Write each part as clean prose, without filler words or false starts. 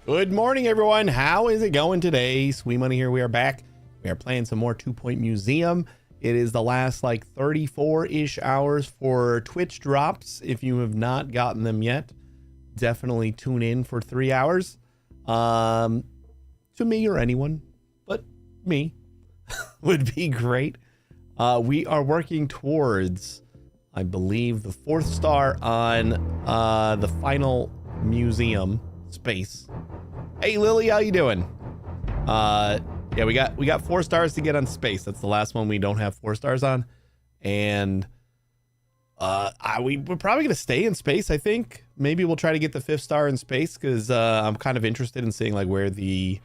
Good morning, everyone. How is it going today? Sweet Money here. We are back. We are playing some more 2 Point Museum. It is the last like 34-ish hours for Twitch drops. If you have not gotten them yet, definitely tune in for 3 hours. To me or anyone, but me would be great. We are working towards, I believe, the 4th star on the final museum space. Hey Lily, how you doing? Yeah, we got 4 stars to get on space. That's the last one we don't have 4 stars on. And we're probably gonna stay in space. I think maybe we'll try to get the 5th star in space because I'm kind of interested in seeing like where the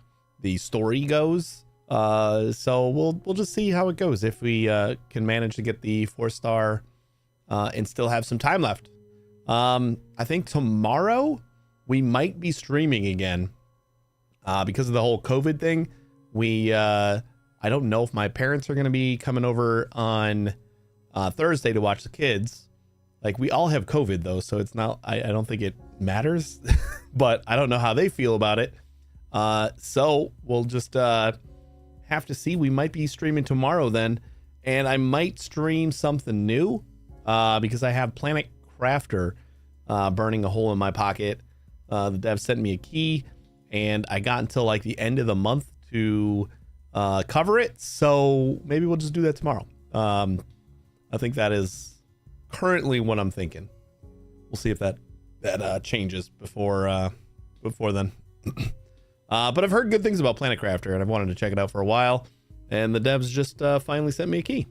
story goes. So we'll just see how it goes if we can manage to get the 4 star and still have some time left. I think tomorrow we might be streaming again because of the whole COVID thing. I don't know if my parents are going to be coming over on Thursday to watch the kids. Like, we all have COVID though, so it's not, I don't think it matters, but I don't know how they feel about it. So we'll just have to see. We might be streaming tomorrow then, and I might stream something new because I have Planet Crafter burning a hole in my pocket. The dev sent me a key and I got until like the end of the month to cover it, so maybe we'll just do that tomorrow. I think that is currently what I'm thinking. We'll see if that changes before then. But I've heard good things about Planet Crafter and I've wanted to check it out for a while, and the devs just finally sent me a key,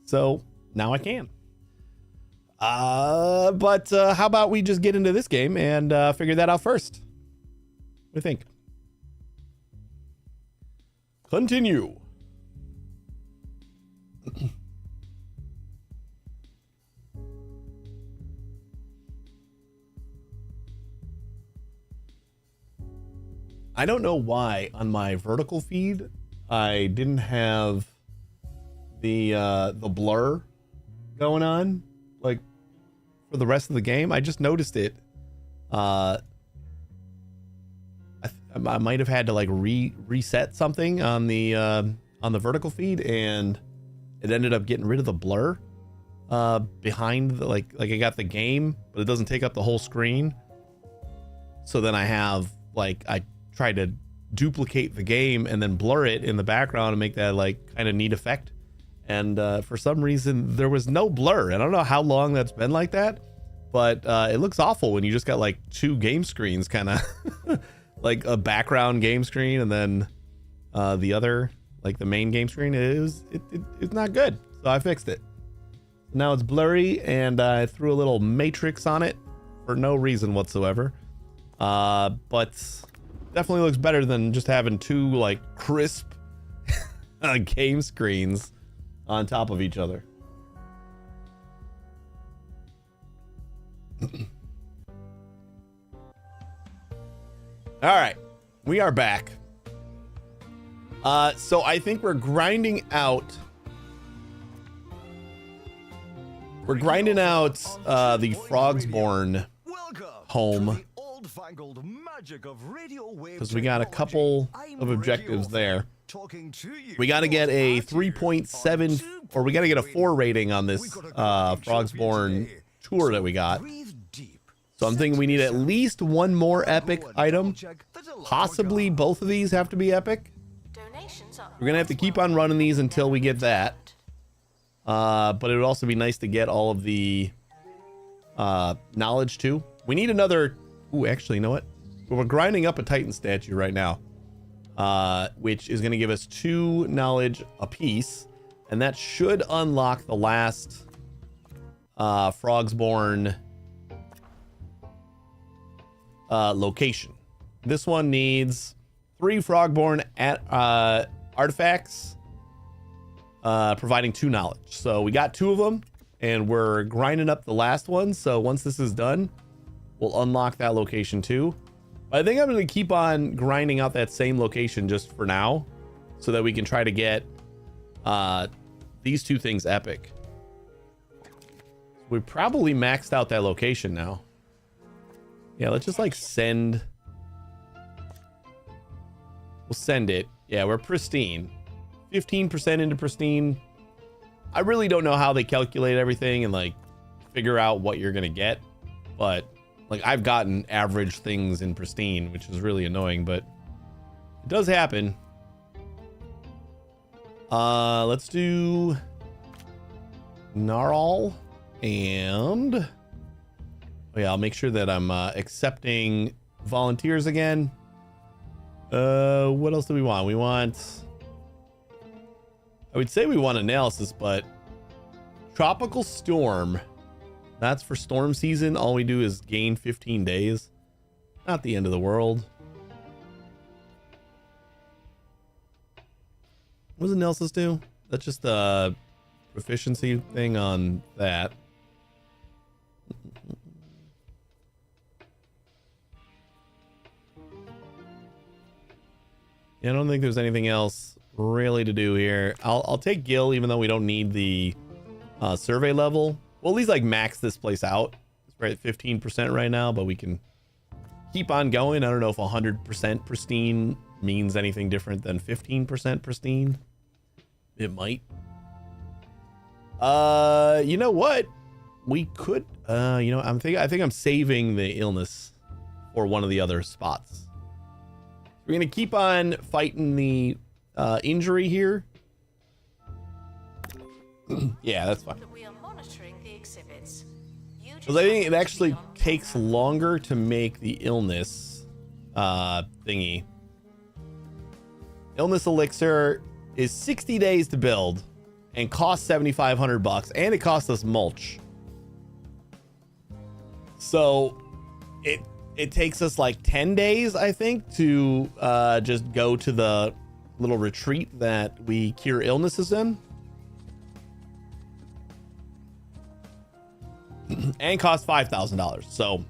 so now I can. But how about we just get into this game and figure that out first? What do you think? Continue. I don't know why on my vertical feed I didn't have the blur going on like for the rest of the game. I just noticed it. I might have had to like reset something on the vertical feed, and it ended up getting rid of the blur behind the, like I got the game, but it doesn't take up the whole screen. So then I have like, I tried to duplicate the game and then blur it in the background and make that like kind of neat effect. And for some reason there was no blur. I don't know how long that's been like that, but it looks awful when you just got like 2 game screens, kind of like a background game screen and then the other, like the main game screen. It's not good, so I fixed it. Now it's blurry, and I threw a little matrix on it for no reason whatsoever, but definitely looks better than just having 2 like crisp game screens on top of each other. All right, we are back. So I think we're grinding out. We're grinding out the Frogsborn home because we got a couple of objectives there. We got to get a 3.7, or we got to get a 4 rating on this Frogsborn tour that we got. So I'm thinking we need at least 1 more epic item. Possibly both of these have to be epic. We're gonna have to keep on running these until we get that. But it would also be nice to get all of the knowledge too. We need another. Ooh, actually, you know what? We're grinding up a Titan statue right now, which is gonna give us 2 knowledge apiece, and that should unlock the last Frogsborn location. This one needs 3 Frogborn artifacts, providing 2 knowledge. So we got 2 of them, and we're grinding up the last one. So once this is done, we'll unlock that location too. But I think I'm going to keep on grinding out that same location just for now, so that we can try to get these 2 things epic. We probably maxed out that location now. Yeah, let's just like send We'll send it. Yeah, we're pristine. 15% into pristine. I really don't know how they calculate everything and like figure out what you're gonna get, but like I've gotten average things in pristine, which is really annoying, but it does happen. Let's do Gnarl and oh yeah, I'll make sure that I'm accepting volunteers again. What else do we want? We want, I would say we want analysis, but tropical storm, that's for storm season. All we do is gain 15 days. Not the end of the world. What does analysis do? That's just a proficiency thing on that. Yeah, I don't think there's anything else really to do here. I'll take Gil, even though we don't need the survey level. We'll at least like max this place out. We're at 15% right now, but we can keep on going. I don't know if 100% pristine means anything different than 15% pristine. It might. You know what? We could. You know, I think I'm saving the illness for one of the other spots. We're gonna keep on fighting the injury here. Yeah, that's fine. We are monitoring the exhibits. Because I think it actually takes longer to make the illness thingy. Illness elixir is 60 days to build and costs $7,500, and it costs us mulch. So it takes us like 10 days, I think, to just go to the little retreat that we cure illnesses in. And costs $5,000. So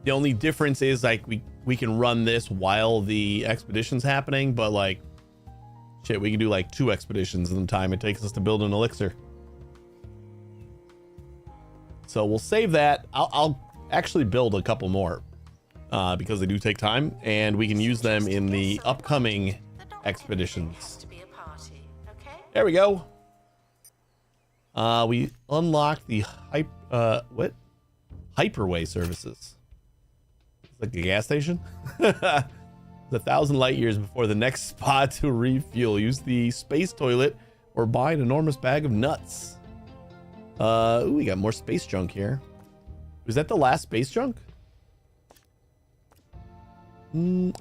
the only difference is like we can run this while the expedition's happening, but like shit, we can do like 2 expeditions in the time it takes us to build an elixir. So we'll save that. I'll actually build a couple more because they do take time, and we can use them in the upcoming expeditions. There we go. We unlocked the hyperway services. It's like a gas station. It's 1,000 light years before the next spot to refuel. Use the space toilet or buy an enormous bag of nuts. Ooh, we got more space junk here. Was that the last space junk?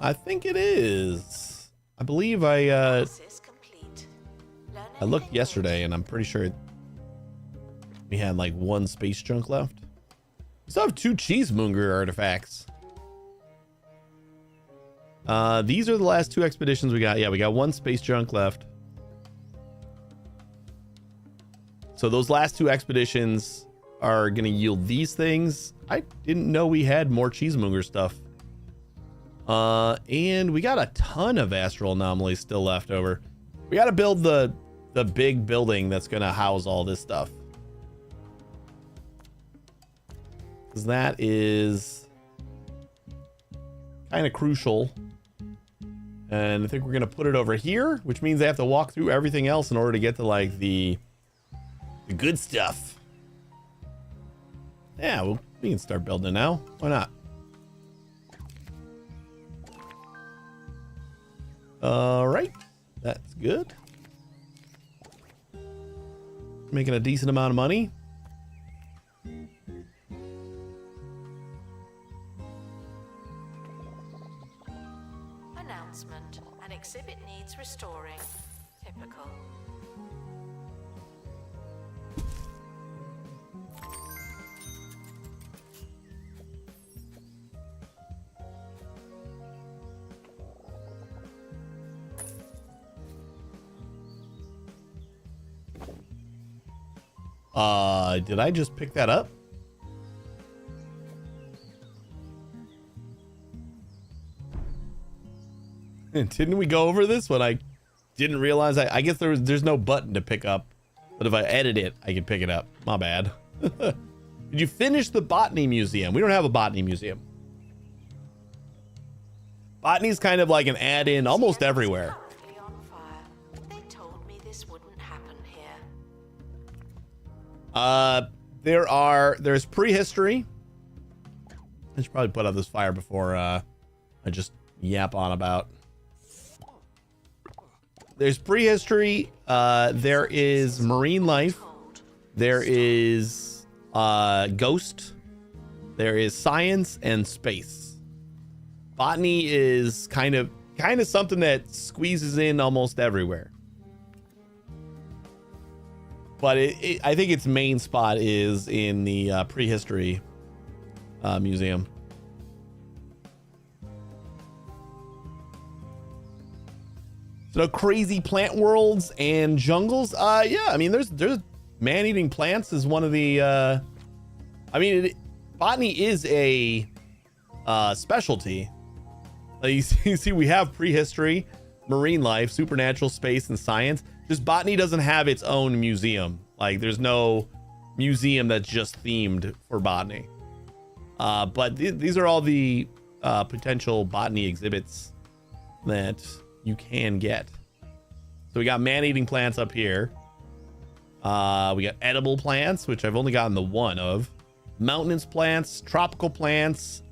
I think it is. I believe I looked yesterday, and I'm pretty sure we had like 1 space junk left. We still have 2 cheesemonger artifacts. These are the last 2 expeditions we got. Yeah, we got 1 space junk left. So those last 2 expeditions are going to yield these things. I didn't know we had more cheesemonger stuff. And we got a ton of astral anomalies still left over. We got to build the big building that's going to house all this stuff. Because that is kind of crucial. And I think we're going to put it over here, which means they have to walk through everything else in order to get to like the good stuff. Yeah, well, we can start building it now. Why not? All right, that's good. Making a decent amount of money. Announcement. An exhibit needs restoring. Typical. Did I just pick that up? Didn't we go over this when I didn't realize I guess there's no button to pick up, but if I edit it, I can pick it up. My bad. Did you finish the botany museum? We don't have a botany museum. Botany's kind of like an add-in almost everywhere. Currently on fire. They told me this wouldn't happen here. There's prehistory. I should probably put out this fire before I just yap on about. There's prehistory. There is marine life. There is ghost. There is science and space. Botany is kind of something that squeezes in almost everywhere. But I think its main spot is in the prehistory museum. So crazy plant worlds and jungles. Yeah, I mean, there's man-eating plants is one of the. Botany is a specialty. You see, we have prehistory, marine life, supernatural, space, and science. Just botany doesn't have its own museum. Like, there's no museum that's just themed for botany. But these are all the potential botany exhibits that you can get. So we got man-eating plants up here. We got edible plants, which I've only gotten the one of. Mountainous plants, tropical plants,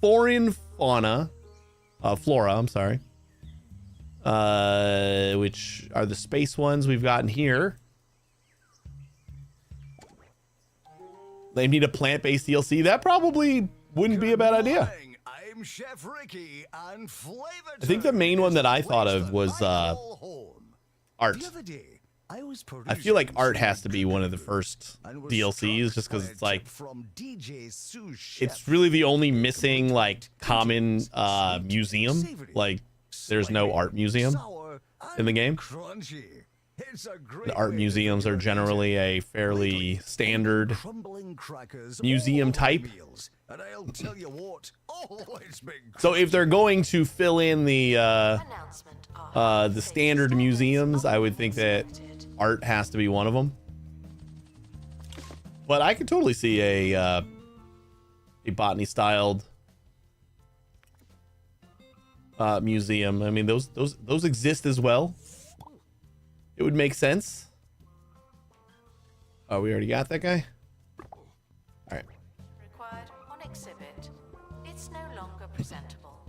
foreign fauna, flora, I'm sorry. Which are the space ones we've gotten here. They need a plant-based DLC. That probably wouldn't be a bad idea. I'm Chef Ricky, and I think the main one that I thought of was art. I feel like art has to be one of the first DLCs, just because it's like it's really the only missing like common museum. Like there's no art museum in the game. The art museums are generally a fairly standard museum type. So if they're going to fill in the standard museums, I would think that art has to be one of them. But I could totally see a botany styled museum. I mean, those exist as well. It would make sense. Oh, we already got that guy? All right. Required on exhibit. It's no longer presentable.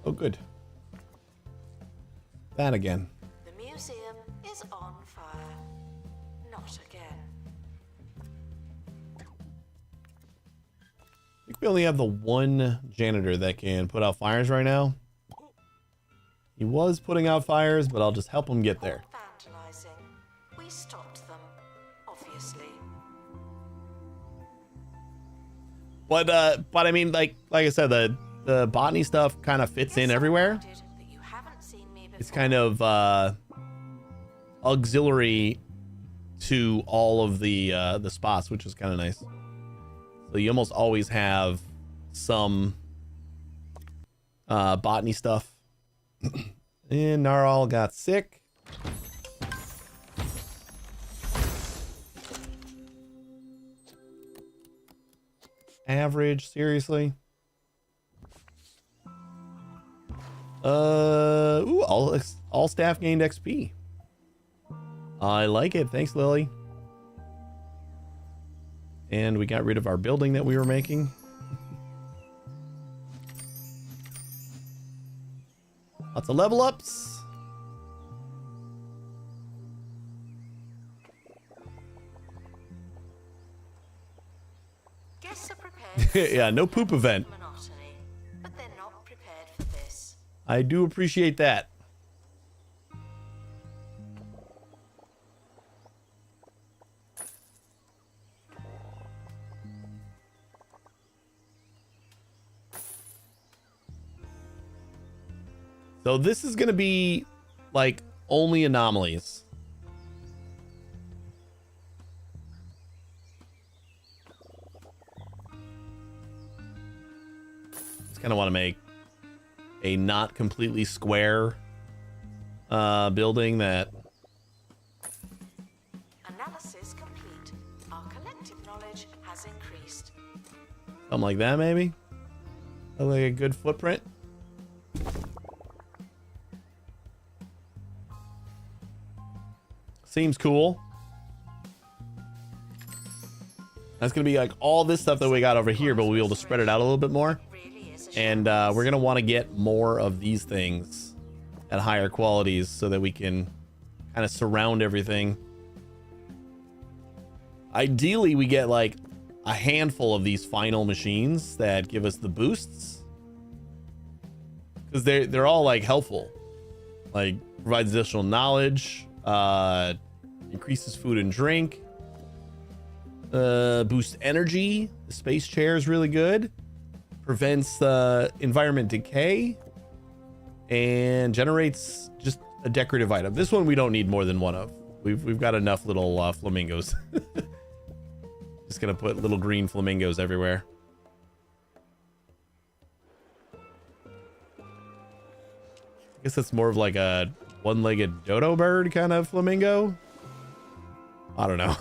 Oh, good. That again. The museum is on fire. Not again. I think we only have the one janitor that can put out fires right now. He was putting out fires, but I'll just help him get there. Vandalizing. We stopped them, obviously. But I mean, like I said, the botany stuff kind of fits in everywhere. It's kind of auxiliary to all of the spots, which is kind of nice. So you almost always have some botany stuff. And Narl got sick. Average, seriously. Ooh, all staff gained XP. I like it. Thanks, Lily. And we got rid of our building that we were making. Lots of level ups. Guests are prepared. Yeah, no poop event. Monotony, but they're not prepared for this. I do appreciate that. So this is going to be like only anomalies. Just kind of want to make a not completely square building that. Analysis complete. Our collective knowledge has increased. Something like that, maybe. Like a good footprint. Seems cool. That's gonna be like all this stuff that we got over here, but we'll be able to spread it out a little bit more. And we're gonna want to get more of these things at higher qualities so that we can kind of surround everything. Ideally, we get like a handful of these final machines that give us the boosts, because they're all like helpful. Like provides additional knowledge, increases food and drink, boosts energy. The space chair is really good. Prevents environment decay and generates just a decorative item. This one we don't need more than one of. We've got enough little flamingos. Just gonna put little green flamingos everywhere. I guess it's more of like a one-legged dodo bird kind of flamingo. I don't know.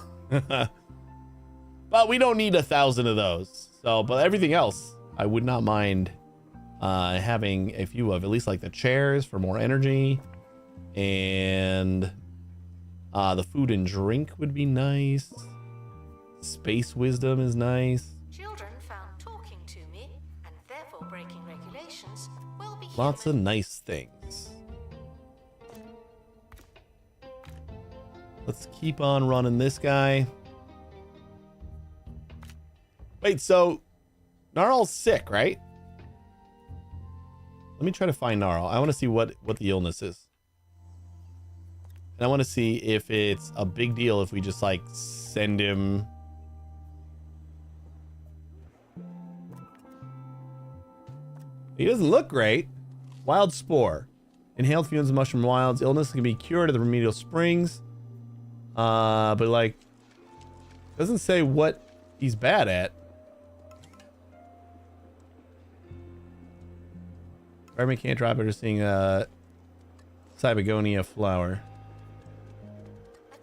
But we don't need 1,000 of those. So, but everything else, I would not mind having a few of, at least like the chairs for more energy, and the food and drink would be nice. Space wisdom is nice. Children found talking to me and therefore breaking regulations will be Lots of nice things. Let's keep on running this guy. Wait, so Gnarl's sick, right? Let me try to find Gnarl. I want to see what the illness is. And I want to see if it's a big deal if we just like send him. He doesn't look great. Wild spore. Inhaled fumes of mushroom wilds. Illness can be cured at the remedial springs. But like, doesn't say what he's bad at. Environment can't drop after seeing a Cybegonia flower.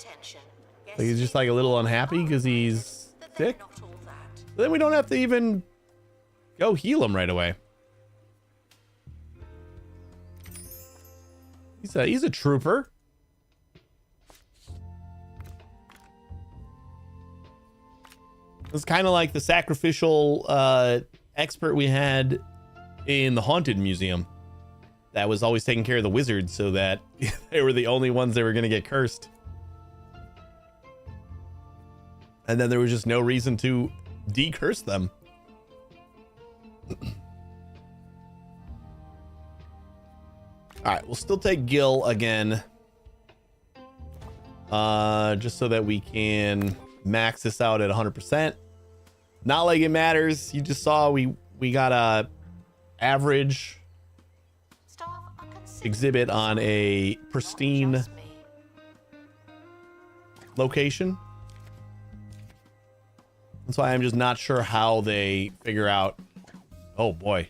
attention. Like he's just like a little unhappy because he's sick. Not all that. Then we don't have to even go heal him right away. He's a trooper. It's kind of like the sacrificial expert we had in the Haunted Museum that was always taking care of the wizards so that they were the only ones that were going to get cursed. And then there was just no reason to decurse them. All right, we'll still take Gil again. Just so that we can max this out at 100%. Not like it matters. You just saw we got a average Staff are considering exhibit on a not pristine just me. location. That's why I'm just not sure how they figure out. Oh boy,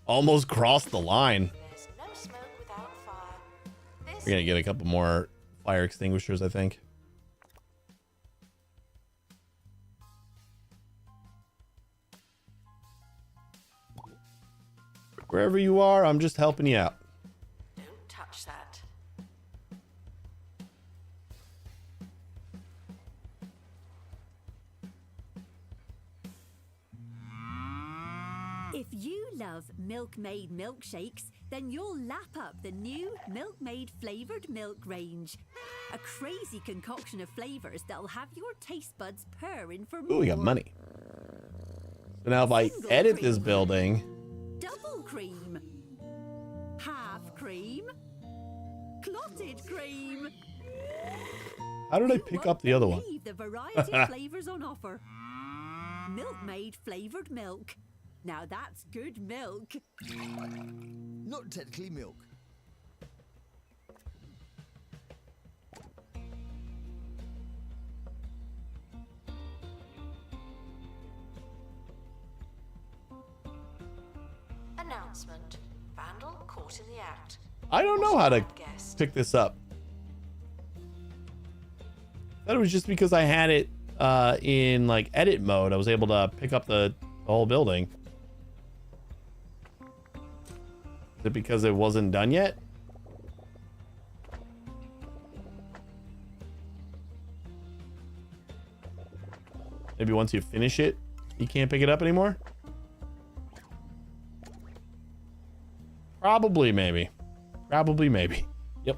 almost crossed the line. There's no smoke without fire. This We're gonna get a couple more fire extinguishers, I think. Wherever you are, I'm just helping you out. don't touch that. If you love Milkmaid milkshakes, then you'll lap up the new Milkmaid Flavored Milk range. A crazy concoction of flavors that'll have your taste buds purring for more. Ooh, we got money. So now if I edit this building, Double cream. Half cream. Clotted cream. how did I You pick won't up the other one? believe the variety of flavors on offer. Milkmaid Flavored Milk. Now that's good milk. Not technically milk. Announcement. Vandal caught in the act. I don't know how to Guest. pick this up. I thought it was just because I had it in like edit mode. I was able to pick up the The whole building. Is it because it wasn't done yet? Maybe once you finish it, you can't pick it up anymore? Probably, maybe. Probably, maybe. Yep.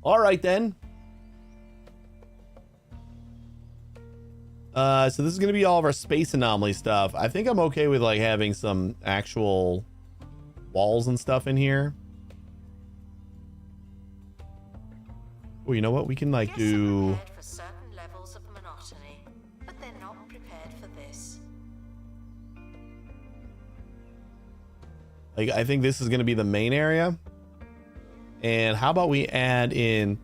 All right, then. So this is going to be all of our space anomaly stuff. I think I'm okay with like having some actual walls and stuff in here. Oh, you know what? We can like do... Prepared for certain levels of monotony, but they're not prepared for this. Like, I think this is going to be the main area. And how about we add in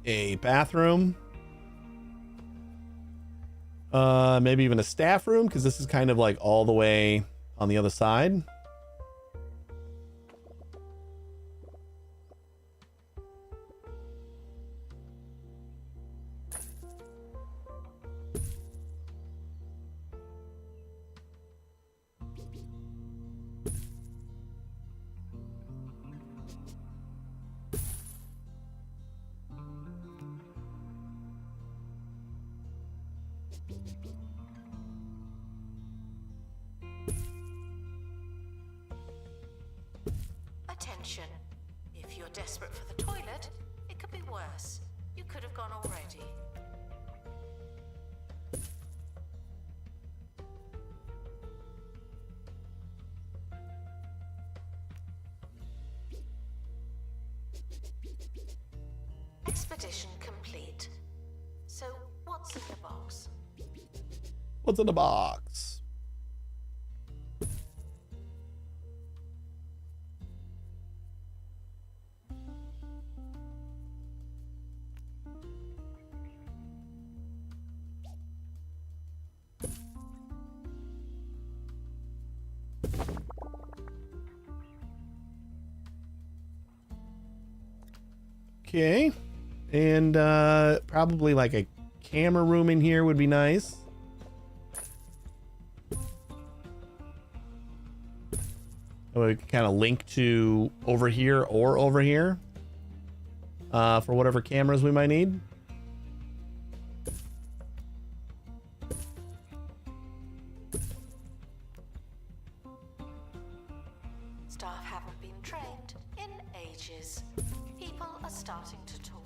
a bathroom? Maybe even a staff room, because this is kind of like all the way on the other side. Attention. If you're desperate for the toilet, it could be worse. You could have gone already. Expedition complete. So, what's in the box? What's in the box? Okay. And probably like a camera room in here would be nice. We can kind of link to over here or over here for whatever cameras we might need. Staff haven't been trained in ages. People are starting to talk.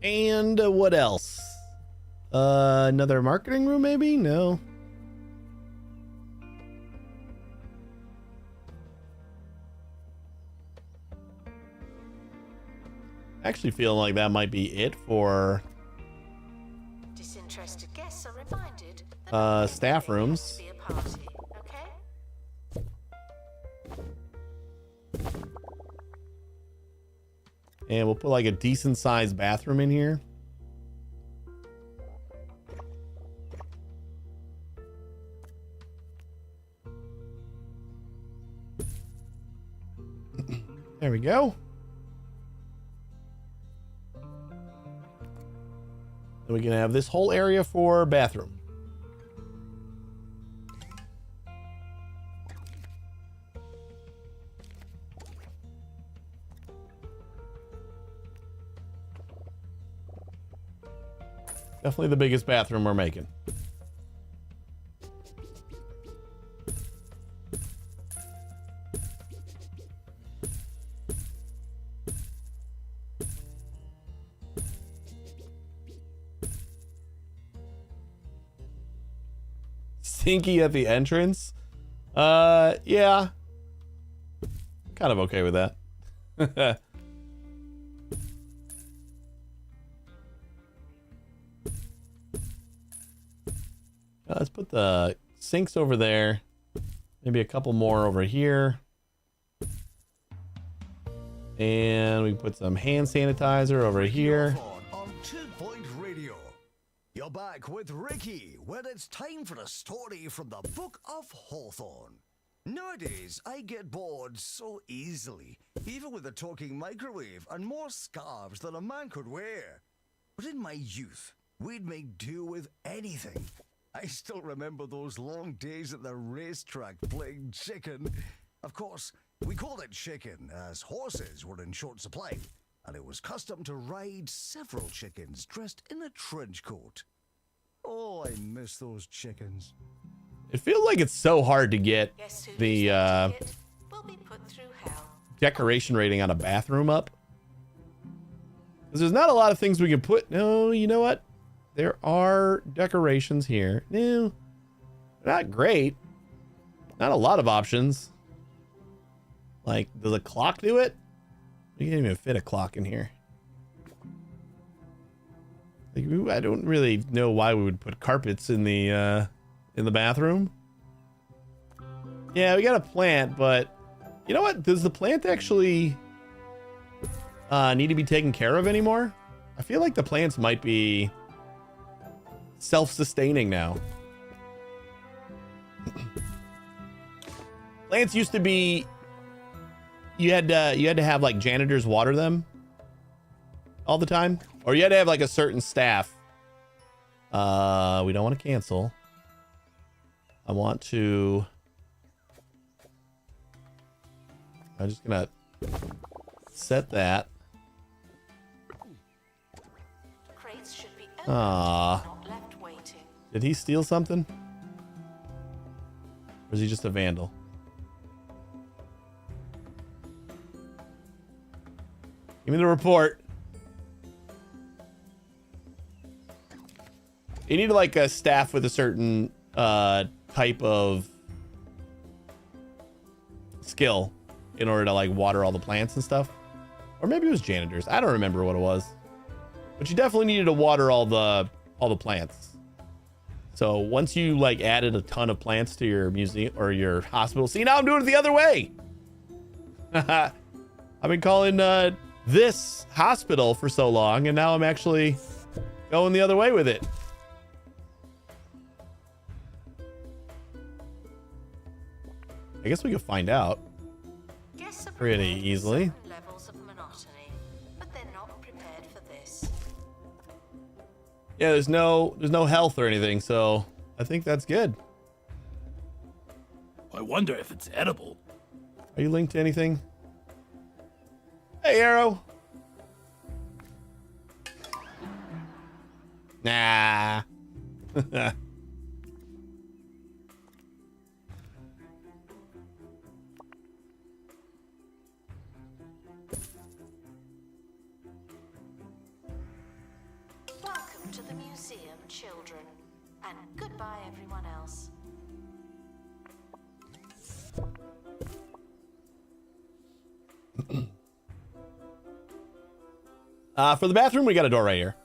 And what else? Another marketing room, maybe? No. Actually feeling like that might be it for Disinterested guests are reminded that staff rooms. be a party, okay? And we'll put like a decent sized bathroom in here. There we go. Then we can have this whole area for bathroom. Definitely the biggest bathroom we're making. Stinky at the entrance? Yeah. Kind of okay with that. Let's put the sinks over there. Maybe a couple more over here. And we put some hand sanitizer over here. On 2 Point Radio. You're back with Ricky when it's time for a story from the Book of Hawthorne. Nowadays, I get bored so easily, even with a talking microwave and more scarves than a man could wear. But in my youth, we'd make do with anything. I still remember those long days at the racetrack playing chicken. Of course, we called it chicken as horses were in short supply, and it was custom to ride several chickens dressed in a trench coat. Oh, I miss those chickens. It feels like it's so hard to get Guess who the will be put through hell. decoration rating on a bathroom up. Because there's not a lot of things we can put. No, you know what? There are decorations here. No, not great. Not a lot of options. Like, does a clock do it? You can't even fit a clock in here. Like, I don't really know why we would put carpets in the bathroom. Yeah, we got a plant, but you know what? Does the plant actually need to be taken care of anymore? I feel like the plants might be self-sustaining now. Plants used to be you had to have like janitors water them all the time, or you had to have like a certain staff. We don't want to cancel. I want to. I'm just gonna set that. Crates should be opened, Ah, not left waiting. did he steal something? Or is he just a vandal? Give me the report. You need like a staff with a certain type of skill in order to like water all the plants and stuff. Or maybe it was janitors. I don't remember what it was. But you definitely needed to water all the plants. So once you like added a ton of plants to your museum or your hospital, see, now I'm doing it the other way. I've been calling this hospital for so long, and now I'm actually going the other way with it. I guess we could find out Guests are pretty prepared for easily. certain levels of monotony, but they're not prepared for this. Yeah, there's no health or anything, so I think that's good. I wonder if it's edible. Are you linked to anything? Hey, Arrow. Nah. Welcome to the museum, children. And goodbye, everyone else. For the bathroom, we got a door right here.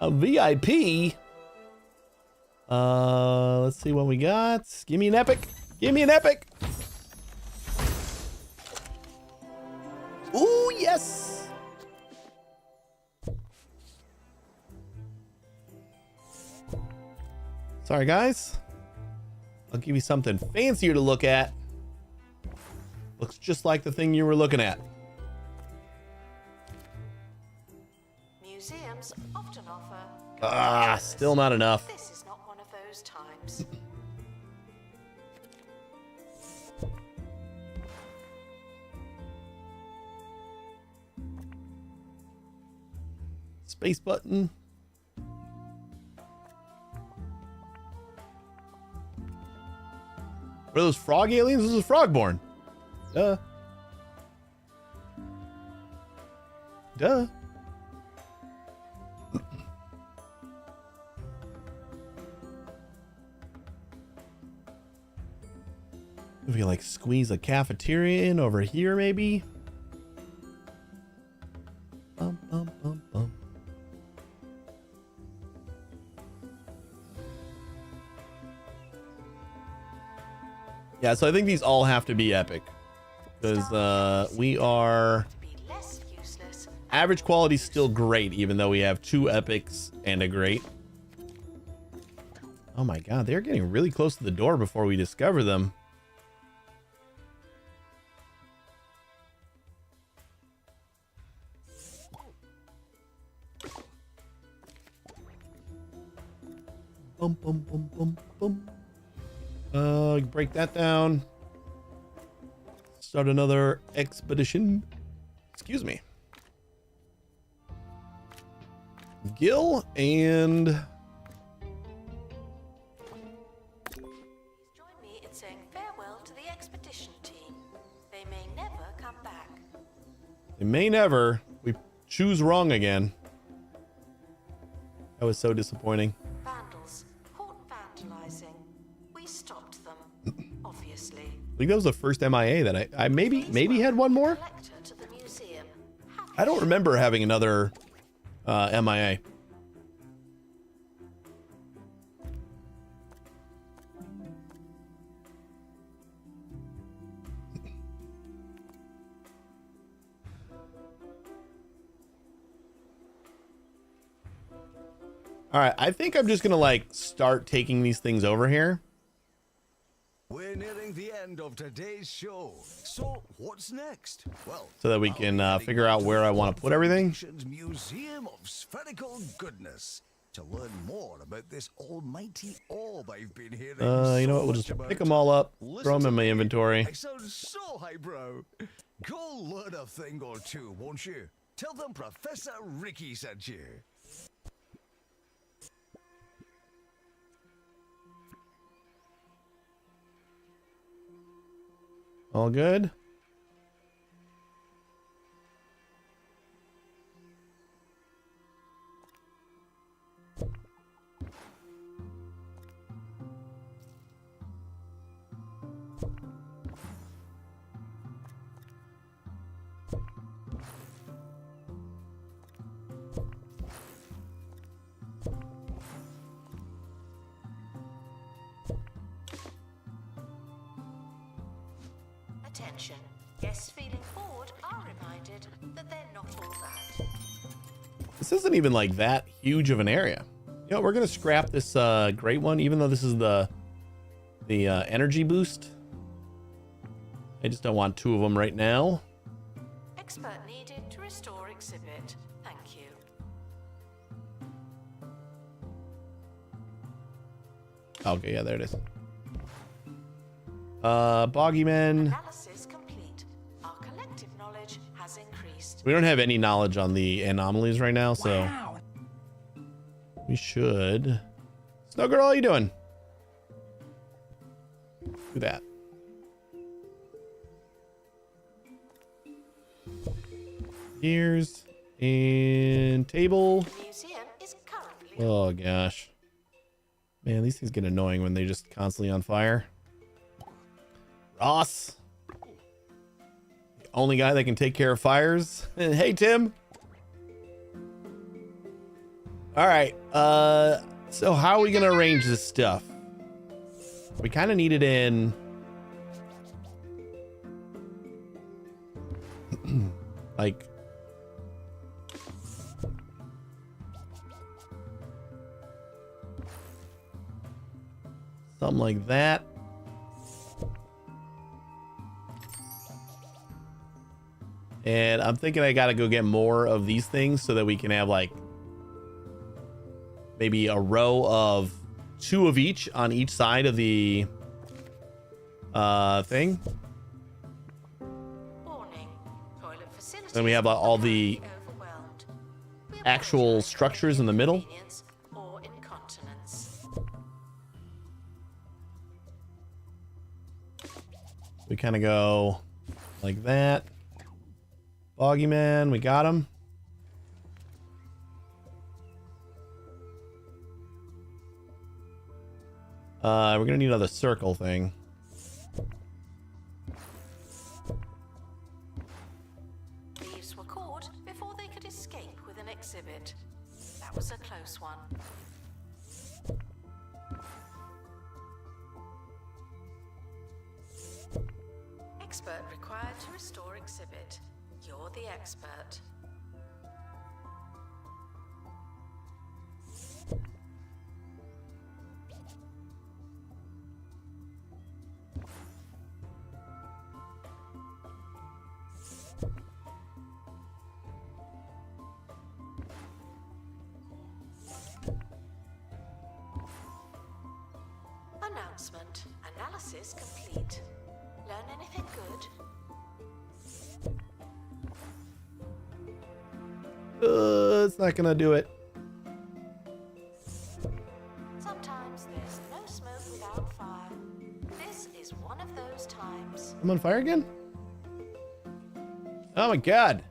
A VIP. Let's see what we got. Give me an epic. Give me an epic. Ooh, yes. Sorry, guys. I'll give you something fancier to look at. Looks just like the thing you were looking at. Museums often offer. Ah, still not enough. This is not one of those times. Space button. What are those frog aliens? This is Frogborn. Duh. Duh. If we like squeeze a cafeteria in over here, maybe. Bum, bum, bum, bum. Yeah, so I think these all have to be epic because we are average quality still great, even though we have 2 epics and a great. Oh my god, they're getting really close to the door before we discover them. Bum, bum, bum, bum, bum. Break that down. Start another expedition. Excuse me. Gil and... Join me in saying farewell to the expedition team. They may never come back. They may never. We choose wrong again. That was so disappointing. Vandals, caught vandalizing. We stopped them, obviously. I think that was the first MIA that I maybe had one more. Collector to the museum. I don't remember having another MIA. All right, I think I'm just gonna like start taking these things over here. We're nearing the end of today's show. So what's next? Well, So that we can figure out where I want to put everything. Museum of Spherical Goodness to learn more about this almighty orb I've been hearing. You know what? We'll just pick them all up, throw them in my inventory. I sound so highbrow. Go learn a thing or two, won't you? Tell them Professor Ricky sent you. All good. Attention. Guests feeling bored are reminded that they're not all that. This isn't even like that huge of an area. You know, we're gonna scrap this great one, even though this is the energy boost. I just don't want 2 of them right now. Expert needed to restore exhibit. Thank you. Okay, yeah, there it is. Boggyman. Analysis complete. Our collective knowledge has increased. We don't have any knowledge on the anomalies right now, so we should. Snow Girl, how you doing? Do that. Gears and table. The museum is currently Oh gosh, man, these things get annoying when they're just constantly on fire. Ross, the only guy that can take care of fires. Hey Tim. All right, so how are we gonna arrange this stuff? We kind of need it in like something like that. And I'm thinking I gotta go get more of these things so that we can have like maybe a row of 2 of each on each side of the thing. warning. Toilet facilities Then we have all the overwhelmed. We actual apologize for structures in the middle. inconvenience or incontinence. We kind of go like that. Boggyman, we got him. We're gonna need another circle thing. escape with an exhibit. That was a close one. Expert required to restore exhibit. You're the expert. Announcement. Analysis complete. Learn anything good? It's not gonna do it. Sometimes there's no smoke without fire. This is one of those times. I'm on fire again? Oh my god.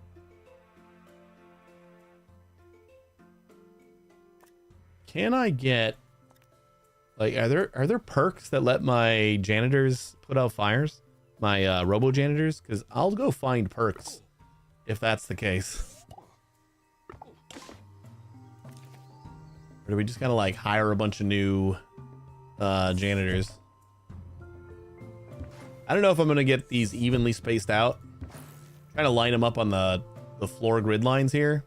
Can I get like are there perks that let my janitors put out fires? My robo janitors? Because I'll go find perks if that's the case. Or do we just kind of like hire a bunch of new janitors? I don't know if I'm gonna get these evenly spaced out. Trying to line them up on the floor grid lines here.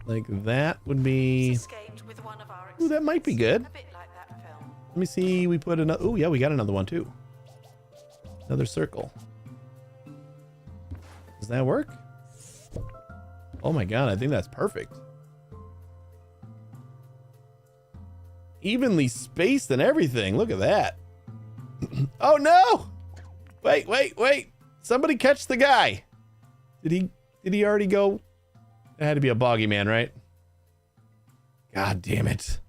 Like that would be. Escaped with one of our Ooh, that might be good. A bit like that film. Let me see. We put another. Oh yeah, we got another one too. Another circle. Does that work? Oh my god, I think that's perfect. Evenly spaced and everything. Look at that. Oh no! Wait. Somebody catch the guy. Did he already go? It had to be a boggy man, right? God damn it.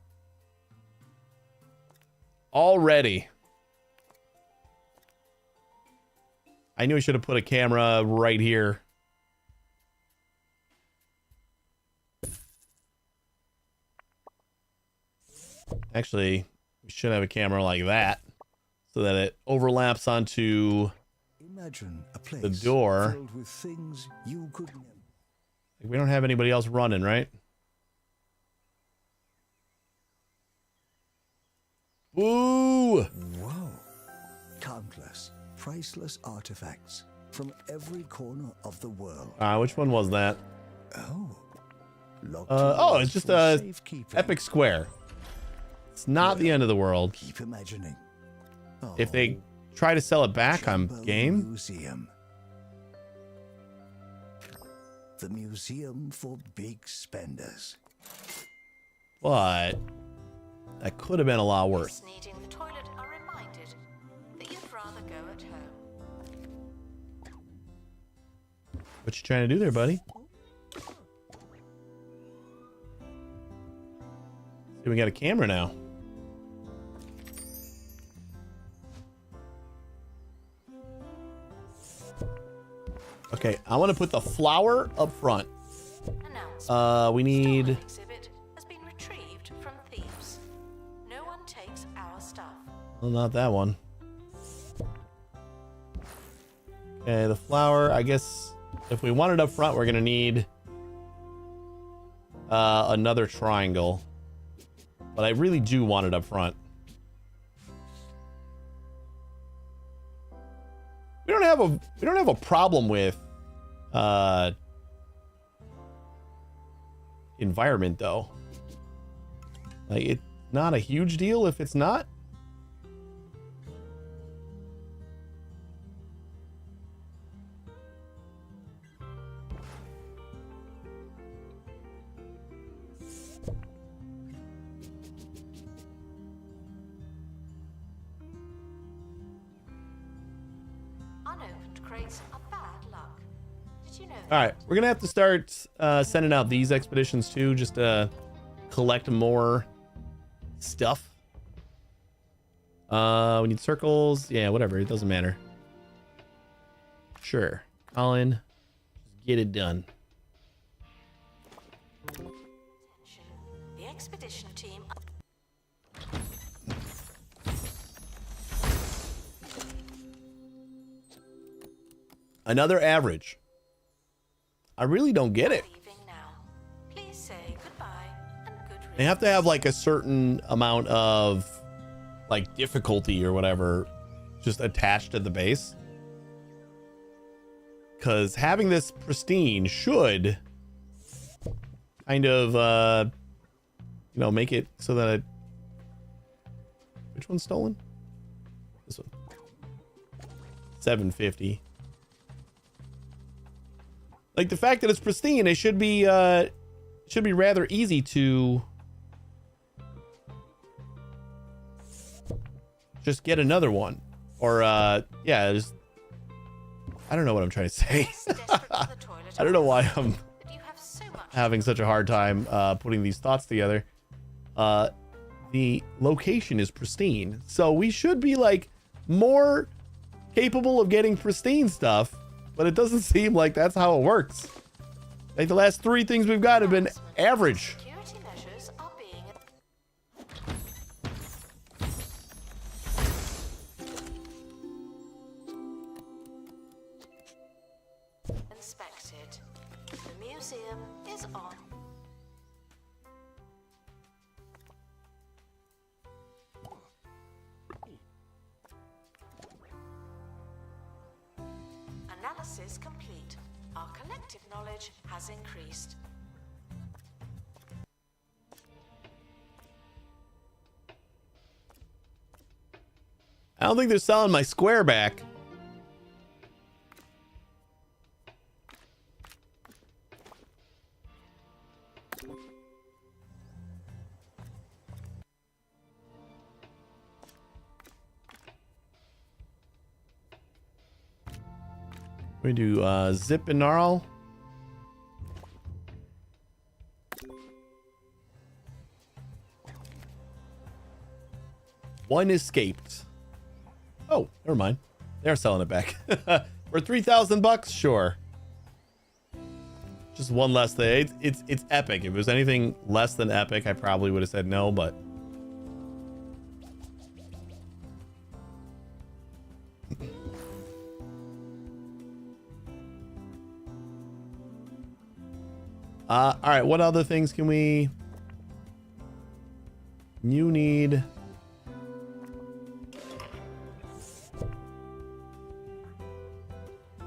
Already. I knew I should have put a camera right here. Actually, we should have a camera like that so that it overlaps onto Imagine a place the door. filled with things you could never. We don't have anybody else running, right? Ooh! Wow. Countless, priceless artifacts from every corner of the world. Which one was that? Oh. Locked Oh, away it's just for a safekeeping. Epic Square. It's not the end of the world. Keep imagining. If they Oh, try to sell it back, I'm Chamberlain game. Museum. The museum for big spenders. But that could have been a lot worse. Those needing the toilet are reminded that you'd rather go at home. What you trying to do there, buddy? See, we got a camera now. Okay, I want to put the flower up front. Announcement. We need. Stolen exhibit has been retrieved from thieves. No one takes our stuff. Well, not that one. Okay, the flower. I guess if we want it up front, we're gonna need another triangle. But I really do want it up front. We don't have a problem with environment though. Like it's not a huge deal if it's not. Unopened crates are bad luck. Did you know All right, we're gonna have to start sending out these expeditions too, just to collect more stuff. We need circles. Yeah, whatever. It doesn't matter. Sure, Colin, just get it done. The expedition team. Another average. I really don't get it. Leaving now. Please say goodbye and good They have to have like a certain amount of like difficulty or whatever just attached to the base. Because having this pristine should kind of, you know, make it so that which one's stolen? This one. 750. Like the fact that it's pristine, it should be rather easy to just get another one. Or yeah, just I don't know what I'm trying to say. I don't know why I'm having such a hard time putting these thoughts together. The location is pristine, so we should be like more capable of getting pristine stuff, but it doesn't seem like that's how it works. Like the last 3 things we've got have been average. Security measures are being inspected. The museum is on. Analysis complete. Our collective knowledge has increased. I don't think they're selling my square back. We do zip and gnarl. One escaped. Oh, never mind. They're selling it back for 3,000 bucks. Sure. Just one less thing. It's epic. If it was anything less than epic, I probably would have said no, but all right, what other things can we... You need...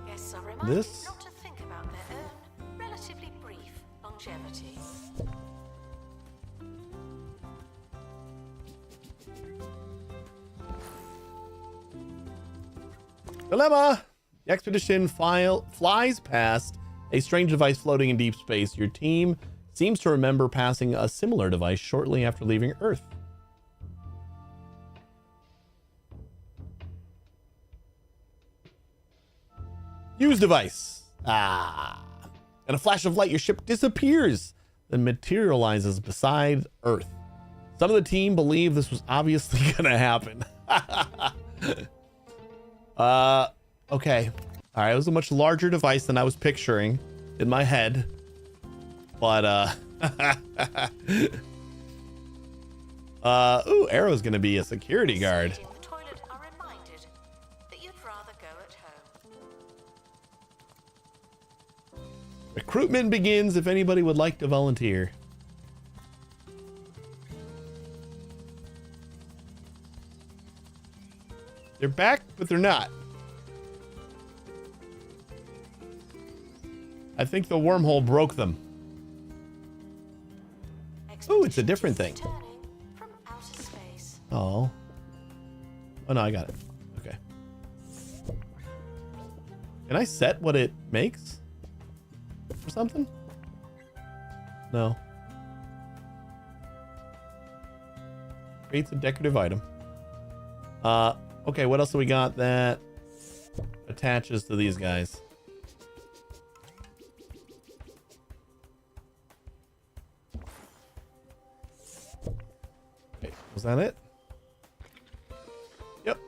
Guests are reminded This? not to think about their own relatively brief longevity. Dilemma! The expedition flies past a strange device floating in deep space. Your team seems to remember passing a similar device shortly after leaving Earth. Use device. Ah. In a flash of light, your ship disappears, then materializes beside Earth. Some of the team believe this was obviously gonna happen. Okay. All right, it was a much larger device than I was picturing in my head. But, ooh, Arrow's gonna be a security guard. In the toilet are reminded that you'd rather go at home. Recruitment begins if anybody would like to volunteer. They're back, but they're not. I think the wormhole broke them. Ooh, it's a different thing. Returning from outer space. Oh. Oh, no, I got it. Okay. Can I set what it makes? Or something? No. Creates a decorative item. Okay, what else do we got that attaches to these guys? Wait, was that it? Yep.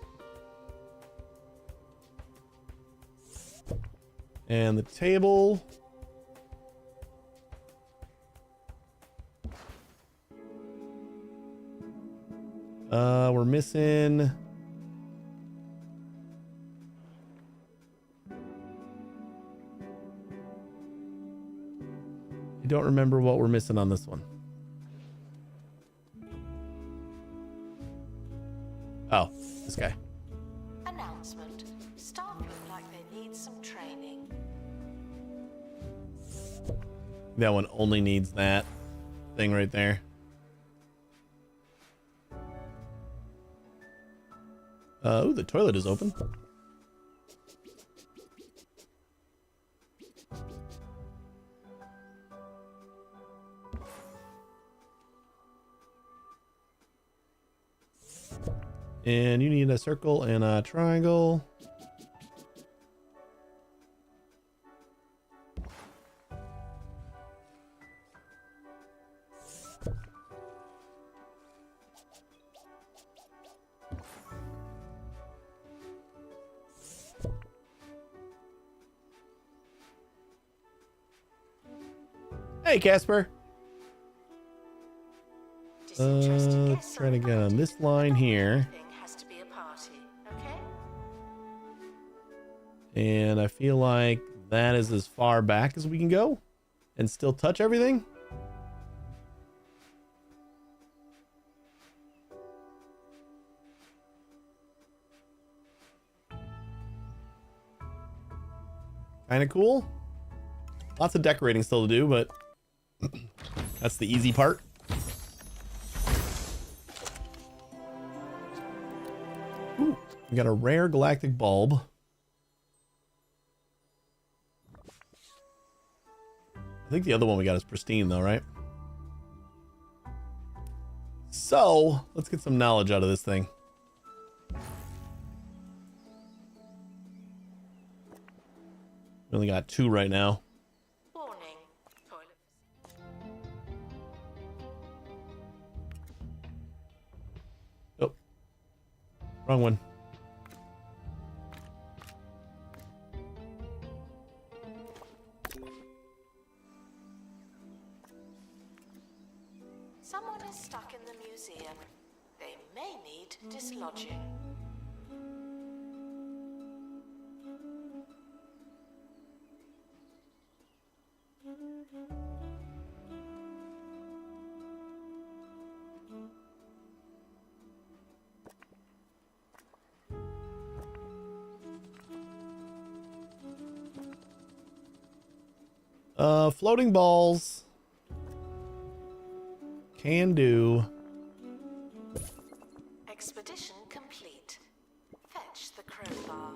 And the table. We're missing. I don't remember what we're missing on this one. Oh, this guy. Announcement. Staff look like they need some training. That one only needs that thing right there. Oh, the toilet is open. And you need a circle and a triangle. Hey, Casper. Let's try to get on this line here. Has to be a party, okay? And I feel like that is as far back as we can go and still touch everything. Kind of cool. Lots of decorating still to do, but that's the easy part. Ooh, we got a rare galactic bulb. I think the other one we got is pristine though, right? So let's get some knowledge out of this thing. We only got 2 right now. Warning. Toilet. Oh, wrong one. Someone is stuck in the museum. They may need dislodging. Floating balls. Can do. Expedition complete. Fetch the crowbar.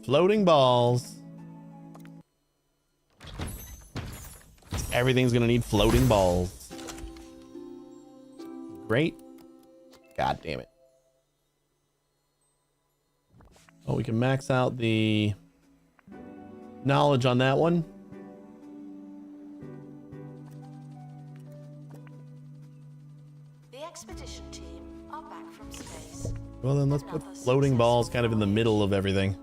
Floating balls. Everything's gonna need floating balls. Great. God damn it. Oh, we can max out the knowledge on that one. The expedition team are back from space. Well, then let's put floating balls kind of in the middle of everything.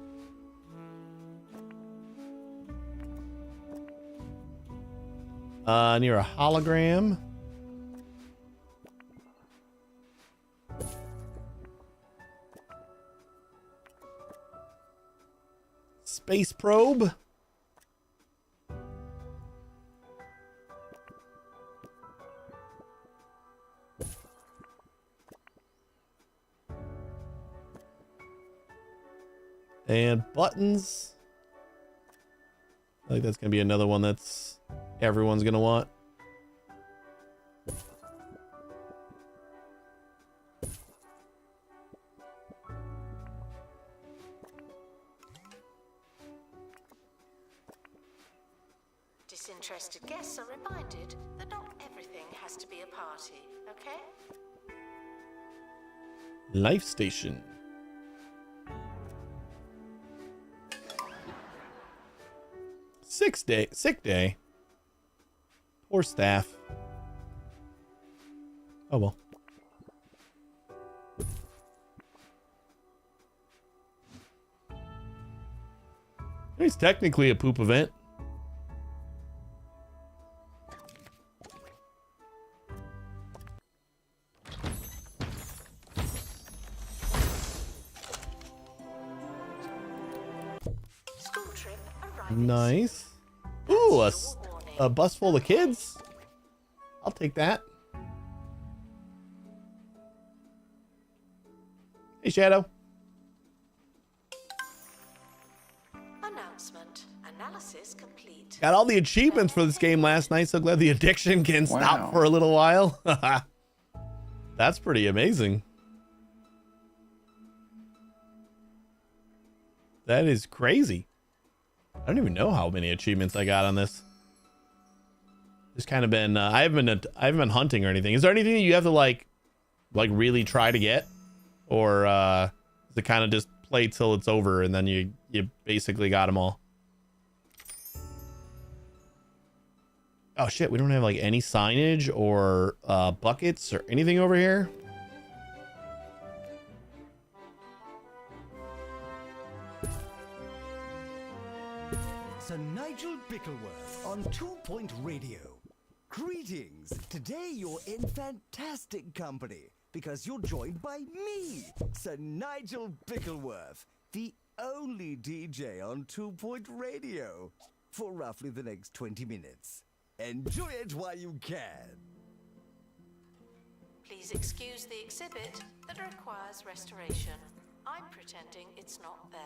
Near a hologram. Space probe. And buttons. I think that's going to be another one that's everyone's going to want. Disinterested guests are reminded that not everything has to be a party, okay? Life station. Sick day. Poor staff. Oh well. It's technically a poop event. School trip arriving. Nice. Ooh, Ooh, a bus full of kids. I'll take that. Hey, Shadow. Announcement. Analysis complete. Got all the achievements for this game last night. So glad the addiction can stop for a little while. That's pretty amazing. That is crazy. I don't even know how many achievements I got on this. Just kind of been I haven't been hunting or anything. Is there anything that you have to like really try to get, or is it kind of just play till it's over and then you basically got them all? Oh shit, we don't have like any signage or buckets or anything over here. Sir Nigel Bickleworth on 2 Point Radio. Greetings. Today you're in fantastic company because you're joined by me, Sir Nigel Bickleworth, the only DJ on 2 Point Radio, for roughly the next 20 minutes. Enjoy it while you can. Please excuse the exhibit that requires restoration. I'm pretending it's not there.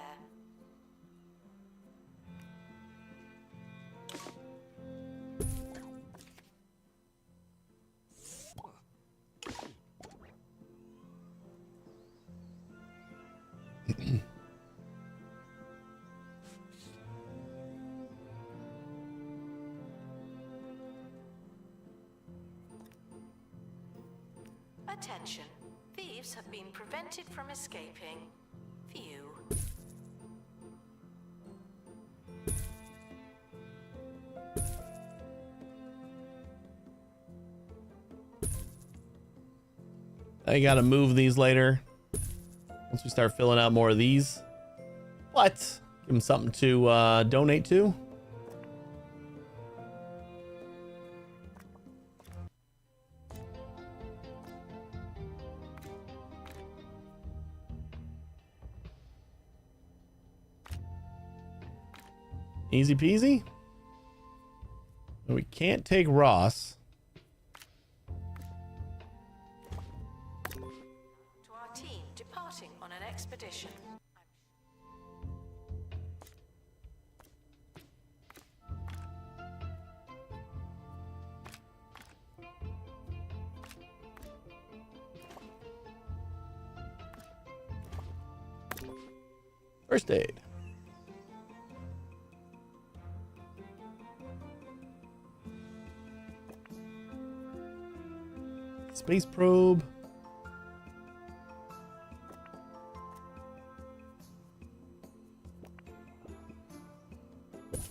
Attention. Thieves have been prevented from escaping. View. I gotta move these later. Once we start filling out more of these. What? Give them something to donate to. Easy peasy. We can't take Ross. To our team departing on an expedition. First aid. Space probe. As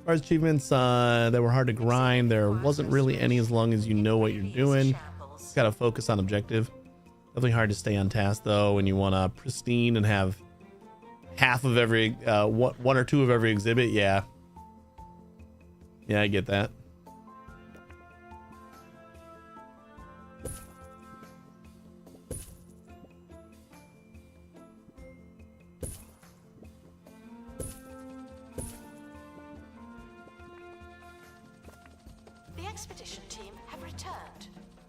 far as achievements that were hard to grind, there wasn't really any as long as you know what you're doing. Just gotta focus on objective. Definitely hard to stay on task though when you want to pristine and have half of every one or two of every exhibit. Yeah, I get that. The expedition team have returned.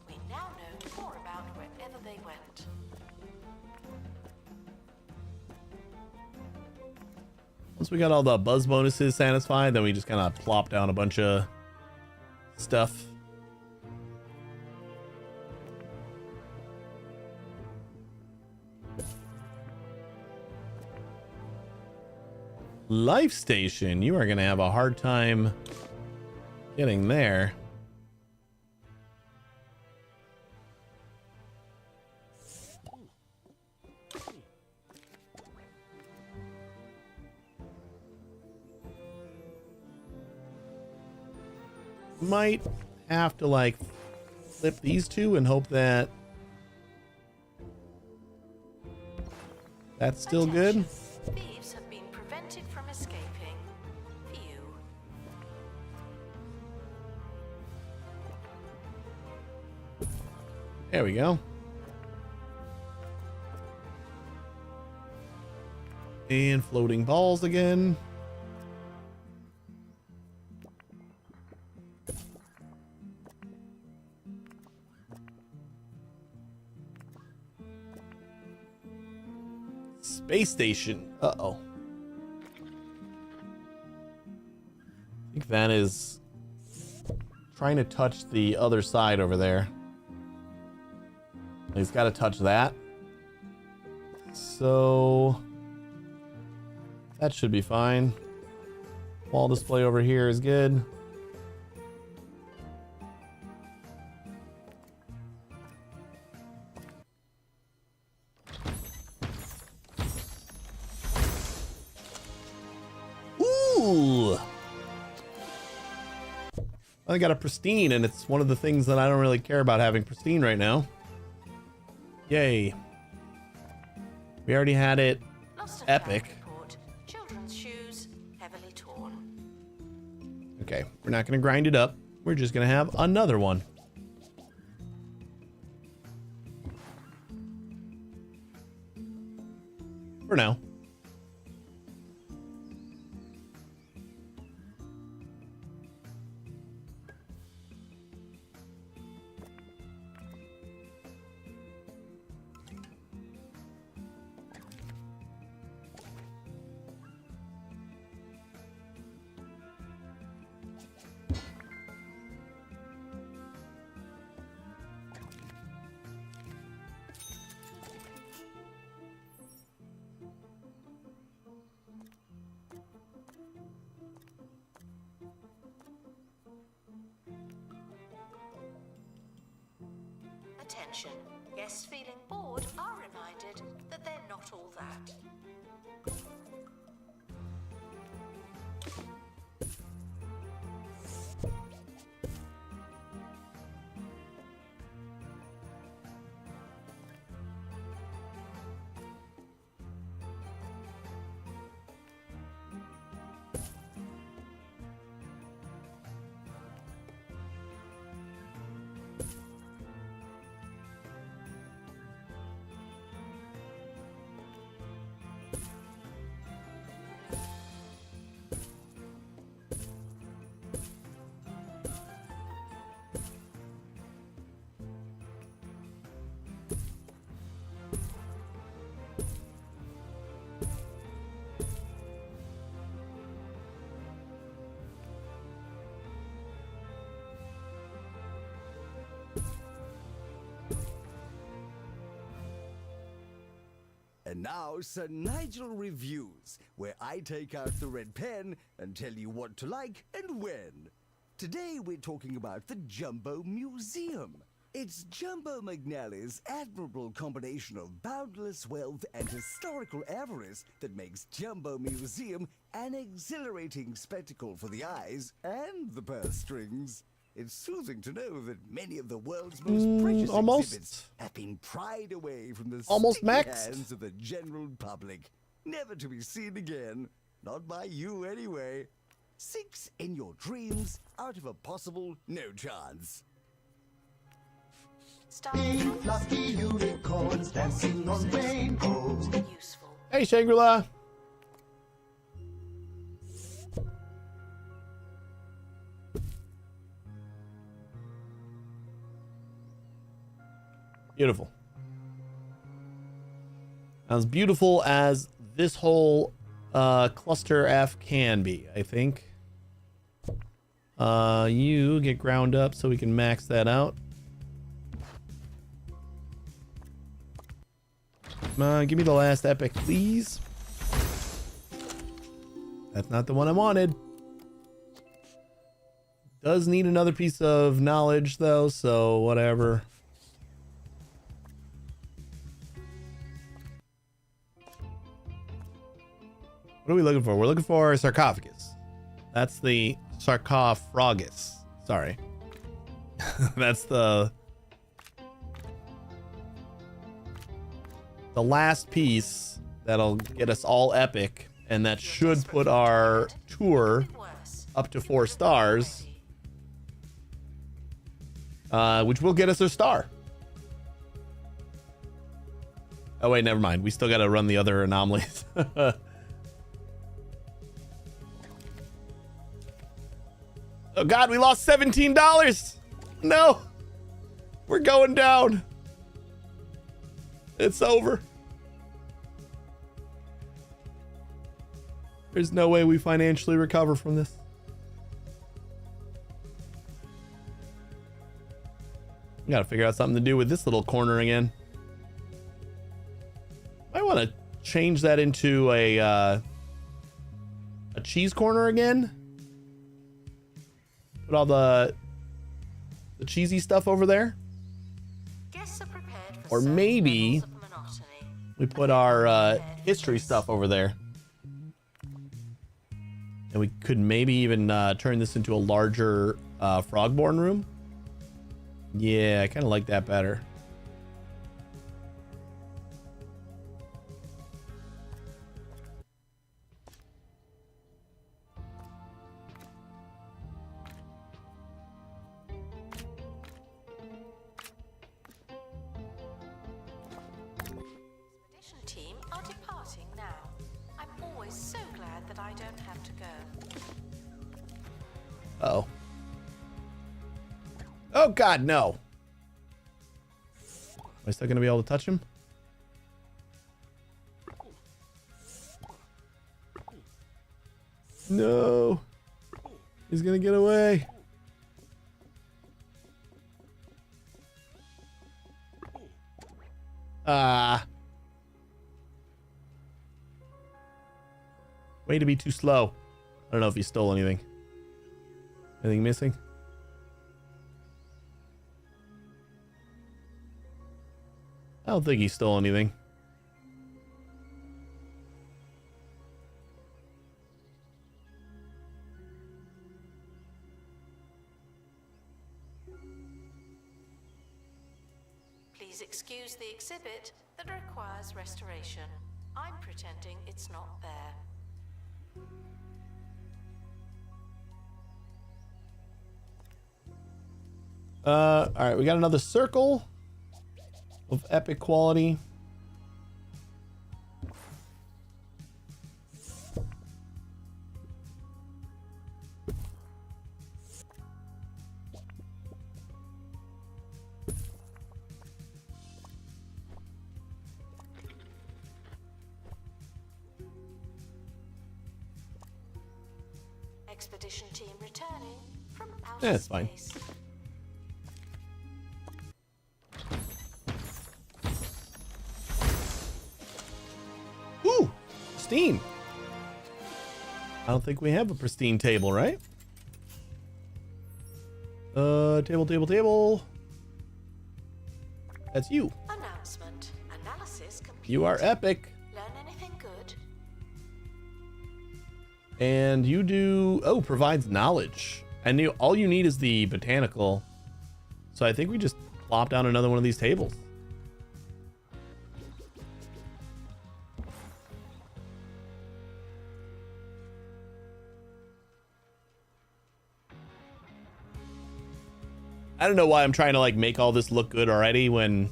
We now know more about wherever they went. Once we got all the buzz bonuses satisfied, then we just kind of plop down a bunch of stuff. Life station, you are going to have a hard time getting there. Might have to like flip these two and hope that that's still good. Thieves have been prevented from escaping. View. There we go. And floating balls again. Space station. Uh-oh. I think that is trying to touch the other side over there. He's got to touch that. So that should be fine. Wall display over here is good. Ooh. I got a pristine, and it's one of the things that I don't really care about having pristine right now. Yay. We already had it. Lost and Epic. found report. Children's shoes heavily torn. Okay, we're not going to grind it up. We're just going to have another one. For now. Attention. Guests feeling bored are reminded that they're not all that. And now, Sir Nigel Reviews, where I take out the red pen and tell you what to like and when. Today we're talking about the Jumbo Museum. It's Jumbo McNally's admirable combination of boundless wealth and historical avarice that makes Jumbo Museum an exhilarating spectacle for the eyes and the purse strings. It's soothing to know that many of the world's most precious exhibits have been pried away from the Almost sticky maxed. hands of the general public, never to be seen again. Not by you, anyway. 6 in your dreams out of a possible no chance. Starting Fluffy unicorns dancing on rainbows. useful. Hey, Shangri-La. Beautiful. As beautiful as this whole cluster F can be, I think. You get ground up so we can max that out. Come on, give me the last epic, please. That's not the one I wanted. Does need another piece of knowledge, though, so whatever. What are we looking for? We're looking for a sarcophagus. That's the sarcophagus. Sorry. That's the last piece that'll get us all epic, and that should put our tour Worse. up to 4 stars, which will get us a star. Oh wait, never mind. We still got to run the other anomalies. Oh God, we lost $17. No, we're going down. It's over. There's no way we financially recover from this. We gotta figure out something to do with this little corner again. I want to change that into a cheese corner again. Put all the cheesy stuff over there. Guests are prepared for Or certain maybe levels of monotony. we put our history stuff over there. And we could maybe even turn this into a larger Frogborn room. Yeah, I kind of like that better. Expedition team are departing now. I'm always so glad that I don't have to go. Uh-oh. Oh God, no. Am I still gonna be able to touch him? No. He's gonna get away. Way to be too slow. I don't know if he stole anything. Anything missing? I don't think he stole anything. Please excuse the exhibit that requires restoration. I'm pretending it's not there. All right, we got another circle of epic quality. Expedition team returning from outer Yeah, it's fine. space. Ooh, pristine. I don't think we have a pristine table, right? Table. That's you. Announcement. Analysis complete. You are epic. Learn anything good? And you do, provides knowledge. And all you need is the botanical. So I think we just plop down another one of these tables. I don't know why I'm trying to like make all this look good already when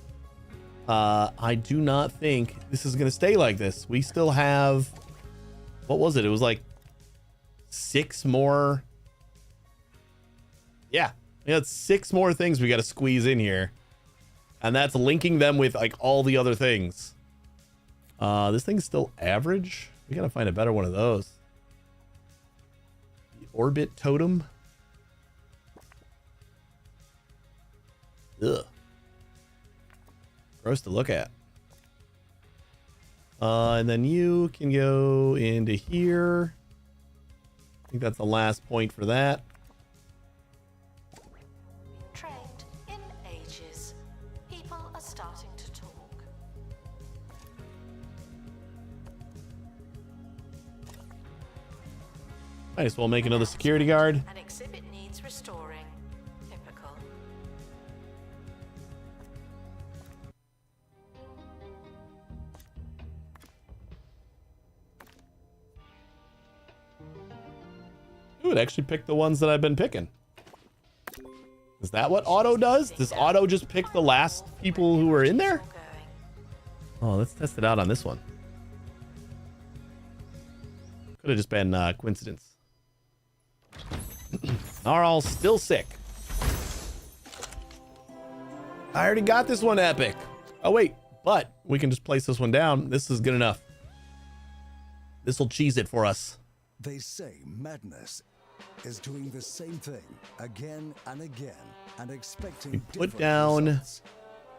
I do not think this is going to stay like this. We still have, what was it? It was like 6 more. Yeah, we got 6 more things we got to squeeze in here. And that's linking them with like all the other things. This thing's still average. We got to find a better one of those. The orbit totem. Ugh. Gross to look at. And then you can go into here. I think that's the last point for that. Trained in ages. People are starting to talk. Might as well make another security guard. An exhibit needs restoring. Typical. Ooh, it actually picked the ones that I've been picking. Is that what auto does? Does auto just pick the last people who were in there? Oh, let's test it out on this one. Could have just been coincidence. Gnarl's still sick. I already got this one epic. Oh, wait. But we can just place this one down. This is good enough. This will cheese it for us. They say madness is doing the same thing again and again and expecting We put different down results.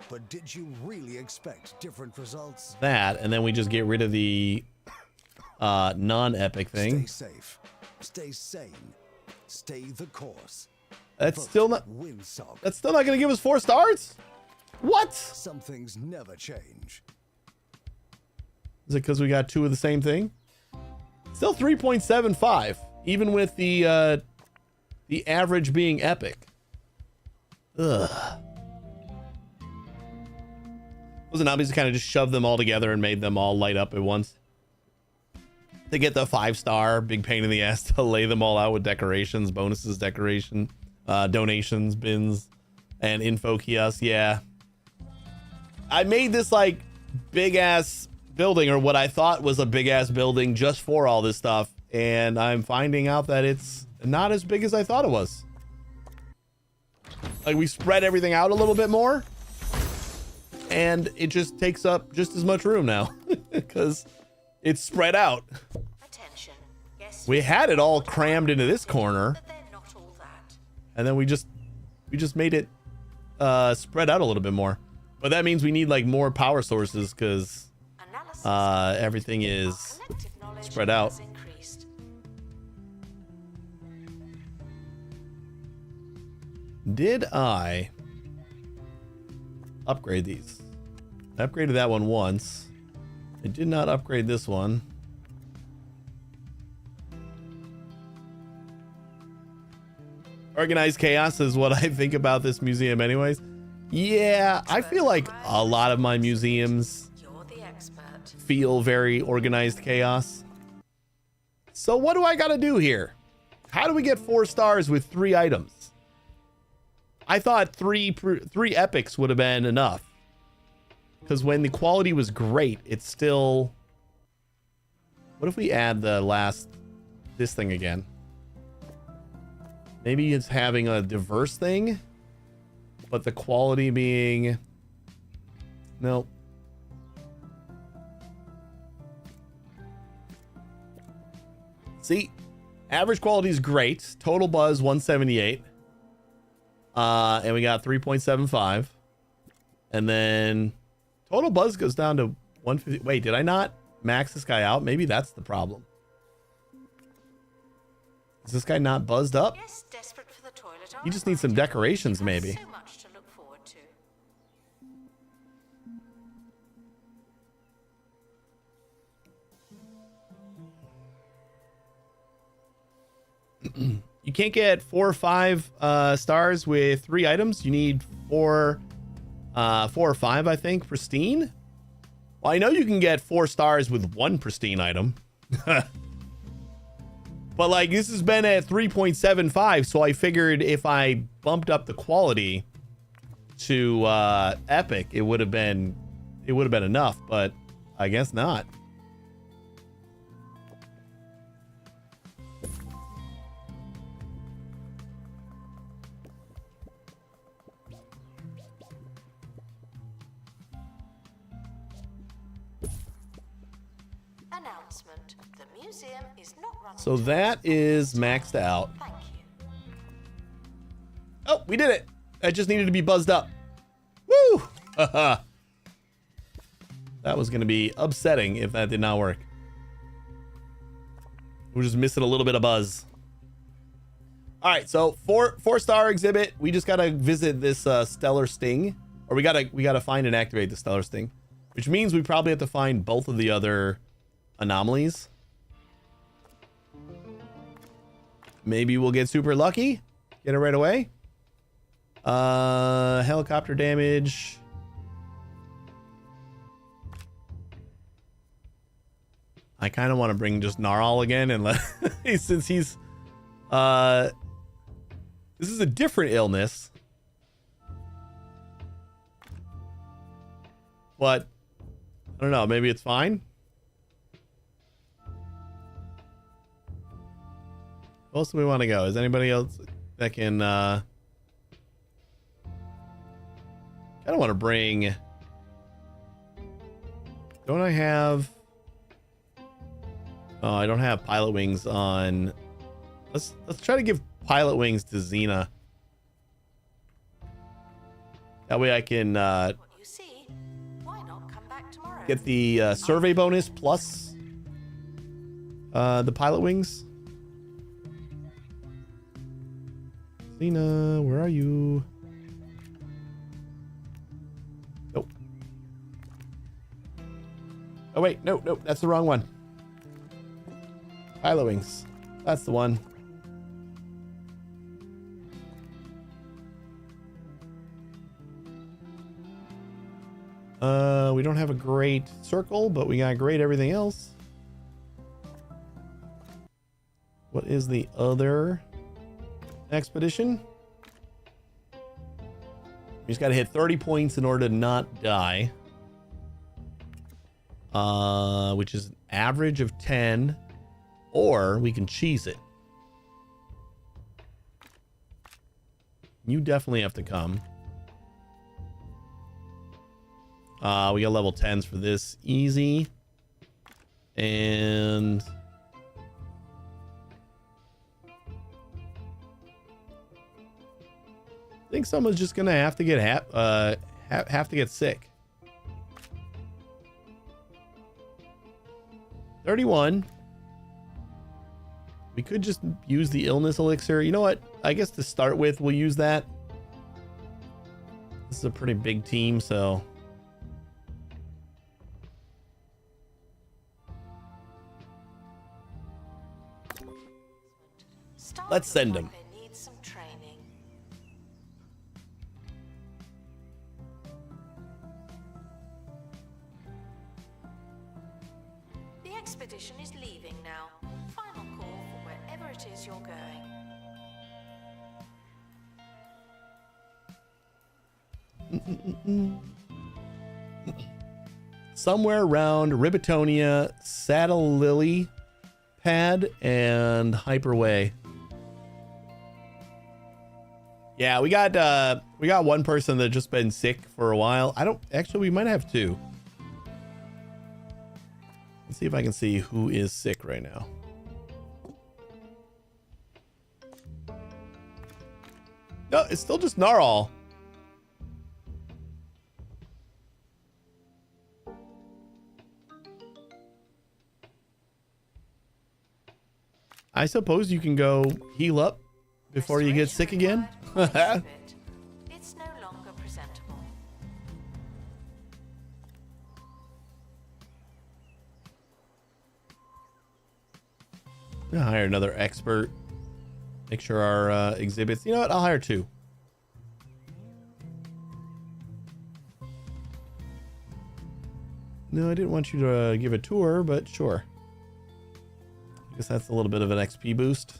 But did you really expect different results? that, and then we just get rid of the non-epic thing. Stay safe. Stay sane. Stay the course. That's Vote still not. Winsock. That's still not going to give us 4 stars. What? Some things never change. Is it because we got 2 of the same thing? Still 3.75, even with the average being epic. Ugh. Wasn't obvious to kind of just shove them all together and made them all light up at once? To get the 5-star, big pain in the ass to lay them all out with decorations, bonuses, decoration, donations, bins, and info kiosks. Yeah. I made this like big ass building, or what I thought was a big ass building, just for all this stuff, and I'm finding out that it's not as big as I thought it was. Like, we spread everything out a little bit more, and it just takes up just as much room now because it's spread out. Attention. Guests We had it all crammed into this corner, but they're not all that. and then we just made it spread out a little bit more. But that means we need like more power sources because Analysis everything our is collective knowledge spread out. has increased. Did I upgrade these? I upgraded that one once. I did not upgrade this one. Organized chaos is what I think about this museum anyways. Yeah, I feel like a lot of my museums You're the expert. feel very organized chaos. So what do I gotta do here? How do we get 4 stars with 3 items? I thought three epics would have been enough. Because when the quality was great, it's still... What if we add this thing again? Maybe it's having a diverse thing, but the quality being... Nope. See, average quality is great. Total buzz 178. And we got 3.75. And then total buzz goes down to 150. Wait, did I not max this guy out? Maybe that's the problem. Is this guy not buzzed up? Yes, desperate for the toilet. You just need some decorations, maybe. So much to look forward to. You can't get 4 or 5 stars with 3 items. You need 4 or 5, I think, pristine. Well, I know you can get 4 stars with 1 pristine item. But like, this has been at 3.75, so I figured if I bumped up the quality to epic, it would have been enough, but I guess not. Announcement. The museum is not running. So that is maxed out. Thank you. Oh, we did it. I just needed to be buzzed up. Woo! That was going to be upsetting if that did not work. We're just missing a little bit of buzz. All right, so 4-star exhibit. We just got to visit this stellar sting, or we got to find and activate the stellar sting, which means we probably have to find both of the other anomalies. Maybe we'll get super lucky. Get it right away. Helicopter damage. I kind of want to bring just Gnarl again and let since he's this is a different illness. But I don't know, maybe it's fine. Who else do we want to go? Is anybody else? that can kind of want to bring. Don't I have? Oh, I don't have pilot wings on. Let's try to give pilot wings to Xena. That way I can What you see, why not come back tomorrow? get the survey bonus plus the pilot wings. Xena, where are you? Nope. Oh wait, no, that's the wrong one. Pilot wings. That's the one. We don't have a great circle, but we got great everything else. What is the other expedition? You just got to hit 30 points in order to not die. Which is an average of 10. Or we can cheese it. You definitely have to come. We got level 10s for this. Easy. And I think someone's just gonna have to get have to get sick. 31. We could just use the illness elixir. You know what? I guess to start with, we'll use that. This is a pretty big team, so let's send him. They need some training. The expedition is leaving now. Final call for wherever it is you're going. Somewhere around Ribitonia, Saddle Lily Pad, and Hyperway. Yeah, we got one person that just been sick for a while. We might have two. Let's see if I can see who is sick right now. No, it's still just Gnarl. I suppose you can go heal up before you get sick again. It's no longer presentable. I'll hire another expert. Make sure our exhibits. You know what? I'll hire two. No, I didn't want you to give a tour, but sure. I guess that's a little bit of an XP boost.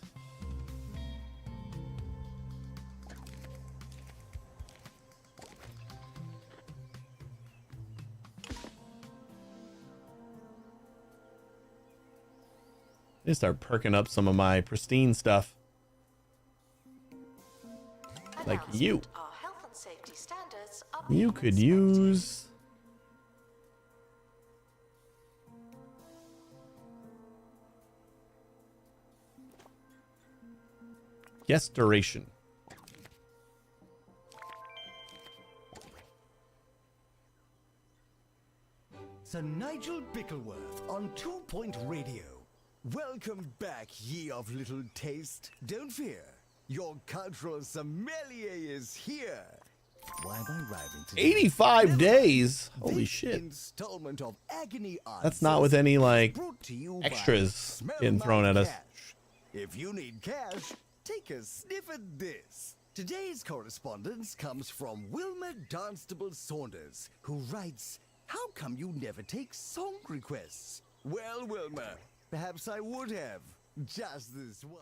I need to start perking up some of my pristine stuff. Like you. Our health and safety standards are You being could inspected. use... Guest duration. Sir Nigel Bickleworth on 2 Point Radio. Welcome back, ye of little taste. Don't fear, your cultural sommelier is here. Why am I arriving today? 85 days? Holy This shit. installment of Agony That's not with any, like, brought to you by extras Smell getting My thrown at us. Cash. If you need cash, take a sniff at this. Today's correspondence comes from Wilma Dunstable Saunders, who writes, "How come you never take song requests?" Well, Wilma, perhaps I would have. Just this one.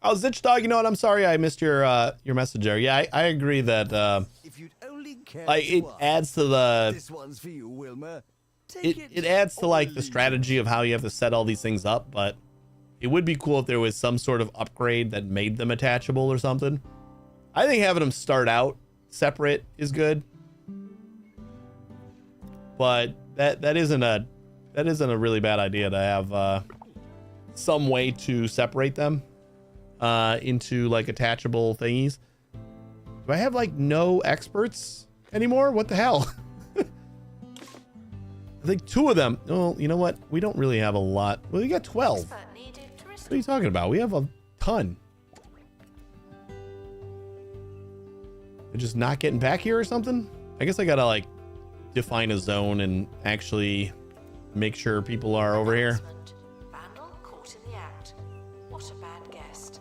Oh, Zitch Dog, you know what? I'm sorry I missed your message there. Yeah, I agree that If you'd only care like to it ask. adds to the This one's for you, Wilma. it adds to like the strategy of how you have to set all these things up, but it would be cool if there was some sort of upgrade that made them attachable or something. I think having them start out separate is good, but that isn't a really bad idea to have some way to separate them into like attachable thingies. Do I have like no experts anymore? What the hell? I think 2 of them. Oh, you know what? We don't really have a lot. Well, we got 12. Expert needed to What are you talking about? We have a ton. They're just not getting back here or something? I guess I gotta like define a zone and actually make sure people are over here. Announcement. Vandal caught in the act. What a bad guest.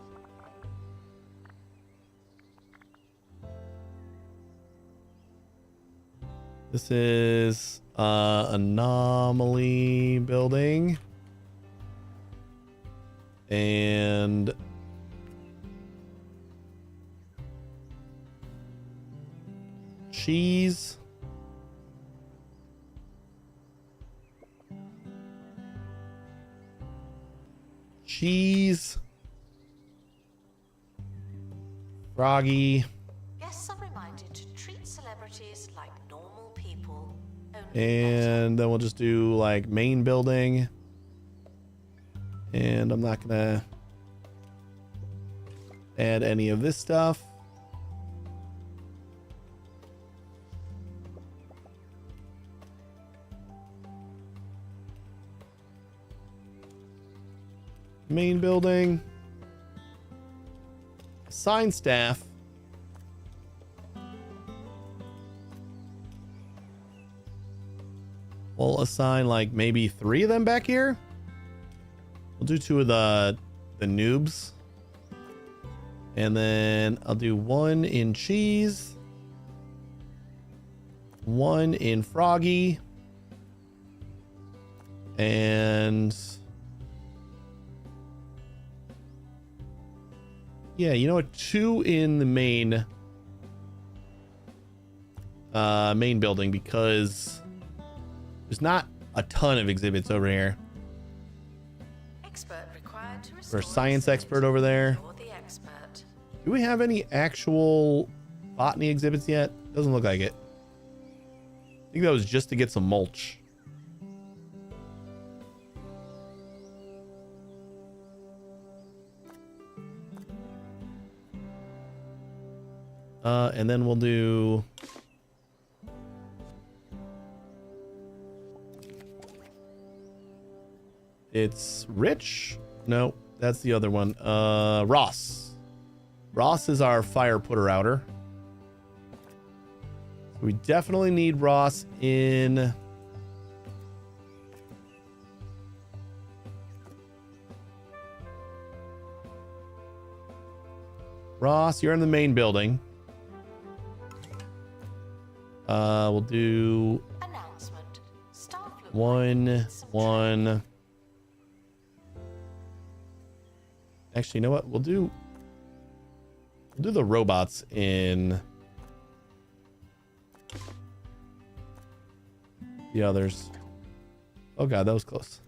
This is anomaly building. And cheese. Cheese. Froggy. Guests are reminded to treat celebrities like normal people. Only And then we'll just do like main building. And I'm not gonna add any of this stuff. Main building. Assign staff. We'll assign like maybe 3 of them back here. We'll do 2 of the noobs. And then I'll do 1 in cheese. 1 in froggy. And yeah, you know what? 2 in the main building, because there's not a ton of exhibits over here. expert required to For restore a science exhibit. expert over there. You're the expert. Do we have any actual botany exhibits yet? Doesn't look like it. I think that was just to get some mulch. And then we'll do it's Rich? No, that's the other one. Ross. Ross is our fire putter outer. We definitely need Ross in Ross, you're in the main building. We'll do Announcement. Staff look like one, they need some one. Actually, you know what? We'll do the robots in the others. Oh god, that was close.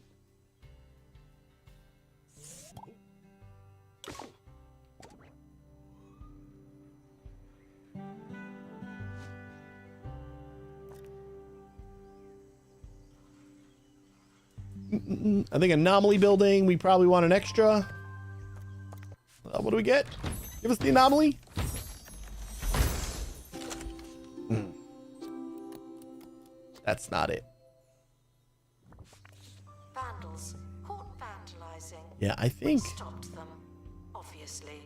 I think anomaly building, we probably want an extra. What do we get? Give us the anomaly. That's not it. vandals caught vandalizing. Yeah, I think Stopped them, obviously.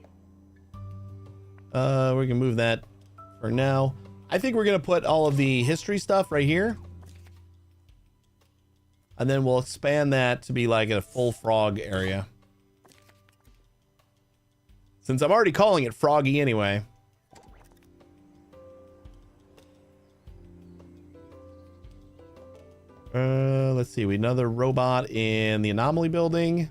we're gonna move that for now. I think we're gonna put all of the history stuff right here. And then we'll expand that to be like a full frog area. Since I'm already calling it Froggy anyway. Let's see. We another robot in the anomaly building.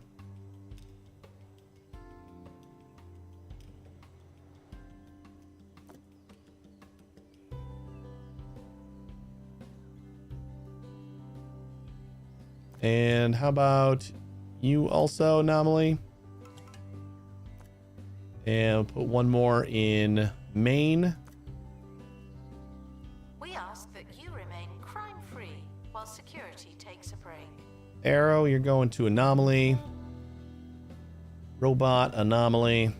And how about you also, Anomaly? And we'll put one more in Maine. We ask that you remain crime-free while security takes a break. Arrow, you're going to Anomaly. Robot, Anomaly.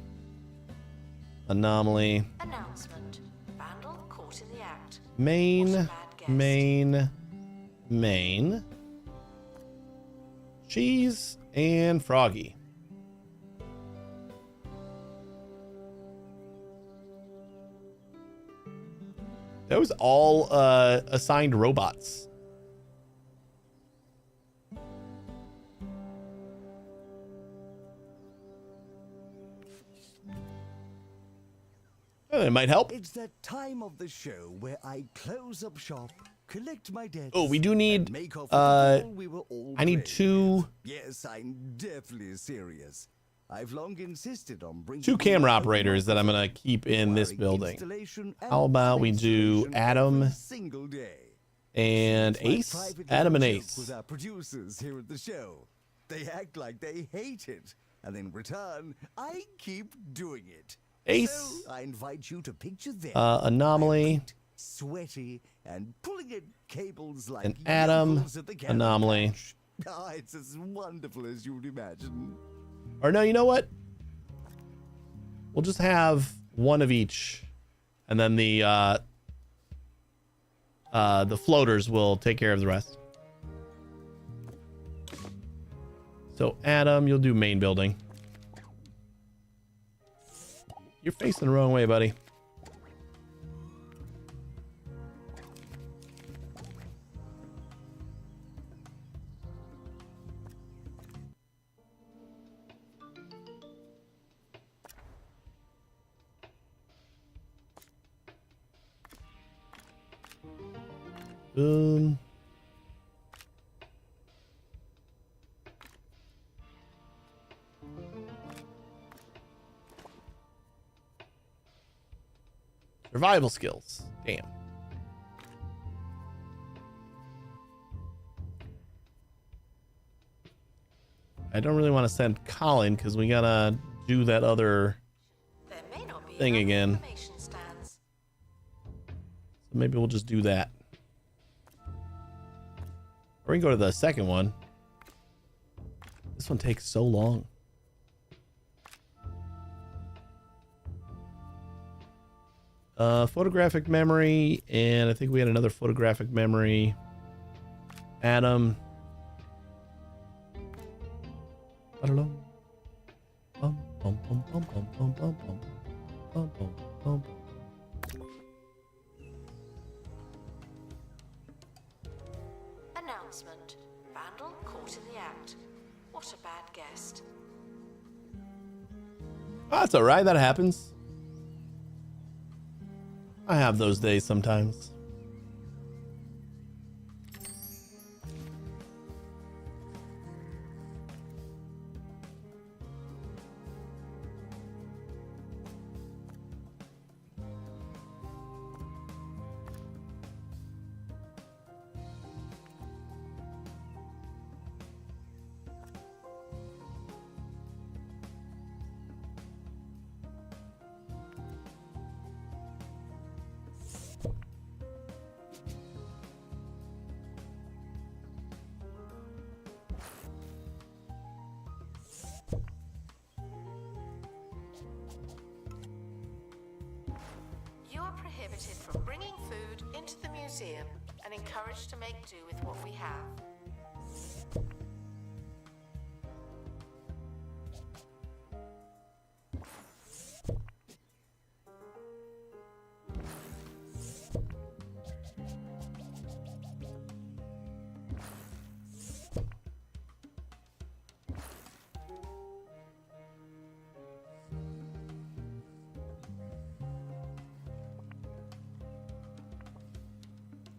Anomaly. Announcement. Vandal caught in the act. Maine, What a bad guest. Maine, Maine. Cheese and Froggy. That was all assigned robots. It might help. It's that time of the show where I close up shop, collect my debts. Oh, we do need, and make off with the role we were all I need playing. 2 Yes, I'm definitely serious. I've long insisted on bringing 2 camera operators that I'm gonna keep in this building. How about we do Adam single day. and It's my Ace? private Adam and little joke Ace. with our producers here at the show. They act like they hate it, and in return, I keep doing it. Ace. So I invite you to picture them. Anomaly. White, sweaty, and pulling at cables like And Adam, yokels at the Gallon Anomaly. Patch. Ah, it's as wonderful as you'd imagine. Or no, you know what? We'll just have one of each, and then the floaters will take care of the rest. So Adam, you'll do main building. You're facing the wrong way, buddy. Boom. Survival skills. Damn. I don't really want to send Colin because we gotta do that other There may not be thing enough again. information stands. So maybe we'll just do that. Or we can go to the second one. This one takes so long. Photographic memory, and I think we had another photographic memory. Adam. I don't know. Bum, bum, bum, bum, bum, bum, bum, bum, bum, bum, bum. Announcement. Vandal caught in the act. What a bad guest. Oh, that's all right. That happens. I have those days sometimes. You are prohibited from bringing food into the museum and encouraged to make do with what we have.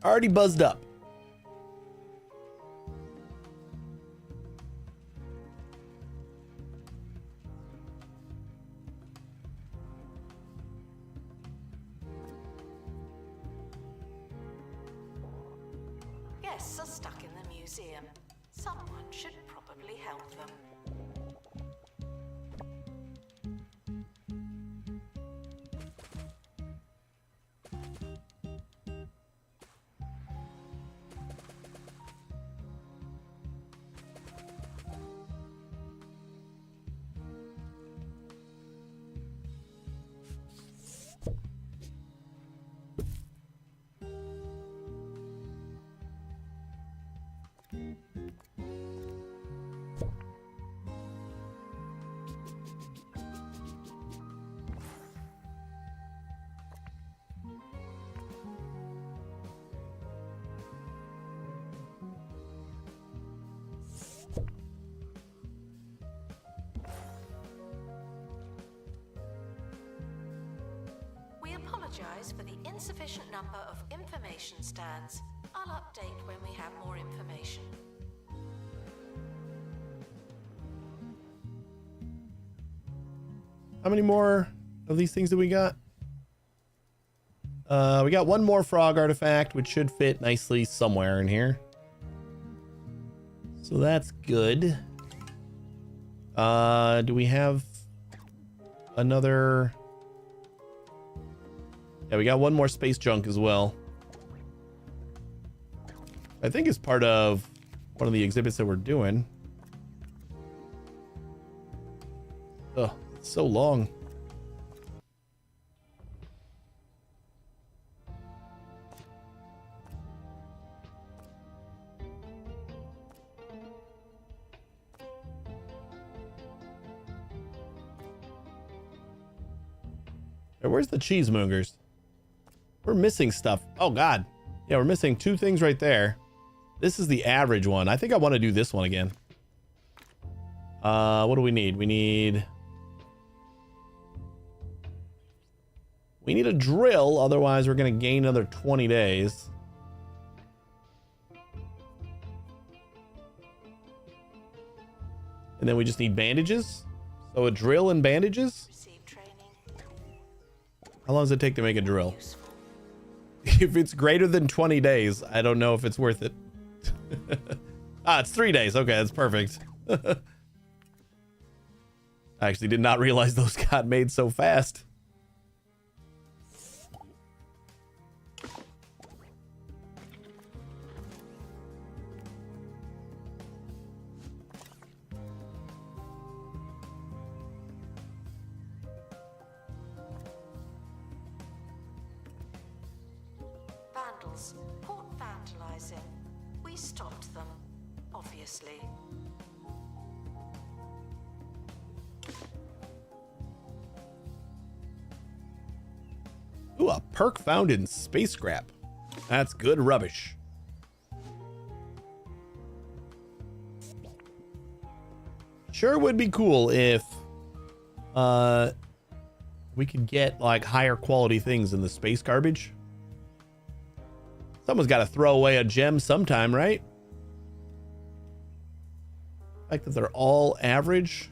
Already buzzed up. Guests are stuck in the museum. Someone should probably help them. We apologize for the insufficient number of information stands. I'll update when we have more information. How many more of these things do we got? We got one more frog artifact, which should fit nicely somewhere in here. So that's good. Do we have another? Yeah, we got one more space junk as well. I think it's part of one of the exhibits that we're doing. Oh, it's so long. Hey, where's the cheesemongers? We're missing stuff. Oh, God. Yeah, we're missing two things right there. This is the average one. I think I want to do this one again. What do we need? We need a drill. Otherwise, we're going to gain another 20 days. And then we just need bandages. So a drill and bandages. Receive training. How long does it take to make a drill? Useful. If it's greater than 20 days, I don't know if it's worth it. It's 3 days. Okay, that's perfect. I actually did not realize those got made so fast. Vandals. Port vandalizing. We stopped them, obviously. Ooh, a perk found in space scrap. That's good rubbish. Sure would be cool if we could get like higher quality things in the space garbage. Someone's got to throw away a gem sometime, right? The fact that they're all average,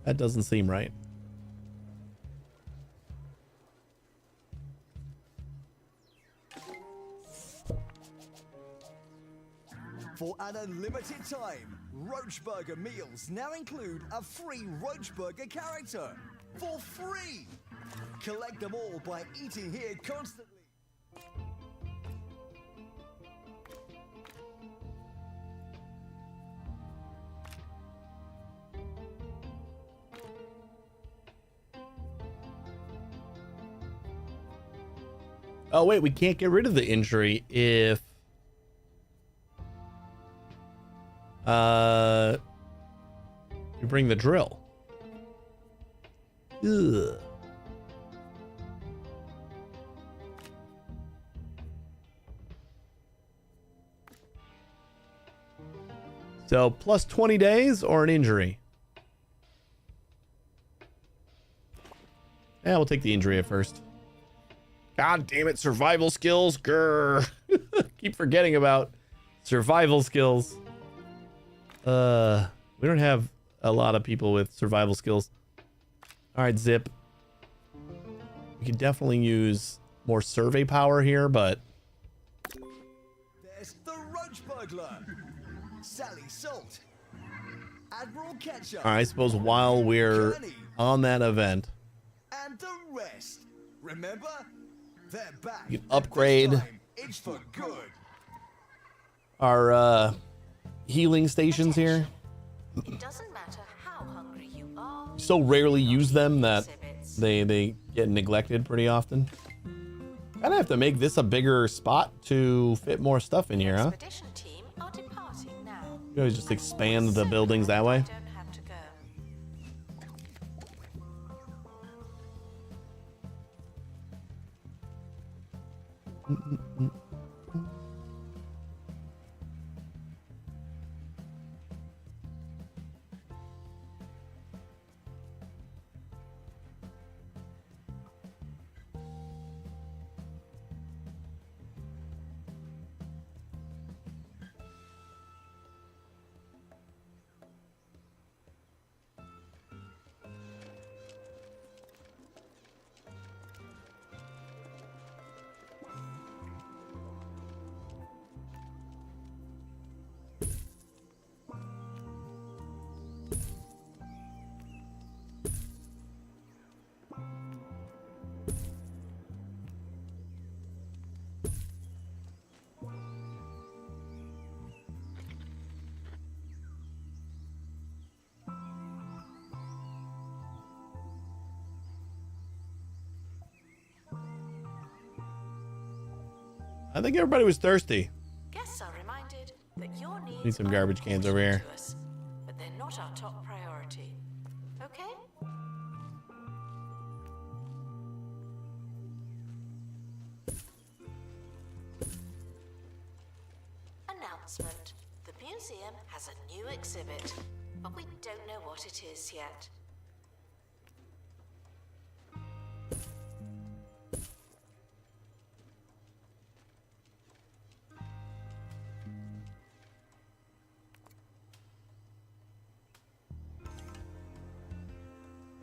that doesn't seem right. For an unlimited time, Roachburger meals now include a free Roachburger character. For free! Collect them all by eating here constantly. Oh, wait, we can't get rid of the injury if... you bring the drill. Ugh. So, plus 20 days or an injury? Yeah, we'll take the injury at first. God damn it, survival skills. Grr. Keep forgetting about survival skills. We don't have a lot of people with survival skills. All right, Zip. We could definitely use more survey power here, but... There's the Roach Burglar. Sally Salt, Admiral Ketchup, I suppose while we're on that event, and the rest. Remember? They're back. you can and this upgrade time, it's for good. our healing stations here. It doesn't matter how hungry you are. So rarely use them that Exhibits. they get neglected pretty often. Kinda have to make this a bigger spot to fit more stuff in here, huh? Expedition team are departing now. You always just expand the buildings that way. I don't have to go. I think everybody was thirsty. Guests are reminded that your needs Need some are garbage cans over important here. to us, but they're not our top priority. Okay? Announcement. The museum has a new exhibit, but we don't know what it is yet.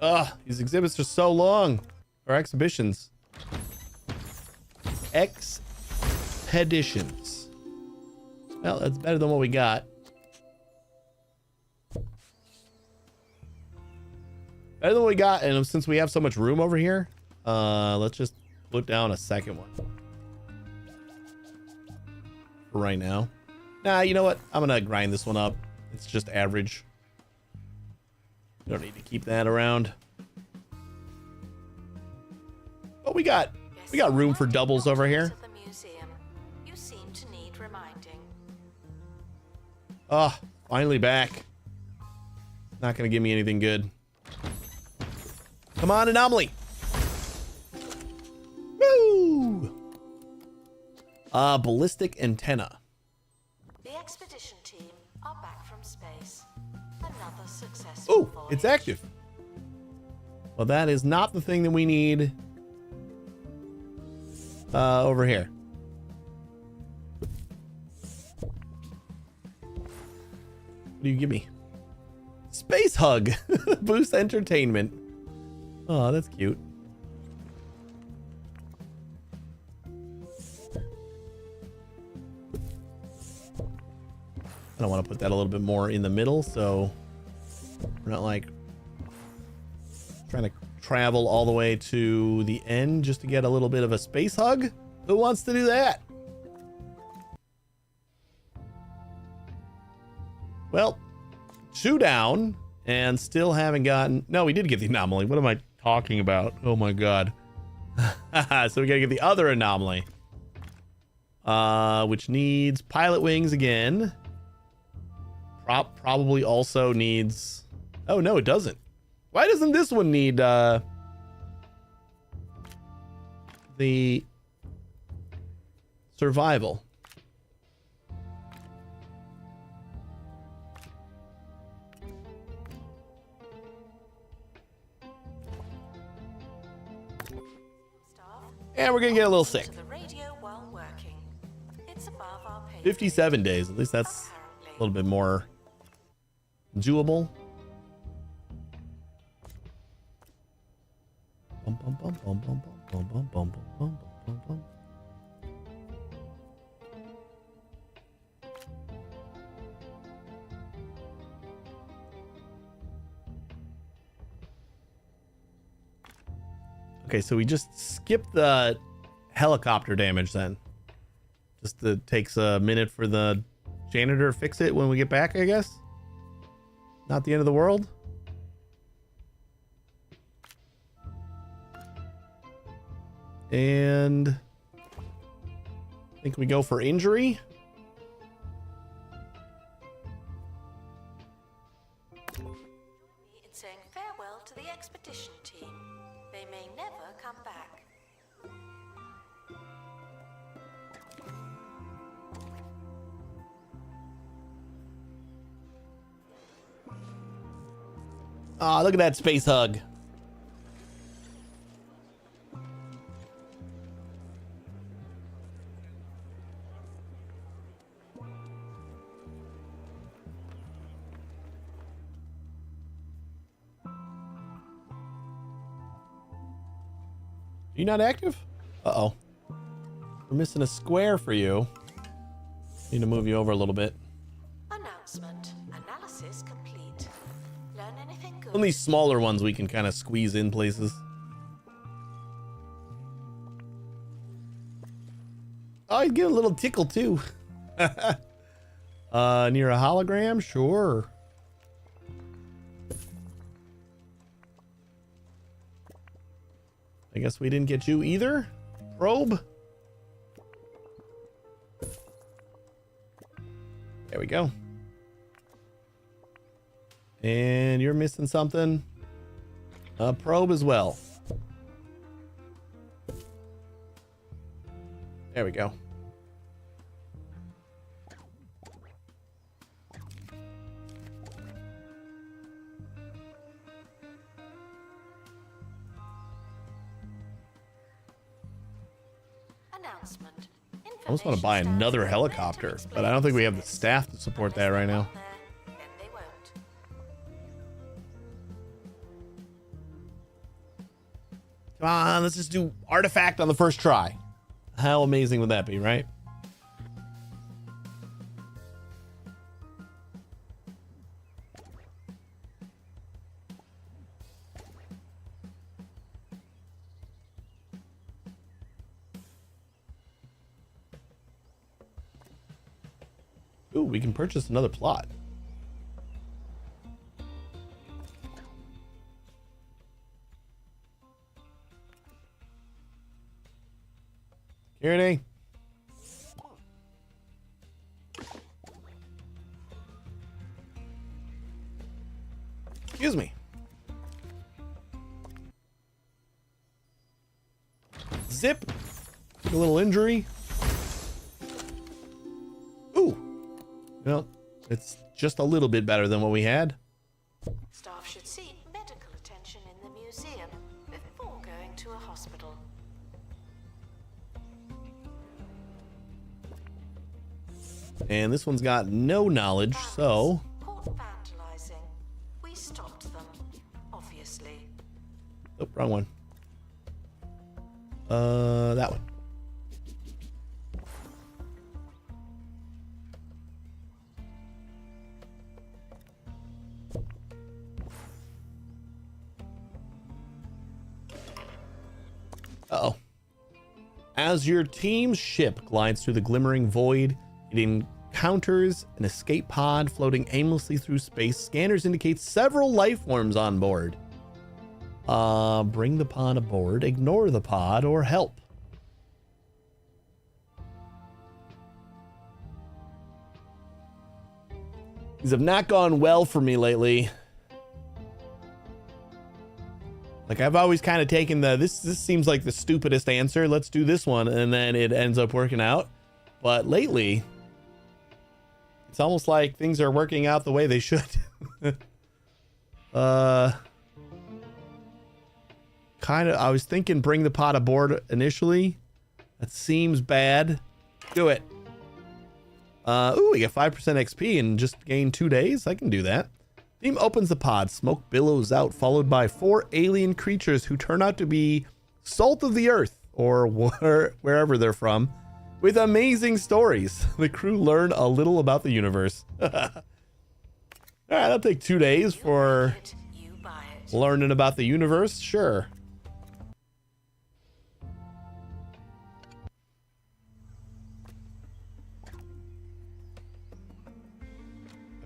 Ugh, these exhibits are so long. Or exhibitions. Expeditions. Well, that's better than what we got. Better than what we got, and since we have so much room over here, let's just put down a second one. For right now. Nah, you know what? I'm gonna grind this one up. It's just average. Don't need to keep that around. But we got room for doubles over here. The museum. You seem to need reminding. Oh, finally back. Not gonna give me anything good. Come on, anomaly. Woo! Ballistic antenna. The expedition team are back from space. Another successful Oh, voyage. it's active. Well, that is not the thing that we need over here. What do you give me? Space hug. Boost entertainment. Oh, that's cute. I want to put that a little bit more in the middle, so we're not like trying to travel all the way to the end just to get a little bit of a space hug. Who wants to do that? Well, 2 down and still haven't gotten... No, we did get the anomaly. What am I talking about? Oh my god. So we gotta get the other anomaly. Which needs pilot wings again. Probably also needs... Oh, no, it doesn't. Why doesn't this one need the survival? And we're gonna get a little sick. To the radio while working. It's above our pay 57 days. At least that's a little bit more doable. Bum, bum, bum, bum, bum, bum, bum, bum, bum, bum, bum. Okay, so we just skipped the helicopter damage then. Just takes a minute for the janitor to fix it when we get back, I guess. Not the end of the world. And I think we go for injury. In saying farewell to the expedition team. They may never come back. Ah, look at that space hug. You not active? Uh-oh. We're missing a square for you. Need to move you over a little bit. Announcement. Analysis complete. Learn anything good? On these smaller ones, we can kind of squeeze in places. Oh, you get a little tickle too. Near a hologram? Sure. I guess we didn't get you either. Probe. There we go. And you're missing something. A probe as well. There we go. Announcement. I almost want to buy another helicopter, but I don't think we have the staff to support that right now. Then they won't. Come on, let's just do artifact on the first try. How amazing would that be, right? Ooh, we can purchase another plot. Security. Excuse me. Zip. A little injury. Ooh. Well, it's just a little bit better than what we had. Staff should seek medical attention in the museum before going to a hospital. And this one's got no knowledge, so... Caught vandalizing. We stopped them, obviously. Oh, wrong one. That one. Uh-oh. As your team's ship glides through the glimmering void, it encounters an escape pod floating aimlessly through space. Scanners indicate several life forms on board. Bring the pod aboard, ignore the pod, or help. These have not gone well for me lately. Like, I've always kind of taken this seems like the stupidest answer. Let's do this one. And then it ends up working out. But lately, it's almost like things are working out the way they should. I was thinking bring the pod aboard initially. That seems bad. Do it. Ooh, we get 5% XP and just gain 2 days. I can do that. Team opens the pod. Smoke billows out, followed by 4 alien creatures who turn out to be salt of the earth, or wherever they're from, with amazing stories. The crew learn a little about the universe. All right, that'll take 2 days for You buy it. learning about the universe. Sure.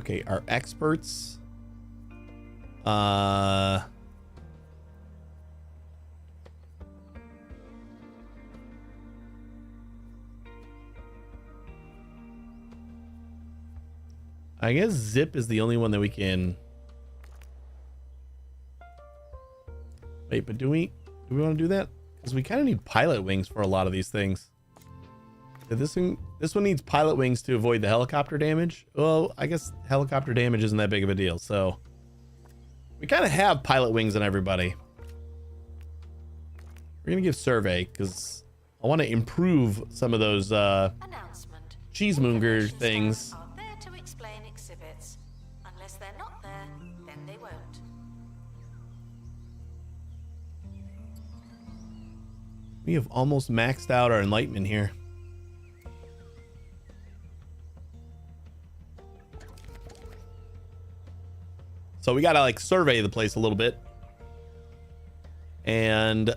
Okay, our experts. I guess Zip is the only one that we can. Wait, but do we want to do that? Because we kind of need pilot wings for a lot of these things. This one needs pilot wings to avoid the helicopter damage. Well, I guess helicopter damage isn't that big of a deal. So we kind of have pilot wings on everybody. We're gonna give survey because I want to improve some of those Announcement. cheesemonger Information things. stands are there to explain exhibits. Unless they're not there, then they won't. We have almost maxed out our enlightenment here. So we gotta like survey the place a little bit. And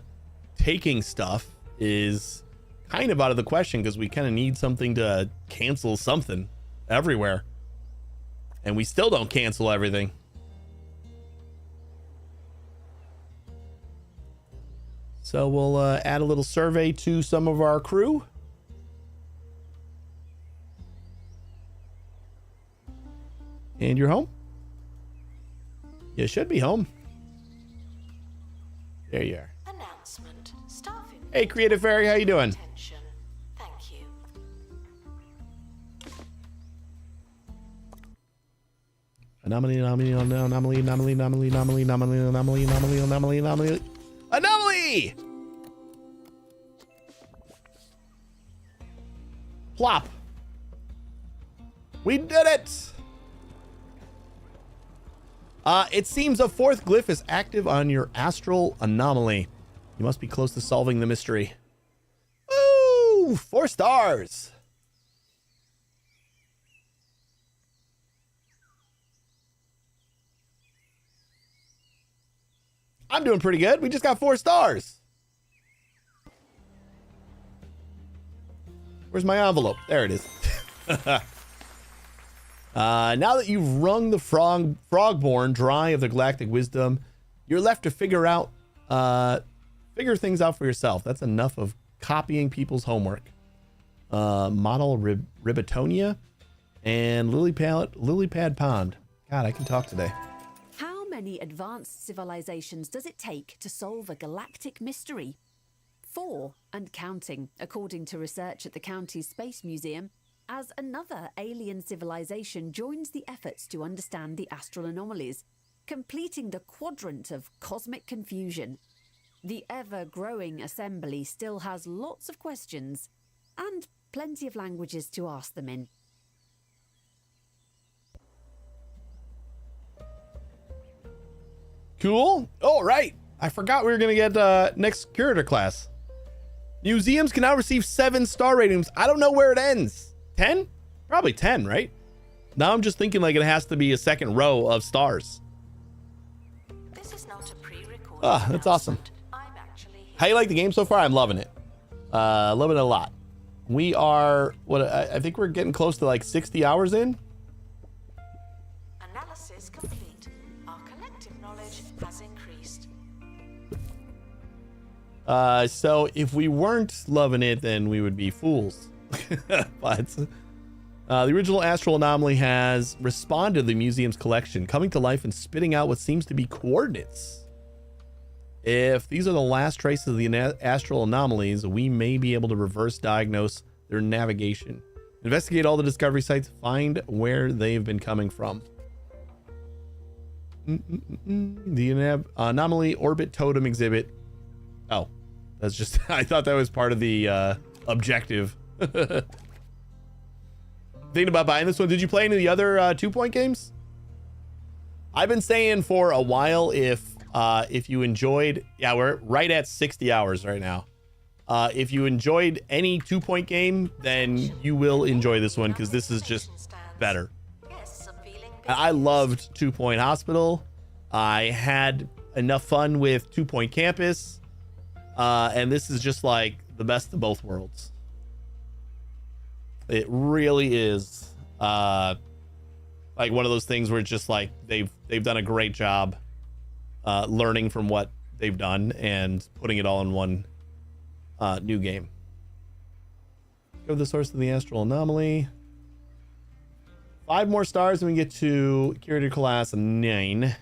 taking stuff is kind of out of the question because we kind of need something to cancel something everywhere. And we still don't cancel everything. So we'll add a little survey to some of our crew. And you're home? You should be home. There you are. Announcement. Staff Hey, Creative Fairy, how you doing? attention. Thank you. Anomaly. Plop. We did it. It seems a fourth glyph is active on your astral anomaly. You must be close to solving the mystery. Ooh, 4 stars. I'm doing pretty good. We just got 4 stars. Where's my envelope? There it is. Now that you've wrung the Frogborn dry of the galactic wisdom, you're left to figure things out for yourself. That's enough of copying people's homework. Model Ribitonia and Lilypad Pond. God, I can talk today. How many advanced civilizations does it take to solve a galactic mystery? 4 and counting, according to research at the county's Space Museum, as another alien civilization joins the efforts to understand the astral anomalies, completing the quadrant of cosmic confusion. The ever-growing assembly still has lots of questions and plenty of languages to ask them in. Cool. Oh, right. I forgot we were going to get next curator class. Museums can now receive 7-star ratings. I don't know where it ends. 10? Probably 10, right? Now I'm just thinking like it has to be a second row of stars. This is not a pre-recorded Ah, that's awesome. announcement. I'm actually here. How you like the game so far? I'm loving it. Loving it a lot. We are, I think we're getting close to like 60 hours in. Analysis complete. Our collective knowledge has increased. So if we weren't loving it, then we would be fools. But the original astral anomaly has responded to the museum's collection, coming to life and spitting out what seems to be coordinates. If these are the last traces of the astral anomalies, we may be able to reverse diagnose their navigation. Investigate all the discovery sites, find where they've been coming from. The anomaly orbit totem exhibit. Oh, that's just, I thought that was part of the objective. Thinking about buying this one. Did you play any of the other 2-point games? I've been saying for a while, if you enjoyed, yeah, we're right at 60 hours right now. If you enjoyed any 2-point game, then you will enjoy this one because this is just better. Guests are feeling I loved 2-Point Hospital. I had enough fun with 2-Point Campus. And this is just like the best of both worlds. It really is. like one of those things where it's just like they've done a great job learning from what they've done and putting it all in one new game. Go to the source of the astral anomaly. 5 more stars and we get to curator class 9.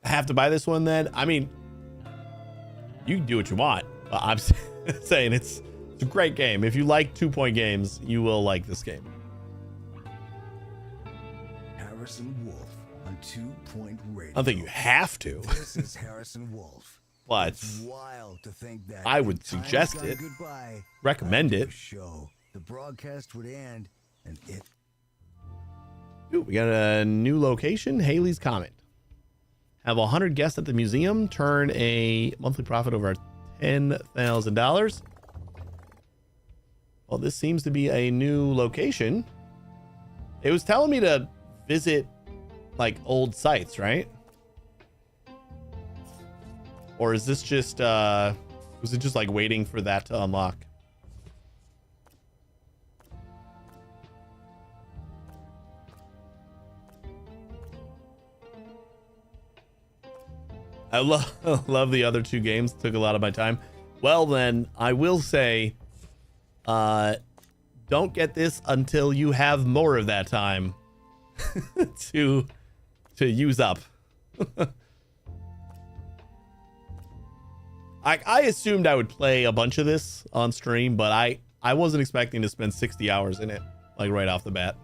I have to buy this one then. I mean, you can do what you want, but I'm saying it's a great game. If you like 2-point games, you will like this game. Harrison Wolf on 2-Point Radio. I don't think you have to, This is Harrison Wolf. but It's wild to think that I would time suggest gone it. Goodbye. Recommend After it. the show, the broadcast would end, and it. Ooh, we got a new location, Haley's Comet. Have 100 guests at the museum, turn a monthly profit over $10,000. Well, this seems to be a new location. It was telling me to visit like old sites, right? Or is this just was it just like waiting for that to unlock? I love the other 2 games. Took a lot of my time. Well, then I will say, don't get this until you have more of that time to use up. I assumed I would play a bunch of this on stream, but I wasn't expecting to spend 60 hours in it, like right off the bat.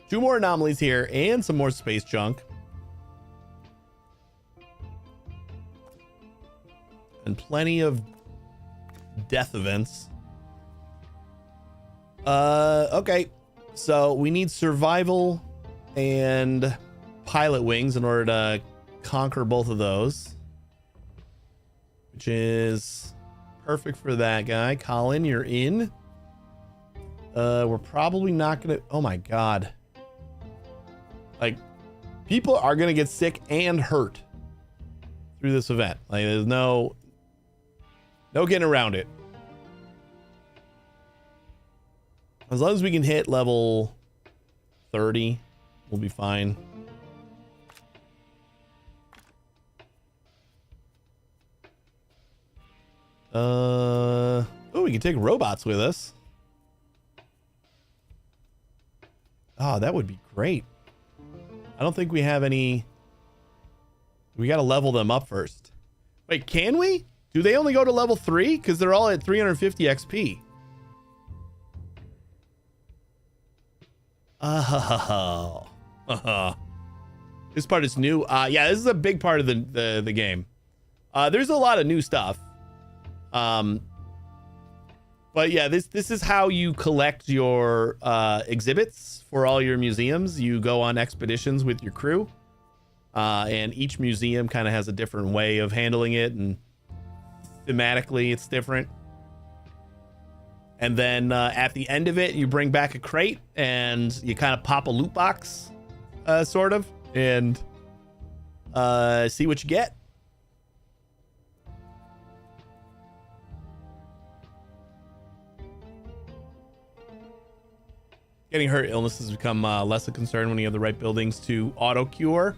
2 more anomalies here and some more space junk. And plenty of death events. Okay. So we need survival and pilot wings in order to conquer both of those. Which is perfect for that guy. Colin, you're in. We're probably not gonna... Oh my god. Like, people are gonna get sick and hurt through this event. Like, there's no getting around it. As long as we can hit level 30, we'll be fine. Oh, we can take robots with us. Oh, that would be great. I don't think we have any. We got to level them up first. Wait, can we? Do they only go to level 3? Because they're all at 350 XP. This part is new. Yeah, this is a big part of the game. There's a lot of new stuff. But yeah, this is how you collect your exhibits for all your museums. You go on expeditions with your crew, and each museum kind of has a different way of handling it, and thematically it's different. And then at the end of it, you bring back a crate and you kind of pop a loot box, sort of, and see what you get. Getting hurt illnesses become less a concern when you have the right buildings to auto cure.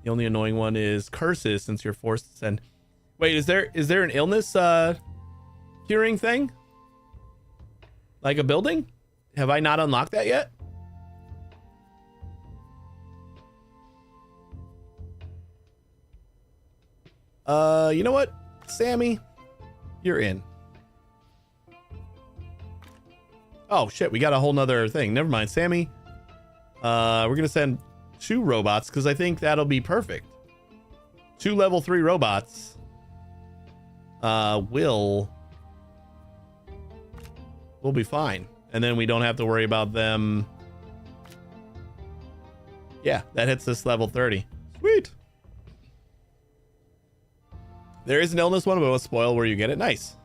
The only annoying one is curses, since you're forced to send. Wait, is there an illness curing thing? Like a building? Have I not unlocked that yet? You know what, Sammy, you're in. Oh shit, we got a whole nother thing. Never mind, Sammy. We're gonna send 2 robots because I think that'll be perfect. 2 level 3 robots will be fine, and then we don't have to worry about them. Yeah, that hits this level 30. Sweet. There is an illness one, but I won't spoil where you get it. Nice.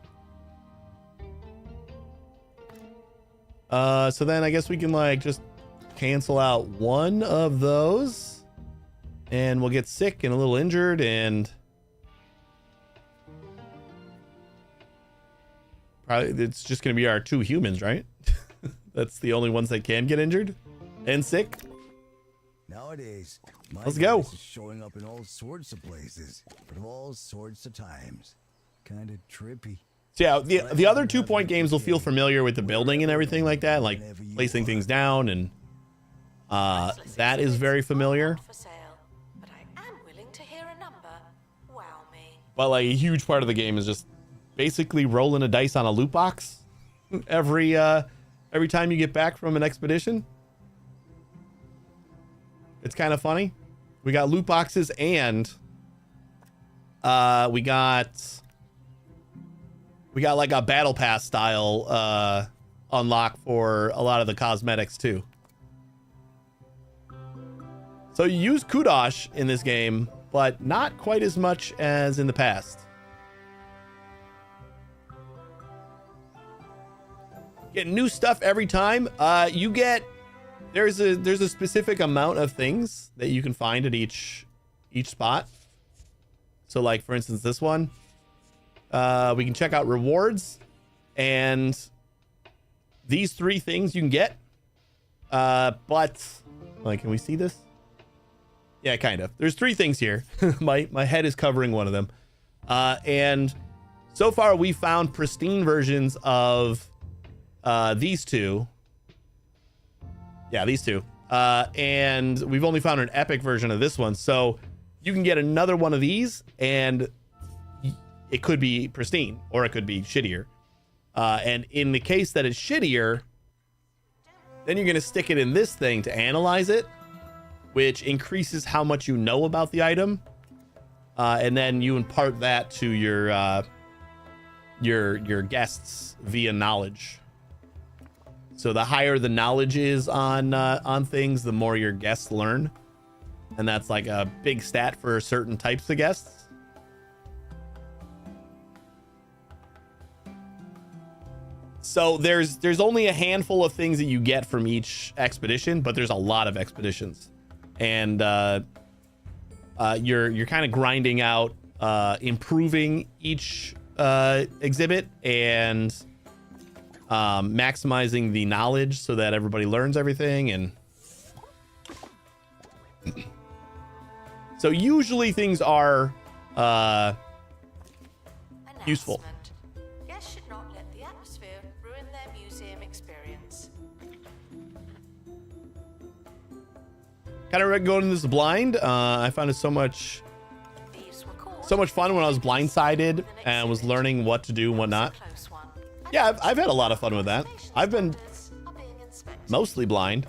So then I guess we can like just cancel out one of those, and we'll get sick and a little injured, and Probably it's just going to be our 2 humans, right? That's the only ones that can get injured and sick. Nowadays, my Let's go. voice is showing up in all sorts of places, but of all sorts of times. Kind of trippy. So yeah, the other 2-point games will feel familiar with the building and everything like that, like placing things down, and that is very familiar. For sale, but I am willing to hear a number. Wow me. But like a huge part of the game is just basically rolling a dice on a loot box every time you get back from an expedition. It's kind of funny. We got loot boxes and we got like a battle pass style unlock for a lot of the cosmetics too. So you use Kudosh in this game, but not quite as much as in the past. Get new stuff every time. You get there's a specific amount of things that you can find at each spot. So like for instance this one, we can check out rewards, and these 3 things you can get. But like, can we see this? Yeah, kind of. There's 3 things here. my head is covering one of them. And so far we found pristine versions of these 2. Yeah, these 2. And we've only found an epic version of this one. So you can get another one of these and it could be pristine or it could be shittier. And in the case that it's shittier, then you're going to stick it in this thing to analyze it, which increases how much you know about the item. And then you impart that to your guests via knowledge. So the higher the knowledge is on things, the more your guests learn. And that's like a big stat for certain types of guests. So there's only a handful of things that you get from each expedition, but there's a lot of expeditions. And you're kind of grinding out improving each exhibit and maximizing the knowledge so that everybody learns everything. And so usually things are useful. Announcement. Guests should not let the atmosphere ruin their museum experience. Kind of going into this blind. I found it so much Thieves were caught. fun when I was blindsided and was learning what to do and whatnot. Close one. Yeah, I've had a lot of fun with that. I've been Are being inspected. mostly blind,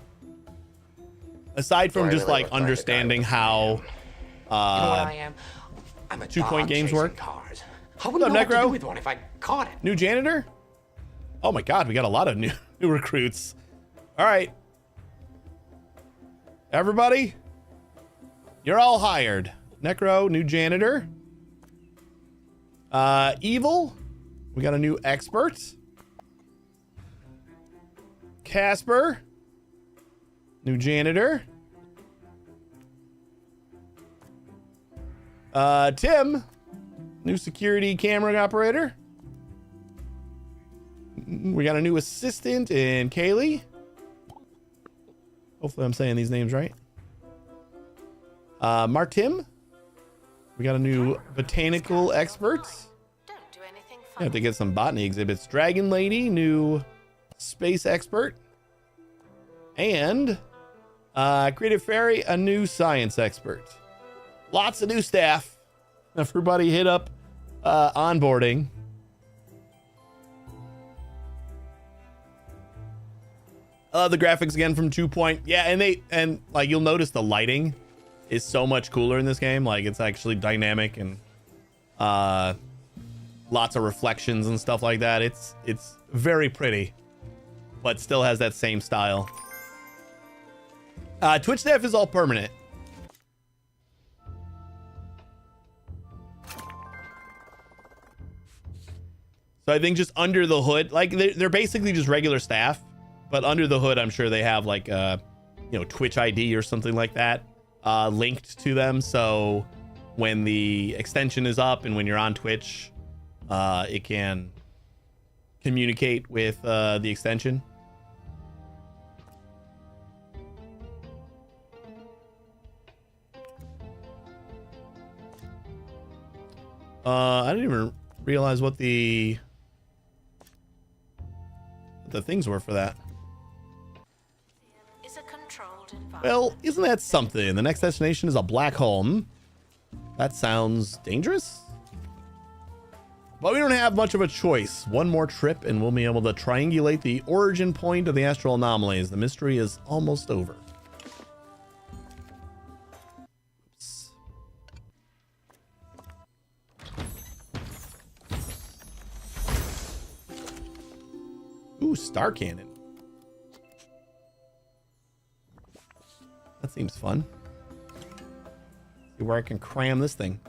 aside from just like understanding how You know what I am? I'm a 2-point dog games chasing work. cars. I What's wouldn't up, know what to Necro? do with one if I caught it. new janitor. Oh my god, we got a lot of new recruits. All right, everybody, you're all hired. Necro, new janitor. Evil, we got a new expert. Casper, new janitor. Tim, new security camera operator. We got a new assistant in Kaylee. Hopefully I'm saying these names right. Martim. We got a new botanical expert. Don't do anything I funny. have to get some botany exhibits. Dragon Lady, new space expert. And Creative Fairy, a new science expert. Lots of new staff. Everybody hit up onboarding. I love the graphics again from 2 Point. Yeah, and like you'll notice the lighting is so much cooler in this game. Like it's actually dynamic and lots of reflections and stuff like that. It's very pretty, but still has that same style. Twitch staff is all permanent. So I think just under the hood, like they're basically just regular staff, but under the hood, I'm sure they have like Twitch ID or something like that linked to them. So when the extension is up and when you're on Twitch, it can communicate with the extension. I didn't even realize what the things were for that. Is a controlled environment. Well, isn't that something? The next destination is a black hole. Hmm? That sounds dangerous. But we don't have much of a choice. One more trip and we'll be able to triangulate the origin point of the astral anomalies. The mystery is almost over. Oops. Ooh, star cannon. That seems fun. See where I can cram this thing.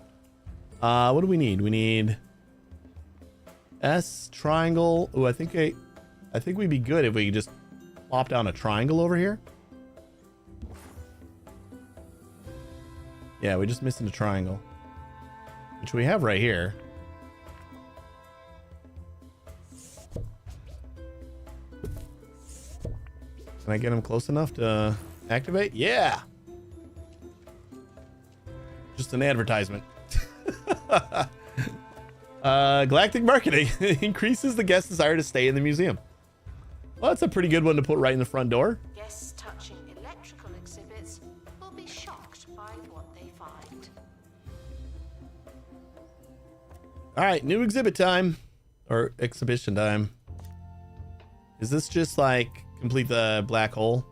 What do we need? We need S, triangle. Ooh, I think we'd be good if we could just plop down a triangle over here. Yeah, we just missing a triangle, which we have right here. Can I get him close enough to activate? Yeah. Just an advertisement. Galactic marketing increases the guest's desire to stay in the museum. Well, that's a pretty good one to put right in the front door. Guests touching electrical exhibits will be shocked by what they find. All right, new exhibit time or exhibition time. Is this just like complete the black hole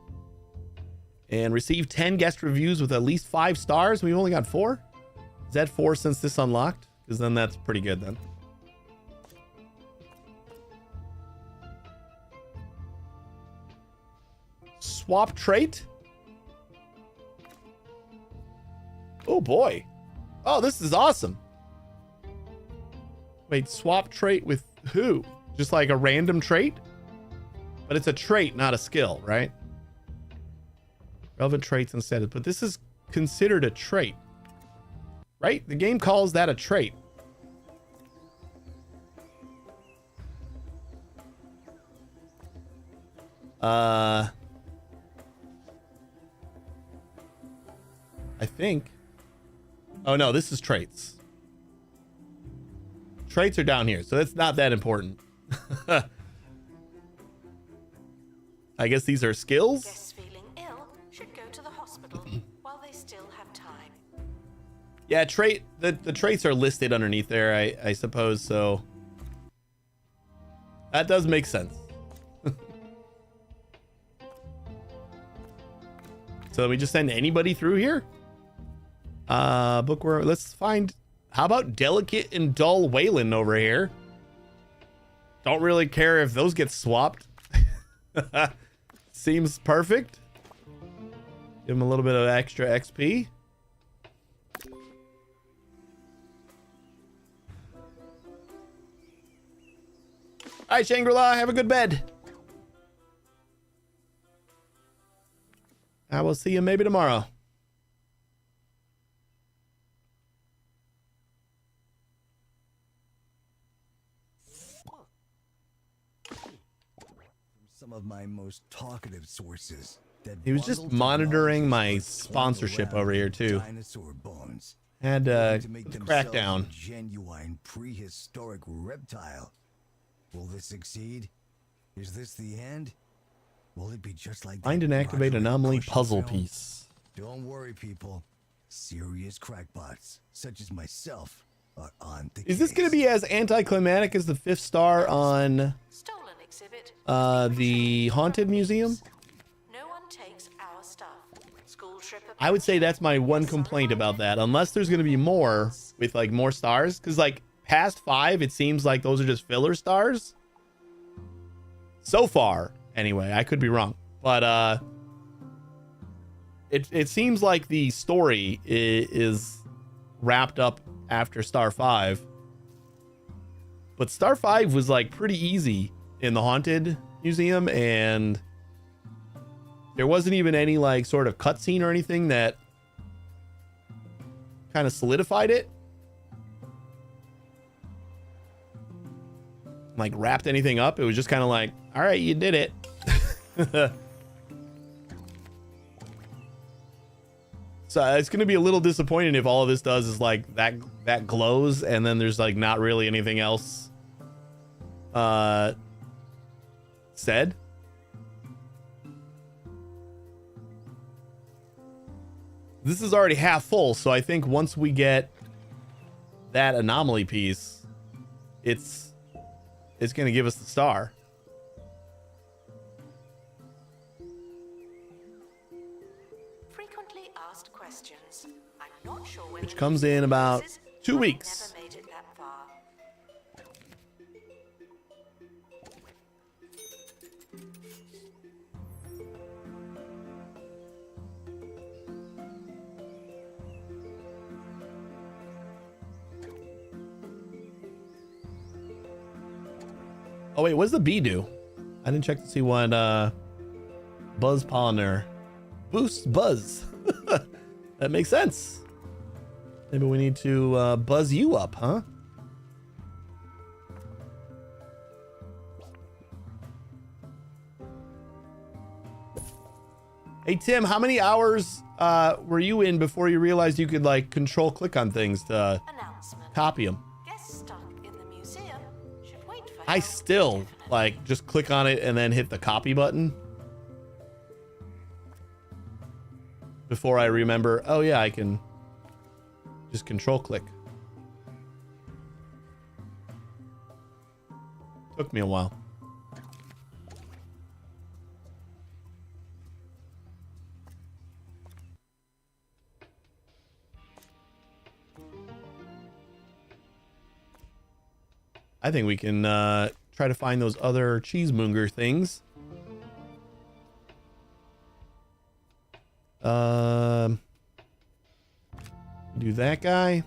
and receive 10 guest reviews with at least 5 stars? We've only got 4. Is that 4 since this unlocked? Because then that's pretty good then. Swap trait. Oh boy. Oh, this is awesome. Wait, swap trait with who? Just like a random trait? But it's a trait, not a skill, right? Relevant traits instead. But this is considered a trait. Right? The game calls that a trait. I think. Oh no, this is traits. Traits are down here, so that's not that important. I guess these are skills. Guests feeling ill should go to the hospital while they still have time. Yeah, the traits are listed underneath there, I suppose, so that does make sense. So we just send anybody through here? Bookworm, let's find, how about Delicate and Dull Wayland over here? Don't really care if those get swapped. Seems perfect. Give him a little bit of extra XP. All right, Shangri-La, have a good bed. I will see you maybe tomorrow. Some of my most talkative sources. That He was just bundled monitoring my technologies sponsorship around over here in too. Dinosaur bones. Had To make themselves crackdown. a genuine prehistoric reptile. Will this succeed? Is this the end? Will it be just like Find that and activate Roderick anomaly Cushion puzzle film? piece. Don't worry, people. Serious crackpots, such as myself, are on the Is this going to be as anticlimactic as the 5th star on Stolen exhibit. the Haunted Museum? No one takes our stuff. School trip. I would say that's my one complaint about that. Unless there's going to be more with like more stars. Because like past 5, it seems like those are just filler stars. So far, anyway. I could be wrong. But it seems like the story is wrapped up after Star 5. But Star 5 was like pretty easy in the Haunted Museum, and there wasn't even any like sort of cutscene or anything that kind of solidified it. like wrapped anything up. It was just kind of like, all right, you did it. So it's going to be a little disappointing if all of this does is like that glows and then there's like not really anything else said. This is already half full, so I think once we get that anomaly piece, it's going to give us the star. Frequently asked questions. I'm not sure when Which comes in about 2 weeks. Never made it that far. Oh wait, what does the bee do? I didn't check to see what Buzz Polliner boosts buzz. That makes sense. Maybe we need to buzz you up, huh? Hey Tim, how many hours were you in before you realized you could like control click on things to Announcement. copy them? Guests stuck in the museum should wait for I help still indefinitely. like just click on it and then hit the copy button before I remember, oh yeah, I can just control click. Took me a while. I think we can try to find those other cheesemonger things. Do that guy.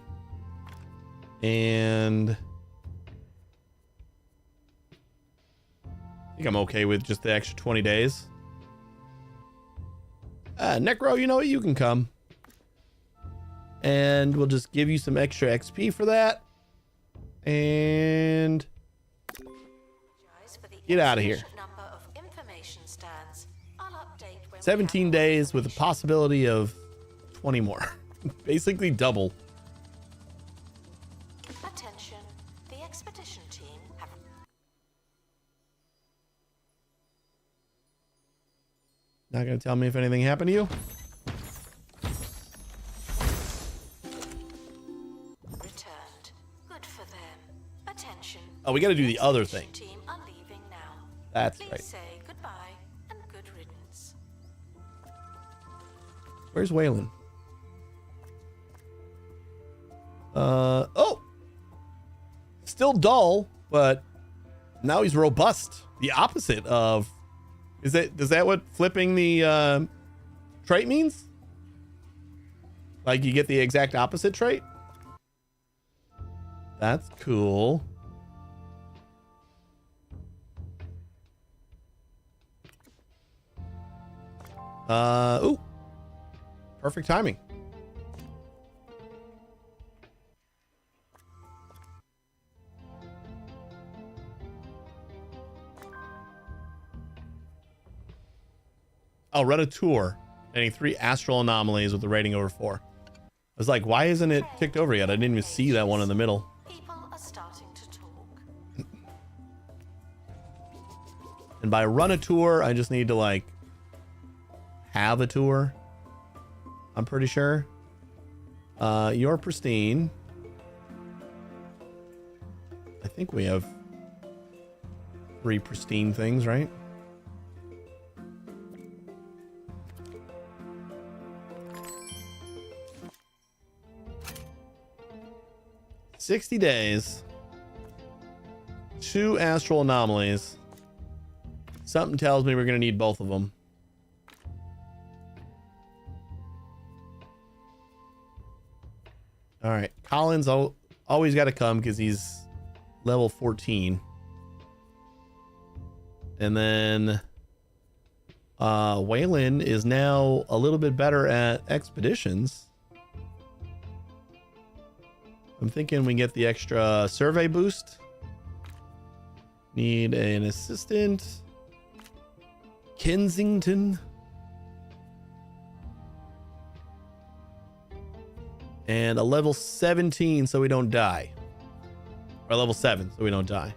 And I think I'm okay with just the extra 20 days. Necro, you know what? You can come. And we'll just give you some extra XP for that. And Apologize for the get out of here. insufficient number of information stands. I'll update when we 17 have more days with a information. possibility of 20 more. Basically double. Attention, the expedition team have Not gonna tell me if anything happened to you? returned. Good for them. Attention. Oh, we gotta do the other expedition thing. Team are leaving now. That's Please right. say goodbye and good riddance. Where's Waylon? Oh! Still dull, but now he's robust. The opposite of... Does that what flipping the trait means? Like you get the exact opposite trait? That's cool. Ooh. Perfect timing. I'll run a tour, getting 3 astral anomalies with a rating over 4. I was like, why isn't it ticked over yet? I didn't even see that one in the middle. People are starting to talk. And by run a tour, I just need to like have a tour. I'm pretty sure. You're pristine. I think we have 3 pristine things, right? $60 days. 2 astral anomalies. Something tells me we're going to need both of them. All right. Collins always got to come because he's level 14. And then Waylon is now a little bit better at expeditions. I'm thinking we get the extra survey boost. Need an assistant. Kensington. And a level 17 so we don't die. Or level 7 so we don't die.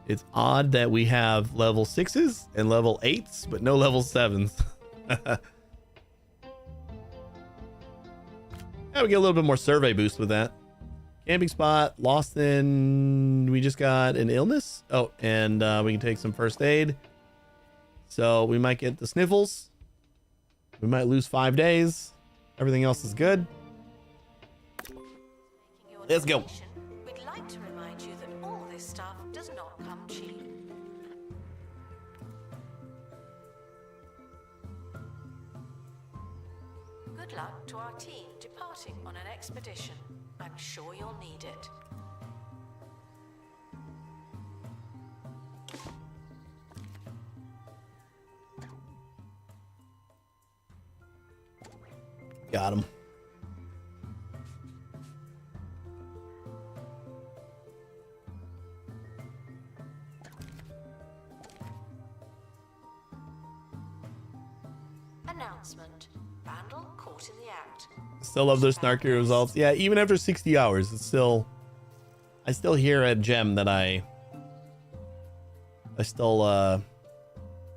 It's odd that we have level 6s and level 8s, but no level 7s. Yeah, we get a little bit more survey boost with that. Camping spot, lost in... We just got an illness. Oh, and we can take some first aid. So we might get the sniffles. We might lose 5 days. Everything else is good. Let's go. We'd like to remind you that all this stuff does not come cheap. Good luck to our team departing on an expedition. I'm sure you'll need it. Got him. Announcement. Vandal caught in the act. Still love those snarky results. Yeah, even after 60 hours, it's still... I still hear a gem that I still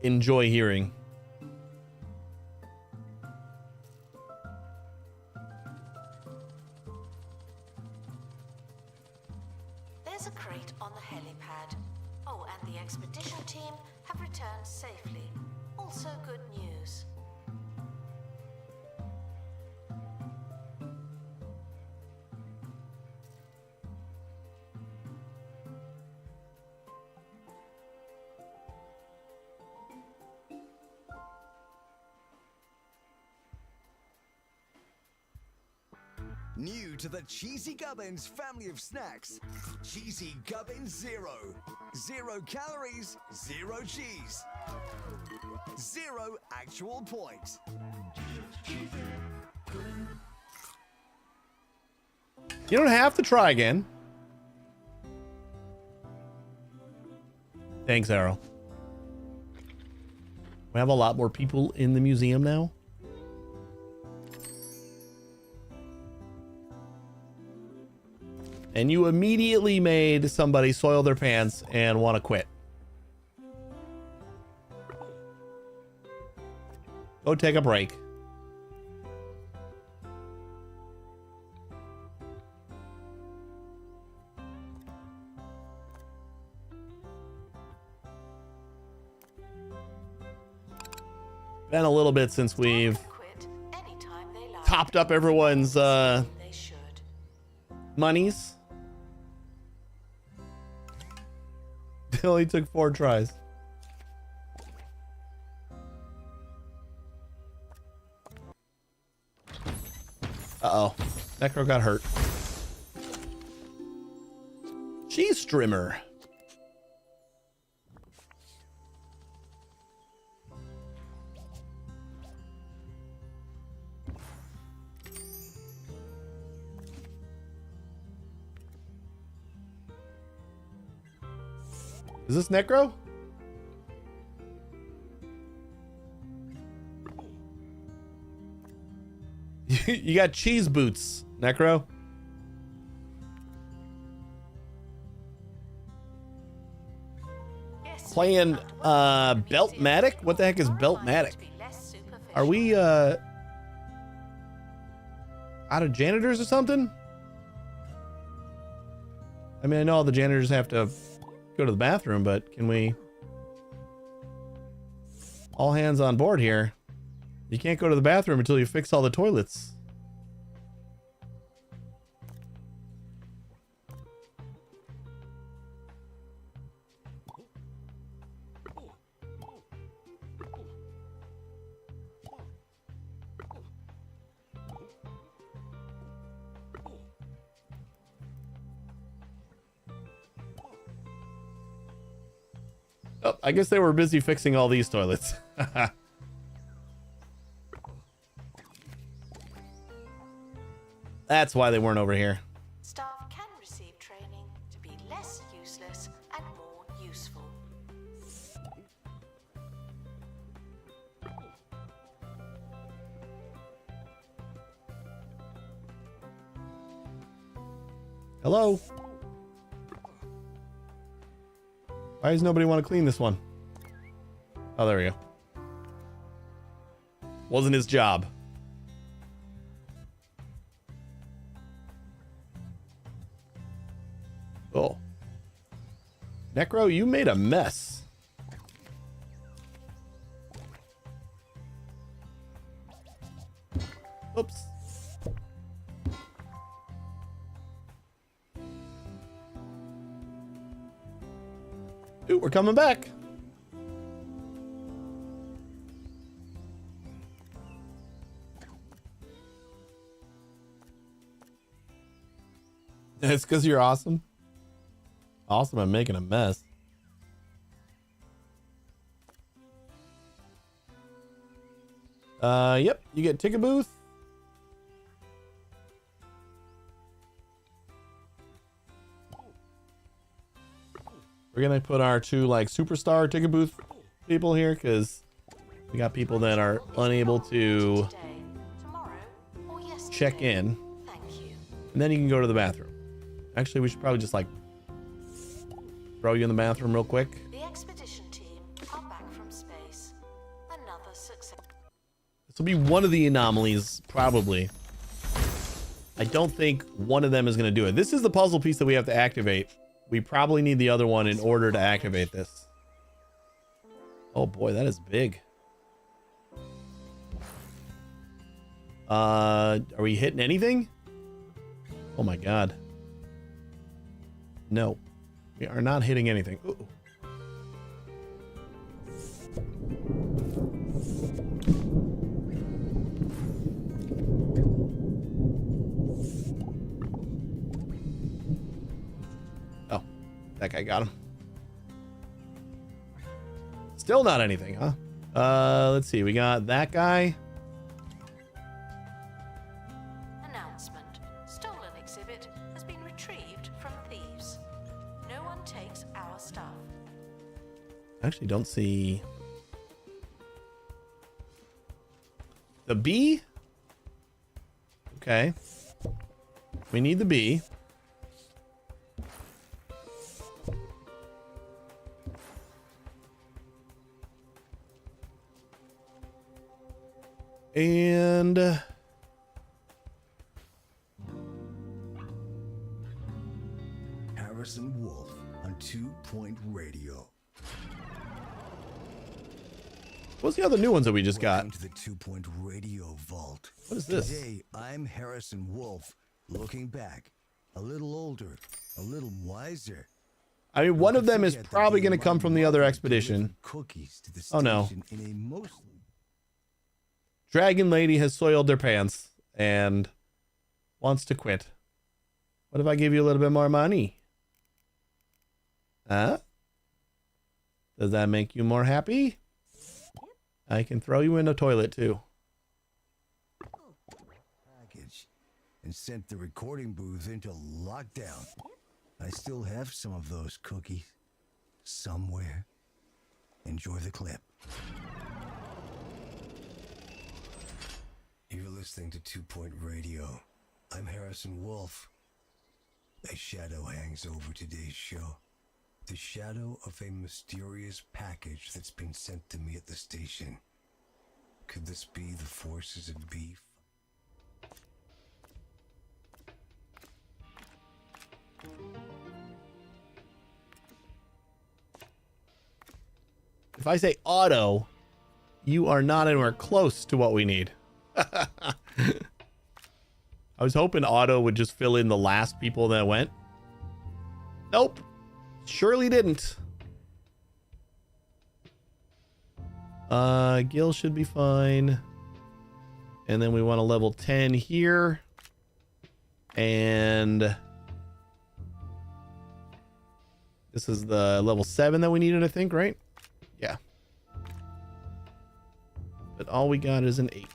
enjoy hearing. There's a crate on the helipad. Oh, and the expedition team have returned safely. Also good news. New to the Cheesy Gubbins family of snacks, Cheesy Gubbins Zero. 0 calories, 0 cheese. 0 actual points. You don't have to try again. Thanks, Arrow. We have a lot more people in the museum now. And you immediately made somebody soil their pants and want to quit. Go take a break. Been a little bit since we've Quit anytime they like. topped up everyone's They should. monies. It only took 4 tries. Uh-oh. Necro got hurt. Cheese strimmer. Is this Necro? You got cheese boots, Necro. Yes, Playing but Beltmatic? What the heck is Our lives Beltmatic? be less superficial. Are we out of janitors or something? I mean, I know all the janitors have to go to the bathroom, but can we... All hands on board here. You can't go to the bathroom until you fix all the toilets. Oh, I guess they were busy fixing all these toilets. That's why they weren't over here. Hello? Why does nobody want to clean this one? Oh, there we go. Wasn't his job. Oh. Necro, you made a mess. Oops. Ooh, we're coming back. It's because you're awesome. Awesome at making a mess. Yep, you get ticket booth. We're gonna put our two like superstar ticket booth people here because we got people that are unable to Today, tomorrow, or yesterday. check in, Thank you. and then you can go to the bathroom. Actually, we should probably just like throw you in the bathroom real quick. The expedition team are back from space. Another success. This will be one of the anomalies, probably. I don't think one of them is going to do it. This is the puzzle piece that we have to activate. We probably need the other one in order to activate this. Oh boy, that is big. Are we hitting anything? Oh my god. No. We are not hitting anything. Ooh. Oh, that guy got him. Still not anything, huh? Let's see. We got that guy. Announcement. Stolen exhibit has been retrieved from thieves. No one takes our stuff. I actually don't see the bee. Okay. We need the bee. And Harrison Wolf on 2 Point Radio. what's the other new ones that we just got? Welcome to the 2 Point Radio Vault. What is this? Today, I'm Harrison Wolf, looking back, a little older, a little wiser. I mean, one of them is Forget that probably the going to come from the other mother expedition. delivered Cookies to the Oh, no. station in a most Dragon Lady has soiled their pants and wants to quit. What if I give you a little bit more money? Huh? Does that make you more happy? I can throw you in a toilet too. package and sent the recording booth into lockdown. I still have some of those cookies somewhere. Enjoy the clip. You're listening to 2 Point Radio. I'm Harrison Wolf. A shadow hangs over today's show. The shadow of a mysterious package that's been sent to me at the station. Could this be the forces of beef? If I say auto, you are not anywhere close to what we need. I was hoping auto would just fill in the last people that went. Nope. Surely didn't. Gil should be fine. And then we want a level 10 here. And this is the level 7 that we needed, I think, right? Yeah. But all we got is an 8.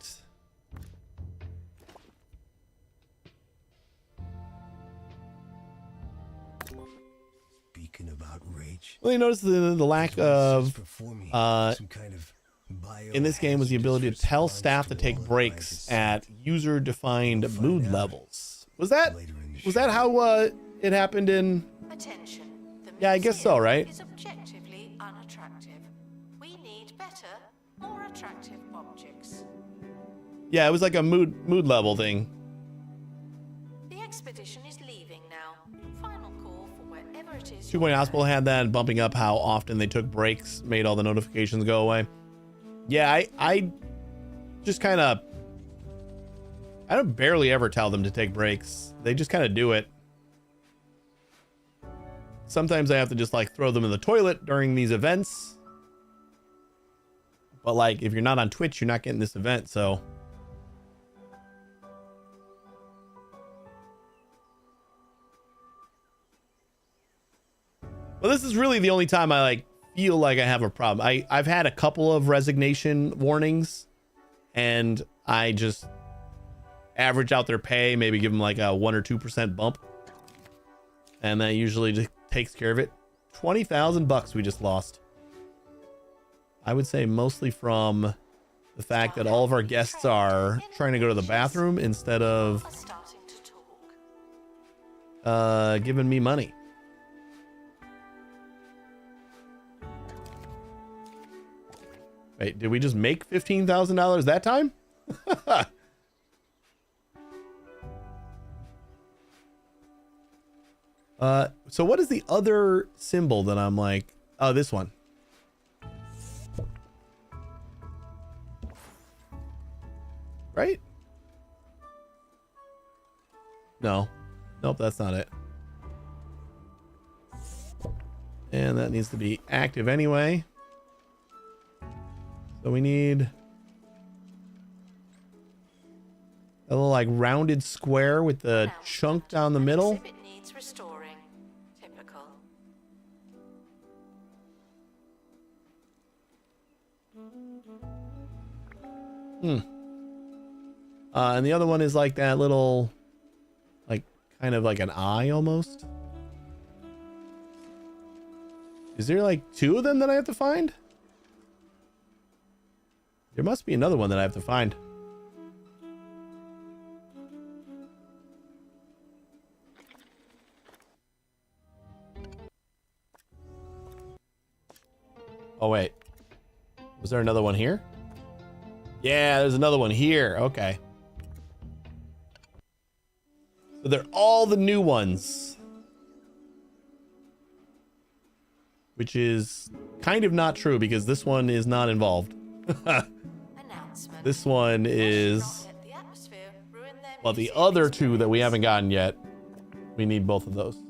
Speaking about rage. Well, you notice the lack of some kind of in this game was the ability to tell staff to take breaks at user-defined mood levels. Was that how it happened in... Attention. The Yeah, I guess so, museum right? is objectively unattractive. We need better, more attractive objects. Yeah, it was like a mood level thing. The expedition is leaving now. Final call for wherever it is. 2 Point Hospital had that, bumping up how often they took breaks, made all the notifications go away. Yeah, I just kind of... I don't barely ever tell them to take breaks. They just kind of do it. Sometimes I have to just like throw them in the toilet during these events. But like, if you're not on Twitch, you're not getting this event, so... Well, this is really the only time I like feel like I have a problem. I've had a couple of resignation warnings, and I just average out their pay, maybe give them like a 1 or 2% bump, and that usually just takes care of it. $20,000 we just lost. I would say mostly from the fact that all of our guests are trying to go to the bathroom instead of Are starting to talk. giving me money. Wait, did we just make $15,000 that time? So what is the other symbol that I'm like, oh, this one. Right? No. Nope, that's not it. And that needs to be active anyway. So we need a little like rounded square with the chunk down the middle. Exhibit needs restoring. Typical. And the other one is like that little, like kind of like an eye almost. Is there like 2 of them that I have to find? There must be another one that I have to find. Oh, wait. Was there another one here? Yeah, there's another one here. Okay. So they're all the new ones. Which is kind of not true because this one is not involved. Announcement. This one Let's is... not let the atmosphere ruin their Well, the museum other 2 that we experience. haven't gotten yet, we need both of those.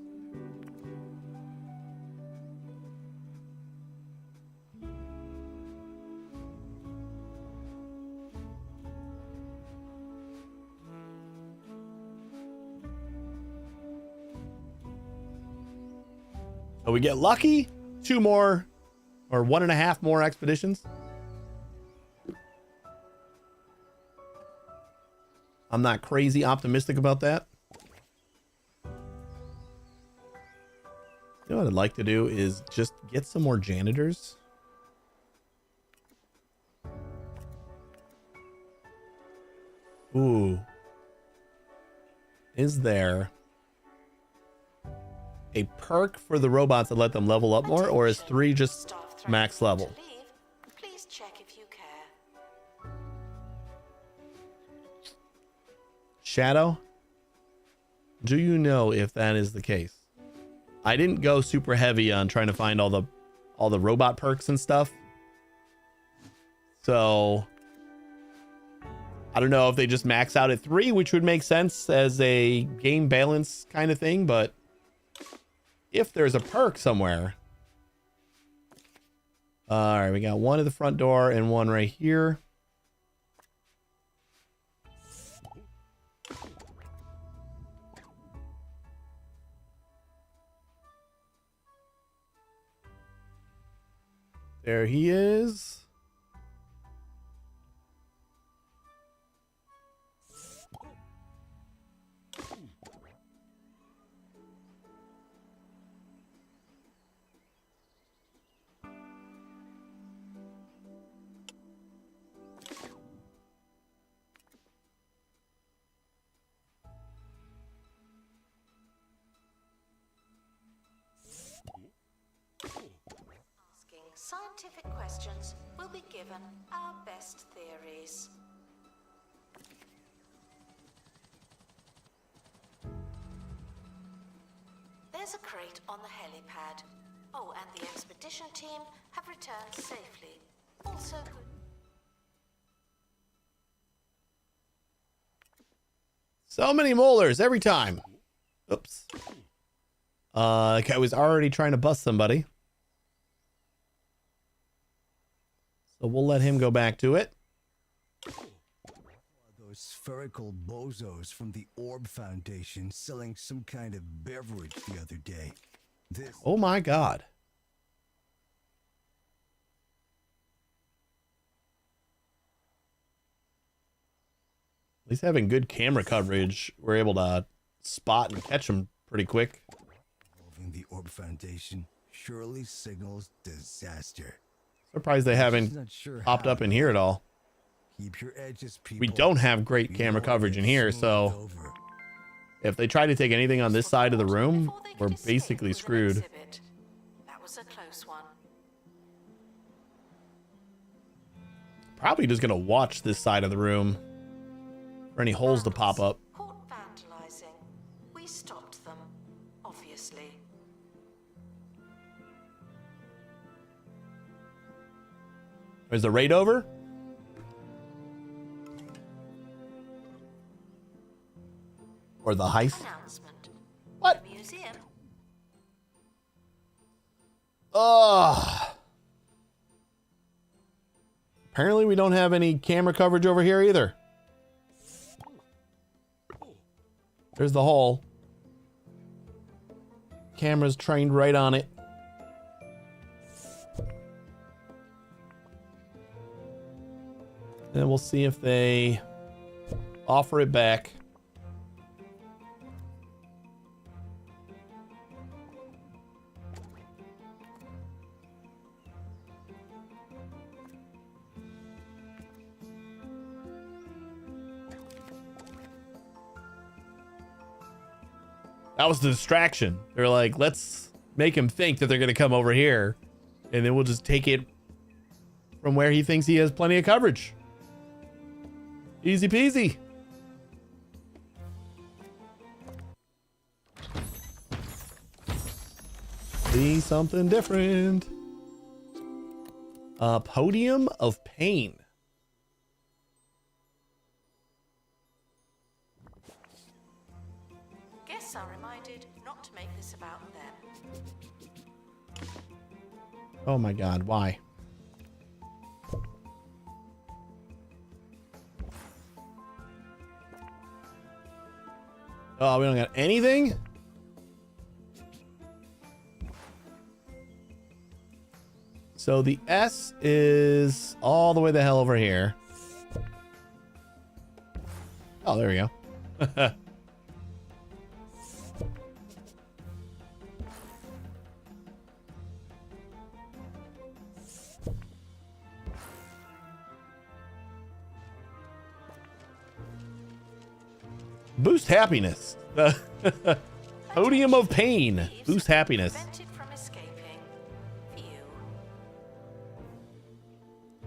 So we get lucky, 2 more, or 1.5 more expeditions. I'm not crazy optimistic about that. You know what I'd like to do is just get some more janitors. Ooh. Is there a perk for the robots that let them level up more, or is 3 just Staff max threatening level? to leave. Please check if you care. Shadow, do you know if that is the case? I didn't go super heavy on trying to find all the robot perks and stuff. So I don't know if they just max out at 3, which would make sense as a game balance kind of thing, but if there's a perk somewhere. All right, we got 1 at the front door and 1 right here. There he is. scientific questions will be given our best theories. There's a crate on the helipad. Oh, and the expedition team have returned safely. Also good. So many molars every time. Oops. Like I was already trying to bust somebody. So we'll let him go back to it. Those spherical bozos from the Orb Foundation selling some kind of beverage the other day. This Oh my god. At least having good camera coverage, we're able to spot and catch them pretty quick. involving the Orb Foundation surely signals disaster. Surprised they haven't Not sure popped how. up in here at all. Keep your edges, people. We don't have great You camera know coverage in it's here, soon so over. if they try to take anything on this side of the room, Before they we're could escape basically with an screwed. exhibit. That was a close one. Probably just gonna watch this side of the room for any holes to pop up. Caught vandalizing. We stopped them, obviously. Is the raid over? Or the heist? Announcement. What? Museum. Ugh. Apparently we don't have any camera coverage over here either. There's the hole. Camera's trained right on it. And we'll see if they offer it back. That was the distraction. They're like, let's make him think that they're going to come over here, and then we'll just take it from where he thinks he has plenty of coverage. Easy peasy. See something different. Podium of Pain. Guests are reminded not to make this about them. Oh my god, why? Oh, we don't got anything? So the S is all the way the hell over here. Oh, there we go. Boost happiness. Podium of Pain. Boost happiness. Prevented from escaping. View.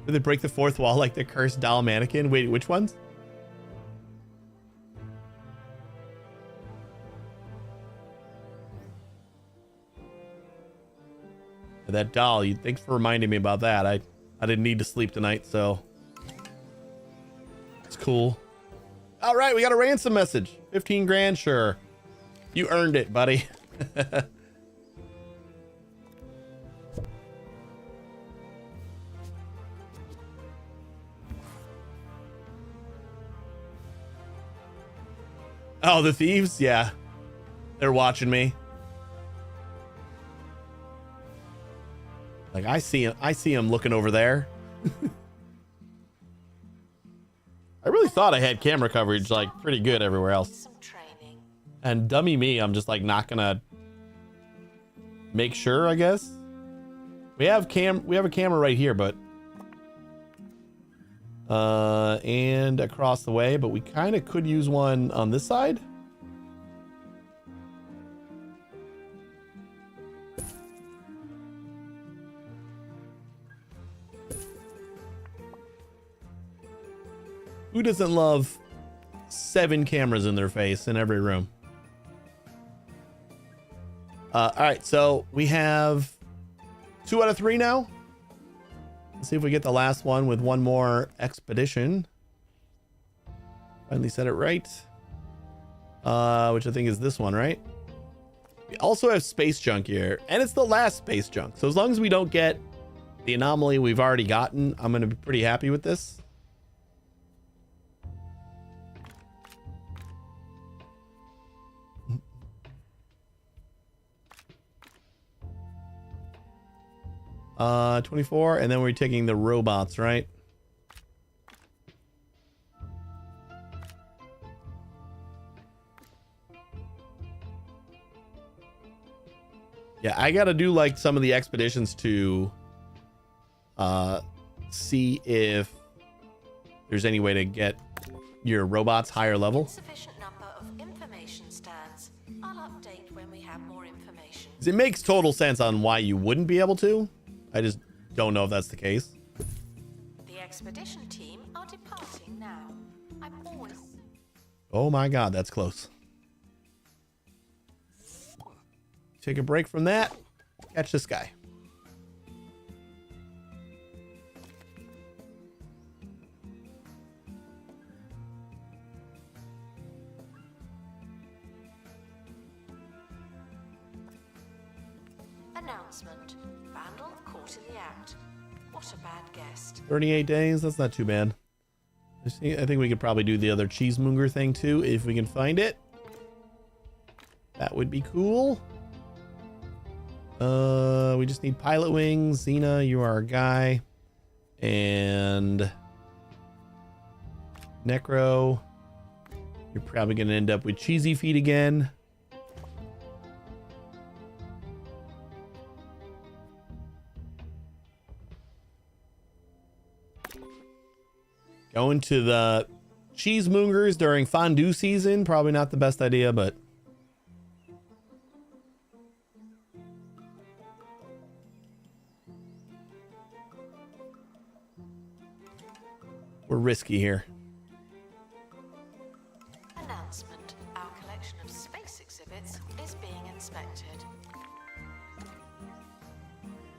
Did they break the fourth wall like the cursed doll mannequin? Wait, which ones? That doll. Thanks for reminding me about that. I didn't need to sleep tonight, so it's cool. All right, we got a ransom message. 15 grand, sure. You earned it, buddy. Oh, the thieves? Yeah. They're watching me. Like I see him looking over there. I really thought I had camera coverage like pretty good everywhere else. Some training. And dummy me, I'm just like not gonna make sure, I guess. We have a camera right here, but and across the way, but we kind of could use one on this side. Who doesn't love 7 cameras in their face in every room? All right, so we have 2 out of 3 now. Let's see if we get the last one with one more expedition. Finally said it right. Which I think is this one, right? We also have space junk here, and it's the last space junk. So as long as we don't get the anomaly we've already gotten, I'm going to be pretty happy with this. Uh, 24, and then we're taking the robots, right? Yeah, I gotta do like some of the expeditions to see if there's any way to get your robots higher level. Insufficient number of information stands. I'll update when we have more information. It makes total sense on why you wouldn't be able to. I just don't know if that's the case. The expedition team are departing now. I'm always... Oh my god, that's close. Take a break from that. Catch this guy. Announcement. Vandal caught in the act. What a bad guest. 38 days, that's not too bad. I think we could probably do the other cheesemonger thing too, if we can find it. That would be cool. We just need pilot wings. Xena, you are our guy. And Necro, you're probably going to end up with cheesy feet again. Going to the cheesemongers during fondue season, probably not the best idea, but we're risky here. Announcement. Our collection of space exhibits is being inspected.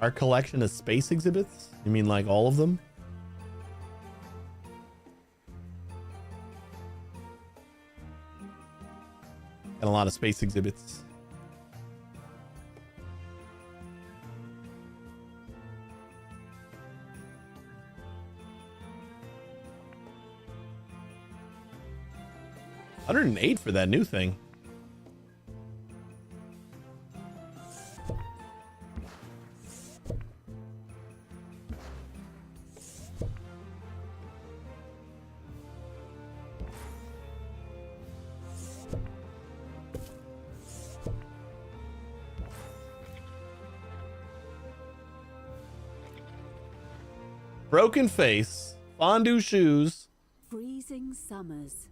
Our collection of space exhibits? You mean like all of them? Got a lot of space exhibits. $108 for that new thing. Broken face, fondue shoes. Freezing summers,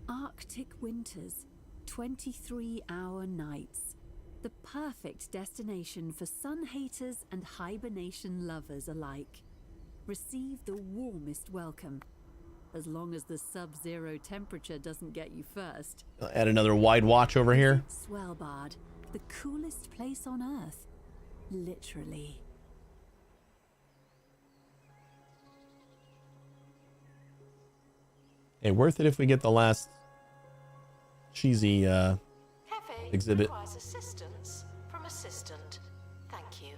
Arctic winters, 23-hour nights. The perfect destination for sun haters and hibernation lovers alike. Receive the warmest welcome, as long as the sub-zero temperature doesn't get you first. I'll add another wide watch over here. Swellbard, the coolest place on Earth. Literally. Hey, worth it if we get the last cheesy Cafe exhibit. requires assistance from assistant. Thank you.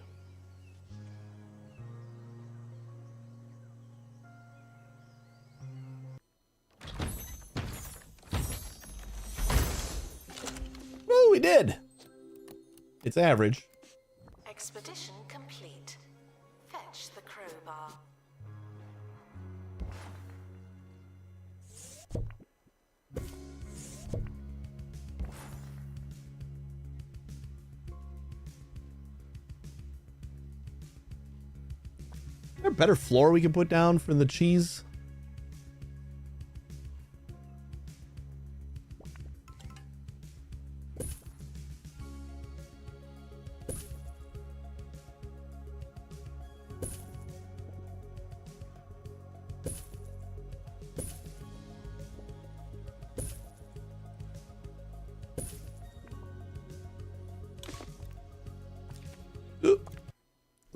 Woo, we did. It's average. Expedition complete. Fetch the crowbar. Is there a better floor we can put down for the cheese?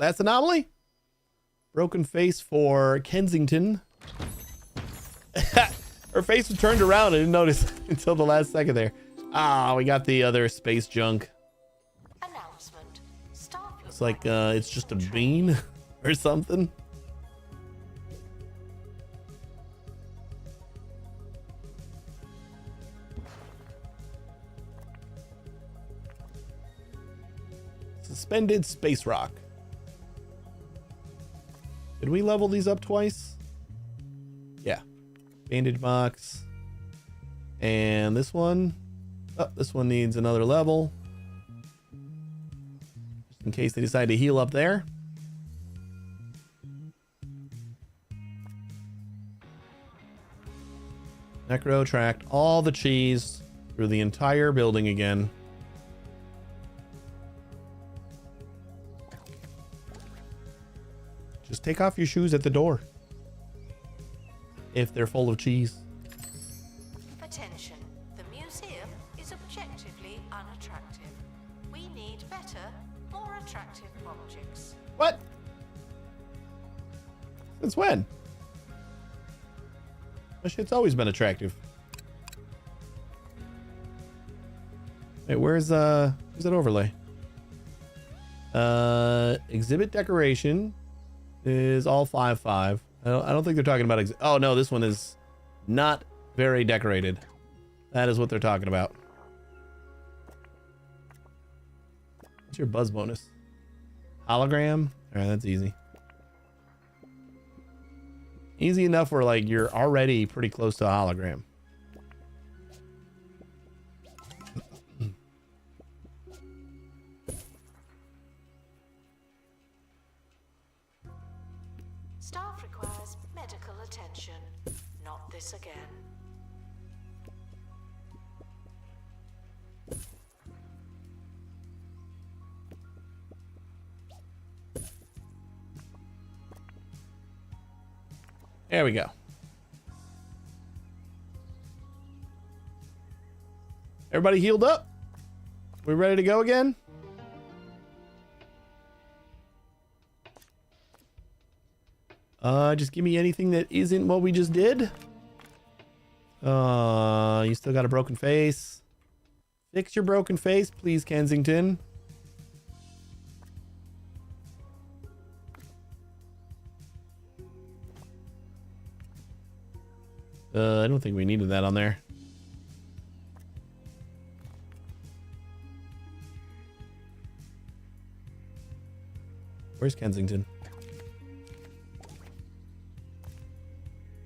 Last anomaly. Broken face for Kensington. Her face was turned around. I didn't notice until the last second there. Ah, we got the other space junk. Announcement. Staff It's like it's just a bean or something. Suspended space rock. Did we level these up twice? Yeah. Bandage box. And this one. Oh, this one needs another level. Just in case they decide to heal up there. Necro tracked all the cheese through the entire building again. Just take off your shoes at the door. If they're full of cheese. Attention. The museum is objectively unattractive. We need better, more attractive objects. What? Since when? That shit's always been attractive. Wait, where's that overlay? Exhibit decoration is all 5/5. I don't think they're talking about oh no, this one is not very decorated. That is what they're talking about. What's your buzz bonus? Hologram? Alright, that's easy. Easy enough where like you're already pretty close to a hologram. Staff requires medical attention. Not this again. There we go. Everybody healed up? We ready to go again? Just give me anything that isn't what we just did. You still got a broken face. Fix your broken face, please, Kensington. I don't think we needed that on there. Where's Kensington?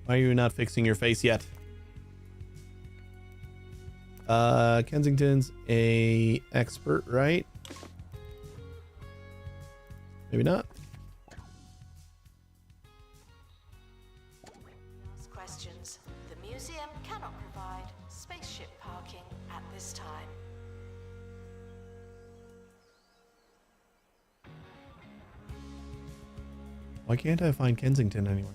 Why are you not fixing your face yet? Kensington's a expert, right? Maybe not. Ask questions. The museum cannot provide spaceship parking at this time. Why can't I find Kensington anywhere?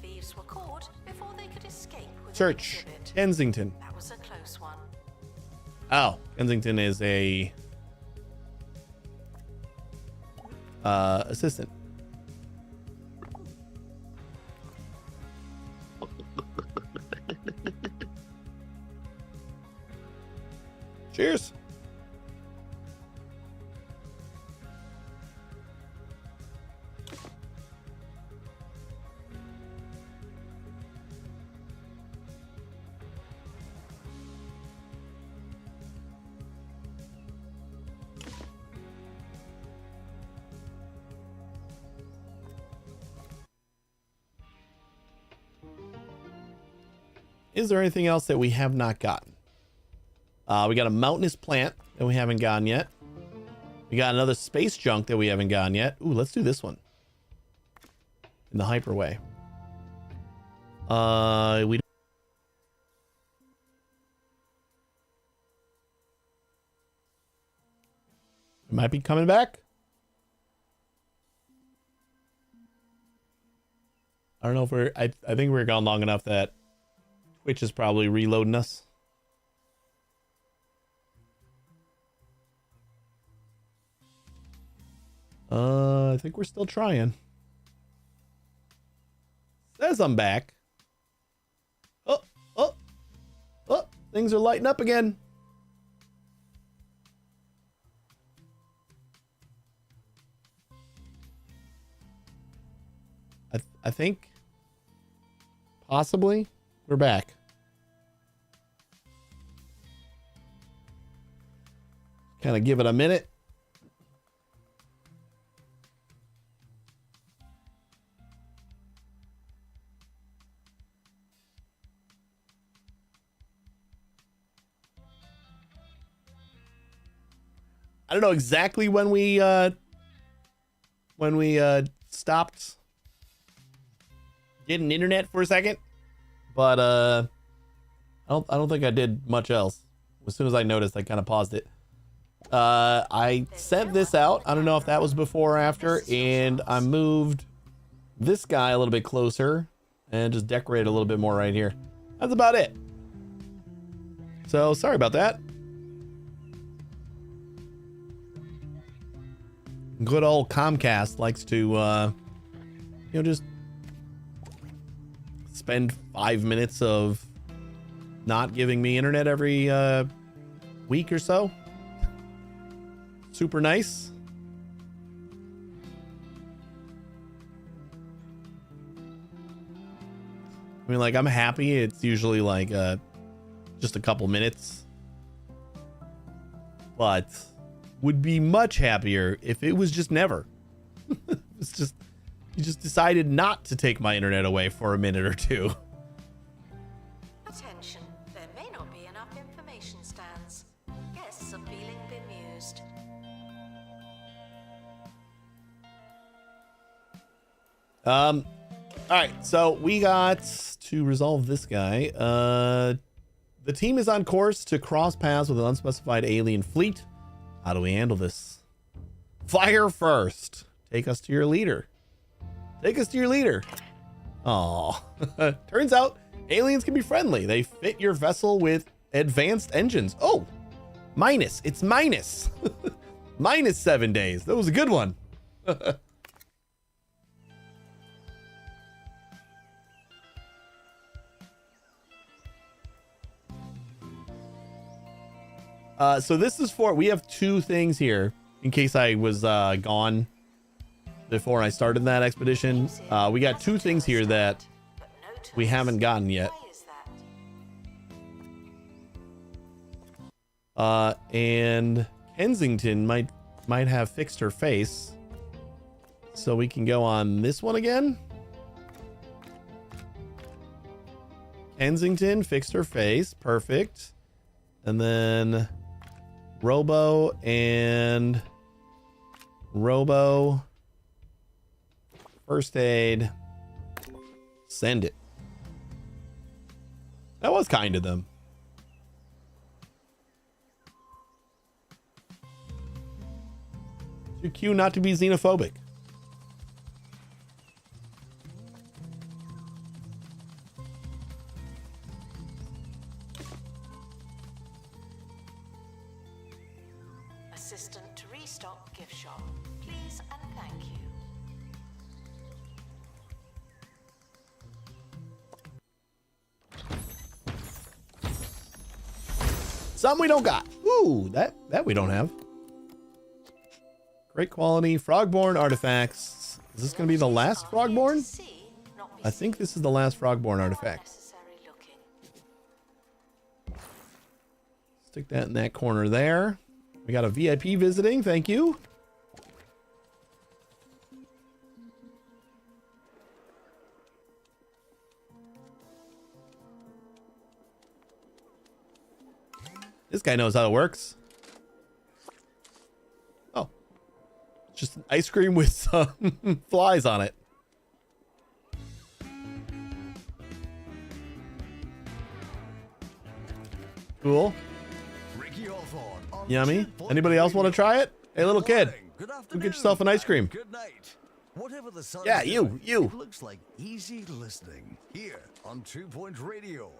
Thieves were caught before they could escape with Search an exhibit. Kensington. That was a close one. Oh, Kensington is a assistant. Cheers. Is there anything else that we have not gotten? We got a mountainous plant that we haven't gotten yet. We got another space junk that we haven't gotten yet. Ooh, let's do this one. In the hyper way. It might be coming back. I don't know if we're... I think we're gone long enough that Twitch is probably reloading us. I think we're still trying. Says I'm back. Oh, oh, oh, things are lighting up again. I think possibly we're back. Kind of give it a minute. I don't know exactly when we stopped getting internet for a second, but I don't think I did much else. As soon as I noticed, I kind of paused it. I sent this out. I don't know if that was before or after, and I moved this guy a little bit closer and just decorated a little bit more right here. That's about it. So sorry about that. Good old Comcast likes to, just spend 5 minutes of not giving me internet every week or so. Super nice. I mean, like, I'm happy. It's usually like just a couple minutes, but would be much happier if it was just never. It's just, you just decided not to take my internet away for a minute or two. Attention, there may not be enough information stands. Guests are feeling bemused. All right, so we got to resolve this guy. The team is on course to cross paths with an unspecified alien fleet. How do we handle this? Fire first. Take us to your leader. Take us to your leader. Aw. Turns out aliens can be friendly. They fit your vessel with advanced engines. Oh, minus. It's minus. Minus 7 days. That was a good one. So this is for, we have two things here in case I was gone before I started that expedition. We got two things here that we haven't gotten yet. And Kensington might have fixed her face. So we can go on this one again. Kensington fixed her face. Perfect. And then Robo and Robo. First aid. Send it. That was kind of them. It's your cue not to be xenophobic. Assistant to restock gift shop. Please and thank you. Something we don't got. Ooh, that we don't have. Great quality Frogborn artifacts. Is this going to be the last Frogborn? I think this is the last Frogborn artifact. Stick that in that corner there. We got a VIP visiting. Thank you. This guy knows how it works. Oh. Just an ice cream with some flies on it. Cool. Yummy. Anybody else want to try it? Hey, little kid, go get yourself an ice cream. Good night. Whatever the sun Yeah, is you. doing, it looks like easy listening here on 2 Point Radio.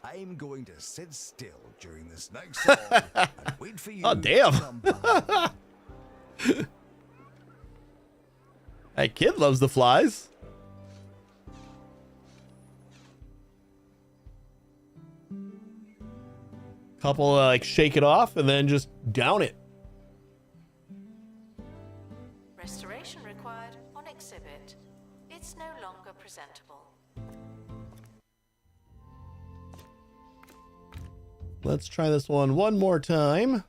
I'm going to sit still during this next song and wait for you. Oh, damn. To come by. That kid loves the flies. Couple like shake it off and then just down it. Restoration required on exhibit. It's no longer presentable. Let's try this one more time.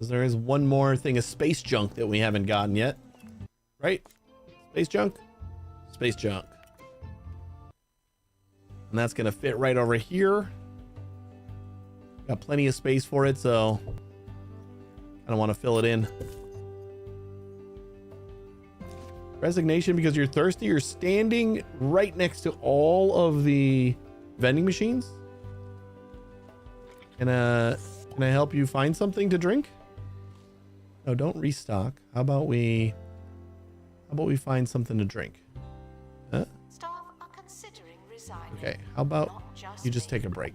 There is one more thing of space junk that we haven't gotten yet. Right? Space junk? Space junk. And that's going to fit right over here. Got plenty of space for it, so I don't want to fill it in. Resignation because you're thirsty. You're standing right next to all of the vending machines. Can I help you find something to drink? No, don't restock. How about we find something to drink? Huh? Staff are considering resigning. Okay, how about Not you just me. take a break?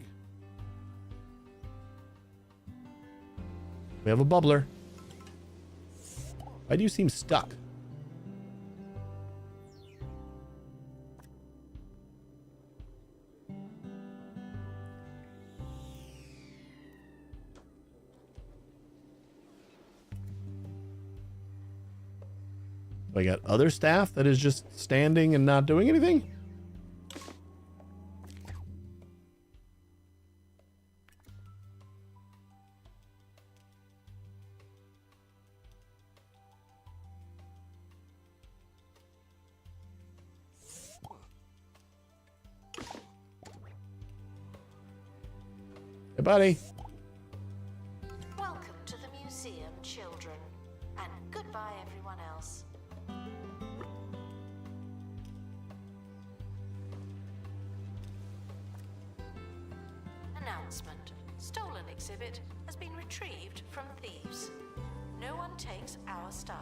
We have a bubbler. Why do you seem stuck? I got other staff that is just standing and not doing anything? Hey, buddy. Welcome to the museum, children. And goodbye, everyone else. Announcement. Stolen exhibit has been retrieved from thieves. No one takes our stuff.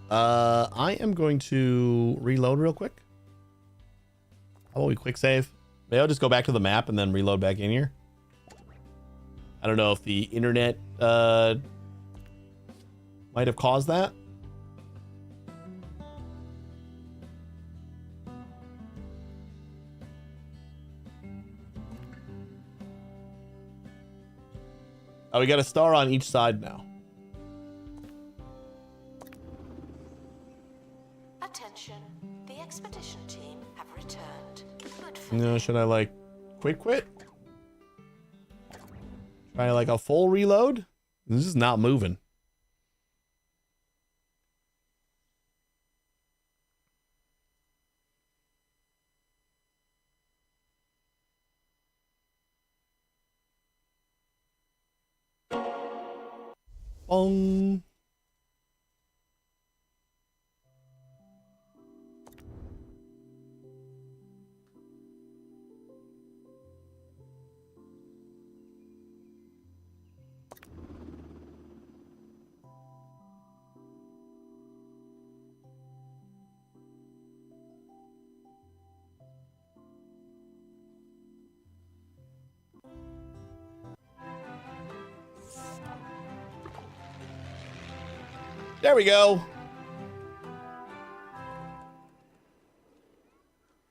I am going to reload real quick. How about we quick save? Maybe I'll just go back to the map and then reload back in here. I don't know if the internet might have caused that. Oh, we got a star on each side now. Attention. The expedition team have returned. Good for No, should I like quick quit? Try like a full reload? This is not moving. Bong. There we go.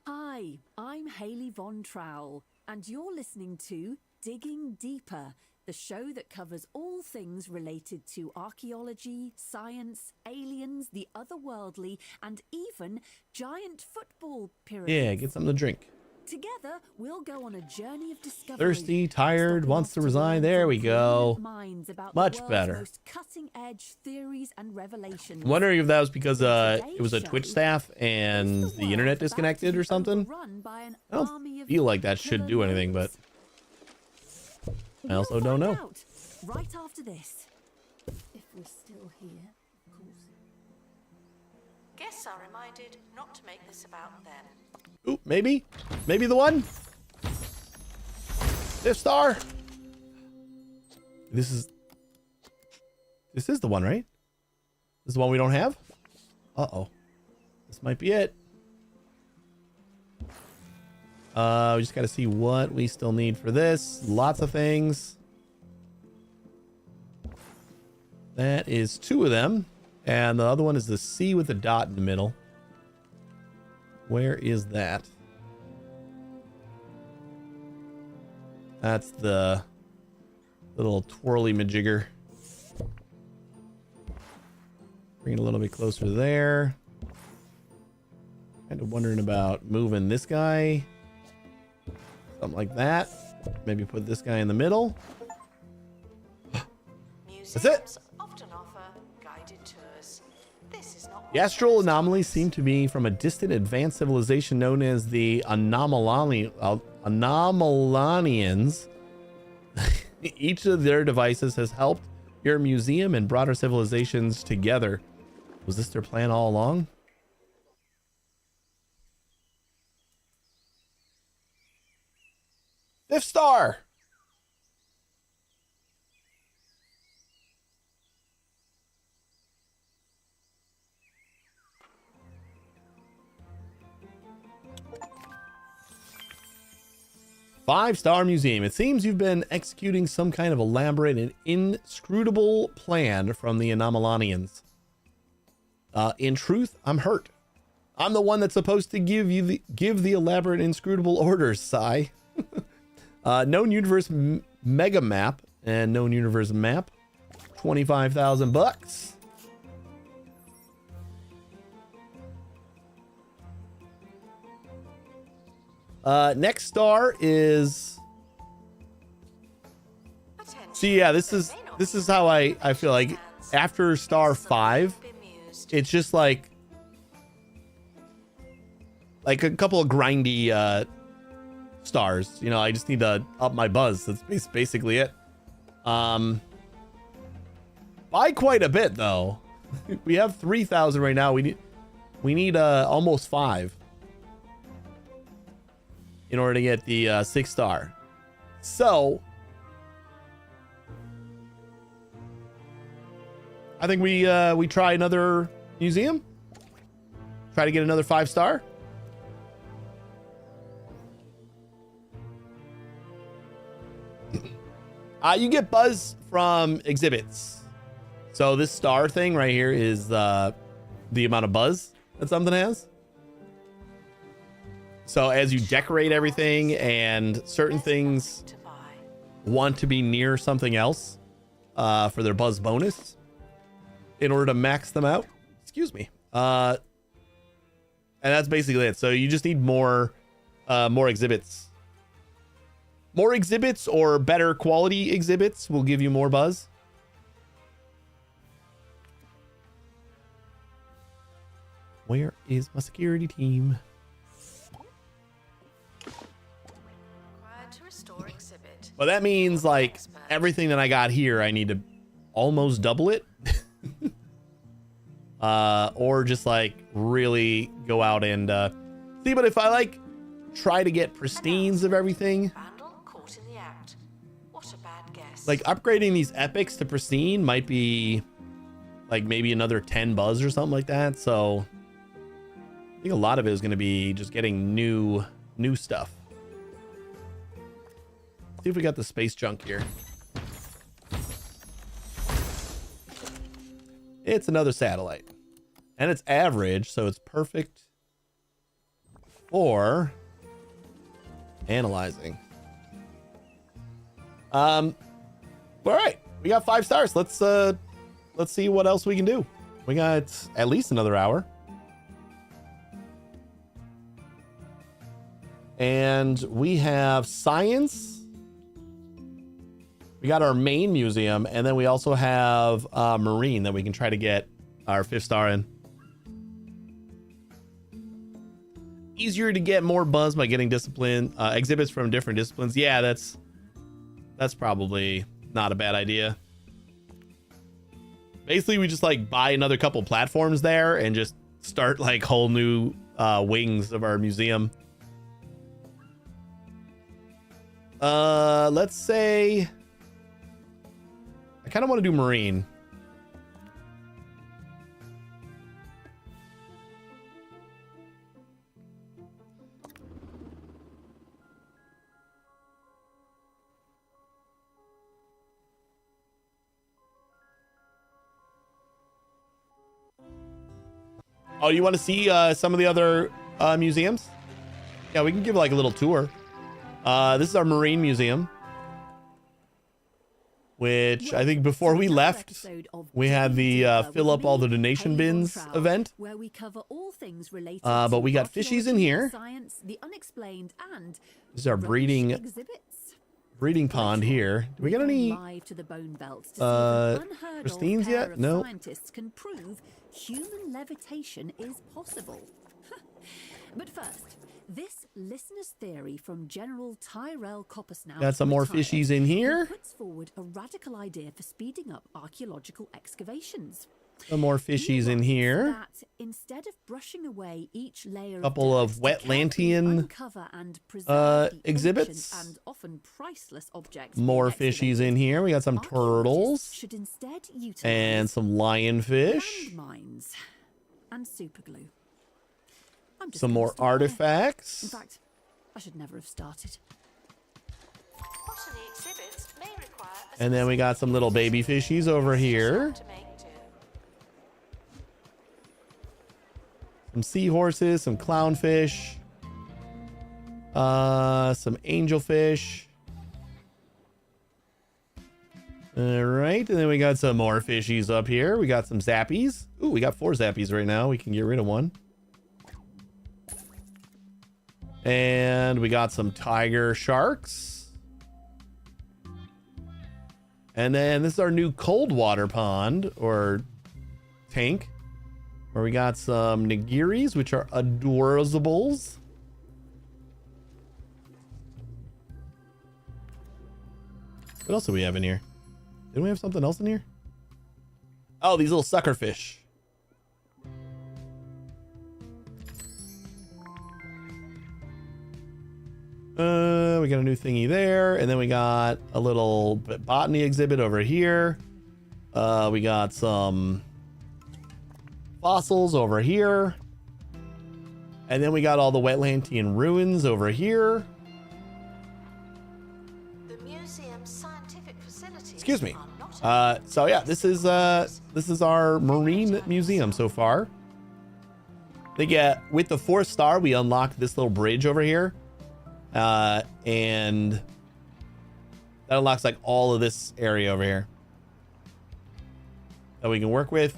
Hi, I'm Hayley Von Trowell, and you're listening to Digging Deeper, the show that covers all things related to archaeology, science, aliens, the otherworldly, and even giant football pyramids. Yeah, get something to drink. Together, we'll go on a journey of discovery. Thirsty, tired, stopping wants off to resign. learn There from we go. brilliant minds about Much the world's better. most cutting-edge theories and revelations. I'm wondering if that was because Today's it was a Twitch show staff is and the the internet world about to disconnected be or something. overrun by an I army don't of feel like that should do killer anything, but gnomes. I also We'll don't find know. out right after this. If we're still here, of course. Guests are reminded not to make this about them. Ooh, maybe the one. Fifth star. This is the one, right? This is the one we don't have. Uh-oh. This might be it. We just got to see what we still need for this. Lots of things. That is 2 of them. And the other one is the C with the dot in the middle. Where is that? That's the little twirly majigger. Bring it a little bit closer there. Kind of wondering about moving this guy. Something like that. Maybe put this guy in the middle. That's it. Often offer guided tours. This is not The astral anomalies seem to be from a distant advanced civilization known as the Anomalanians. Each of their devices has helped your museum and broader civilizations together. Was this their plan all along? Fifth star. Five-star museum. It seems you've been executing some kind of elaborate and inscrutable plan from the Anomalanians. In truth, I'm hurt. I'm the one that's supposed to give the elaborate inscrutable orders, Sai. Known universe mega map and known universe map. 25,000 bucks. Next star is. See, yeah, this is how I feel like after star 5, it's just like a couple of grindy stars. You know, I just need to up my buzz. That's basically it. By quite a bit though. We have 3,000 right now. We need almost 5 in order to get the 6-star. So I think we try another museum. Try to get another 5-star. You get buzz from exhibits. So this star thing right here is the amount of buzz that something has. So as you decorate everything and certain things want to be near something else for their buzz bonus in order to max them out. Excuse me. And that's basically it. So you just need more exhibits. More exhibits or better quality exhibits will give you more buzz. Where is my security team? To restore exhibit. Well, that means like everything that I got here, I need to almost double it. Or just like really go out and see. But if I like try to get pristines of everything, Caught in the act. What a bad guess. like upgrading these epics to pristine might be like maybe another 10 buzz or something like that. So I think a lot of it is going to be just getting new stuff. See if we got the space junk here. It's another satellite. And it's average, so it's perfect for analyzing. All right, we got 5 stars. Let's see what else we can do. We got at least another hour. And we have science. We got our main museum, and then we also have marine that we can try to get our 5th star in. Easier to get more buzz by getting exhibits from different disciplines. Yeah, that's probably not a bad idea. Basically, we just like buy another couple platforms there and just start like whole new wings of our museum. Let's say I kind of want to do marine. Oh, you want to see some of the other museums? Yeah, we can give like a little tour. This is our Marine Museum, which I think before we left, we had the fill up all the donation bins event. Where we cover all things related But we got fishies in here. Science, the unexplained, and This is our breeding pond here. Do we got any Christines yet? No. Scientists can prove human levitation is possible. But first, this listener's theory from General Tyrell Coppersnout Got some more fishies in here. puts forward a radical idea for speeding up archaeological excavations. Some more fishies in here. That instead of brushing away each layer Couple of Wetlantian exhibits. And often priceless objects More fishies in here. We got some turtles should instead utilize and some lionfish. landmines and superglue. I'm just Some gonna more stop there. artifacts. In fact, I should never have started. Botany exhibits may require a And then we got some little baby fishies over here. to make do. Some seahorses, some clownfish, some angelfish. All right, and then we got some more fishies up here. We got some zappies. Ooh, we got 4 zappies right now. We can get rid of one. And we got some tiger sharks. And then this is our new cold water pond or tank, where we got some nigiris, which are adorables. What else do we have in here? Didn't we have something else in here? Oh, these little sucker fish. We got a new thingy there, and then we got a little botany exhibit over here. We got some fossils over here, and then we got all the Wetlantian ruins over here. The museum's scientific facilities Excuse me. are not So yeah, this is our Marine Museum so far. They get with the 4th star, we unlocked this little bridge over here. And that unlocks like all of this area over here that we can work with.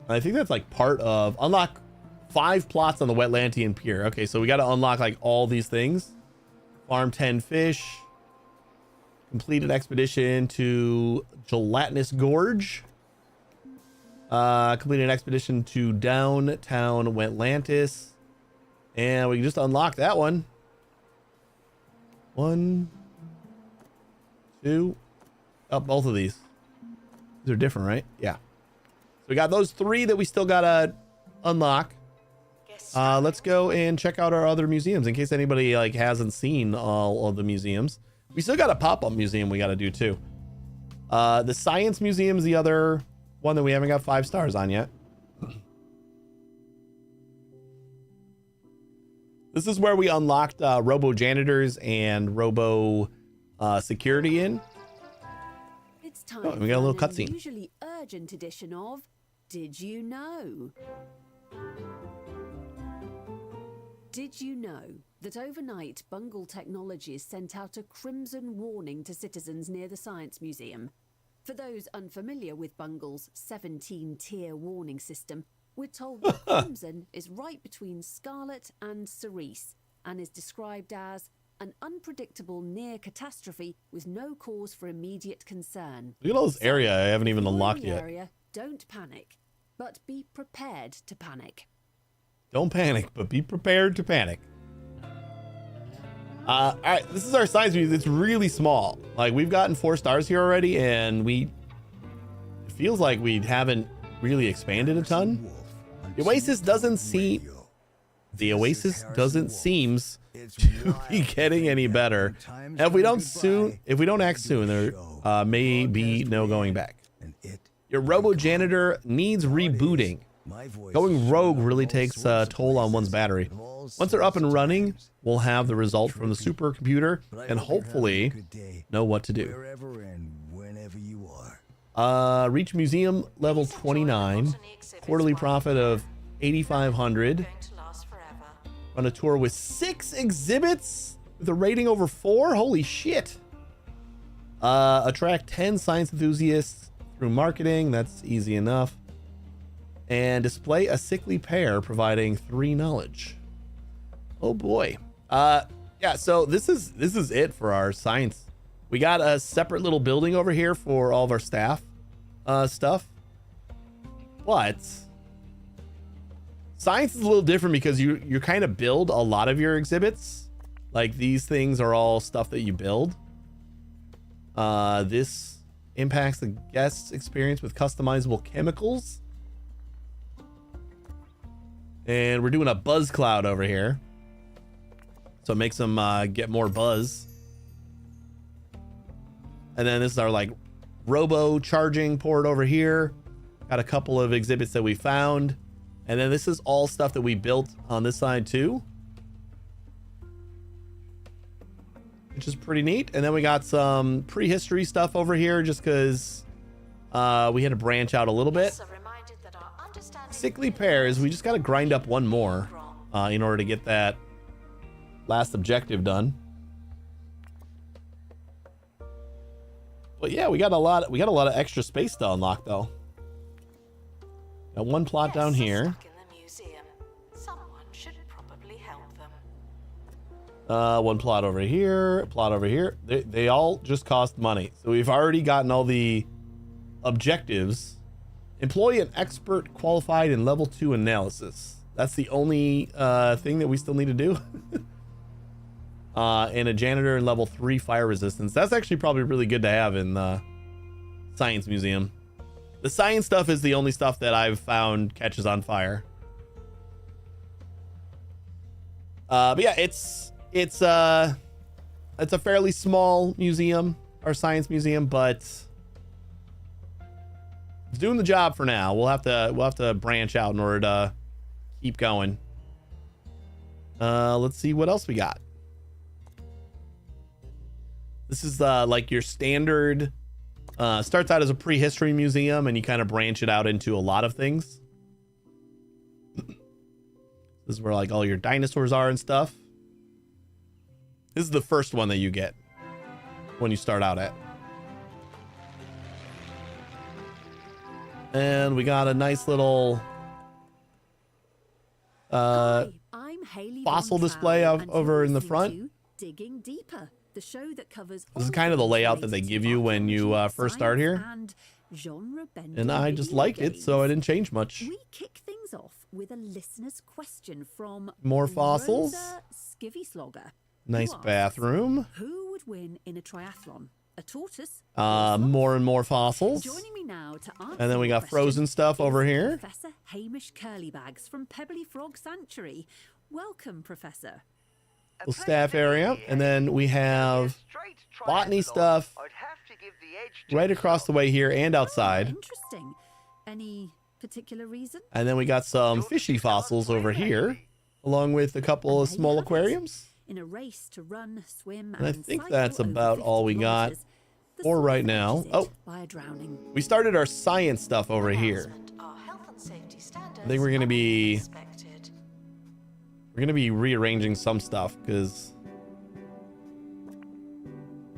And I think that's like part of unlock 5 plots on the Wetlantian Pier. Okay, so we got to unlock like all these things. Farm 10 fish. Complete an expedition to Gelatinous Gorge. Complete an expedition to downtown Wetlantis. And we can just unlock that one. 1, 2. Oh, both of these. These are different, right? Yeah. So we got those 3 that we still gotta unlock. Let's go and check out our other museums in case anybody like hasn't seen all of the museums. We still got a pop-up museum we gotta do too. The Science Museum is the other one that we haven't got 5 stars on yet. This is where we unlocked Robo Janitors and Robo Security in. It's time Oh, we got a little for an cutscene. unusually urgent edition of Did You Know? Did you know that overnight Bungle Technologies sent out a crimson warning to citizens near the Science Museum? For those unfamiliar with Bungle's 17-tier warning system, we're told that crimson is right between scarlet and cerise and is described as an unpredictable near catastrophe with no cause for immediate concern. Look at all this area I haven't even If you're in unlocked the yet. area, don't panic, but be prepared to panic. Don't panic, but be prepared to panic. All right, this is our science museum. It's really small. Like we've gotten 4 stars here already, and it feels like we haven't really expanded a ton. The Oasis doesn't seem to be getting any better. And if we don't act soon, there may be no going back. Your Robo Janitor needs rebooting. Going rogue really takes a toll on one's battery. Once they're up and running, we'll have the result from the supercomputer and hopefully know what to do. Wherever and whenever you are. Reach museum level 29. Quarterly profit of 8,500. Going to last forever. On a tour with 6 exhibits with a rating over 4. Holy shit. Attract 10 science enthusiasts through marketing. That's easy enough. And display a sickly pair providing 3 knowledge. Oh boy. Yeah, so this is it for our science. We got a separate little building over here for all of our staff stuff. But science is a little different because you kind of build a lot of your exhibits. Like these things are all stuff that you build. This impacts the guest's experience with customizable chemicals. And we're doing a buzz cloud over here. So it makes them get more buzz. And then this is our like robo charging port over here. Got a couple of exhibits that we found. And then this is all stuff that we built on this side too, which is pretty neat. And then we got some prehistory stuff over here just because we had to branch out a little bit. So reminded that our understanding Sickly pairs, we just got to grind up one more in order to get that last objective done. But yeah, we got a lot of extra space to unlock though. Got one plot down Guests are here. stuck in the museum. Someone should probably help them. One plot over here, plot over here. They all just cost money. So we've already gotten all the objectives. Employ an expert qualified in level 2 analysis. That's the only thing that we still need to do. And a janitor in level 3 fire resistance. That's actually probably really good to have in the science museum. The science stuff is the only stuff that I've found catches on fire. But yeah, it's a fairly small museum, our science museum, but it's doing the job for now. We'll have to branch out in order to keep going. Let's see what else we got. This is like your standard, starts out as a prehistory museum and you kind of branch it out into a lot of things. This is where like all your dinosaurs are and stuff. This is the first one that you get when you start out at. And we got a nice little Hi, I'm Hayley fossil Von display Traub, of- and over you're in the listening front. to Digging Deeper, the show that covers This is all kind of the things layout that they related give to you when you archaeology, first start science, here. and genre-bending And I just video like it, so I games. didn't change much. We kick things off with a listener's question from More fossils. Rosa Skivvyslogger, who Nice asks, bathroom. Who would win in a triathlon? A tortoise? or a sloth? More and more fossils. Joining me now to answer And then we your got frozen question stuff is over here. Professor Hamish Curlybags from Pebbly Frog Sanctuary. Welcome, Professor. Little staff area. And then we have botany stuff right across the way here and outside. Interesting. Any particular reason? And then we got some fishy fossils over here, along with a couple of And there small you have it. aquariums. In a race to run, swim, And I and think cycle that's over about 50 all we got kilometers, the for sloth right now. finishes Oh. it by a drowning. We started our science stuff over here. Announcement, our health and safety standards I think we're gonna are be- respected. We're gonna be rearranging some stuff because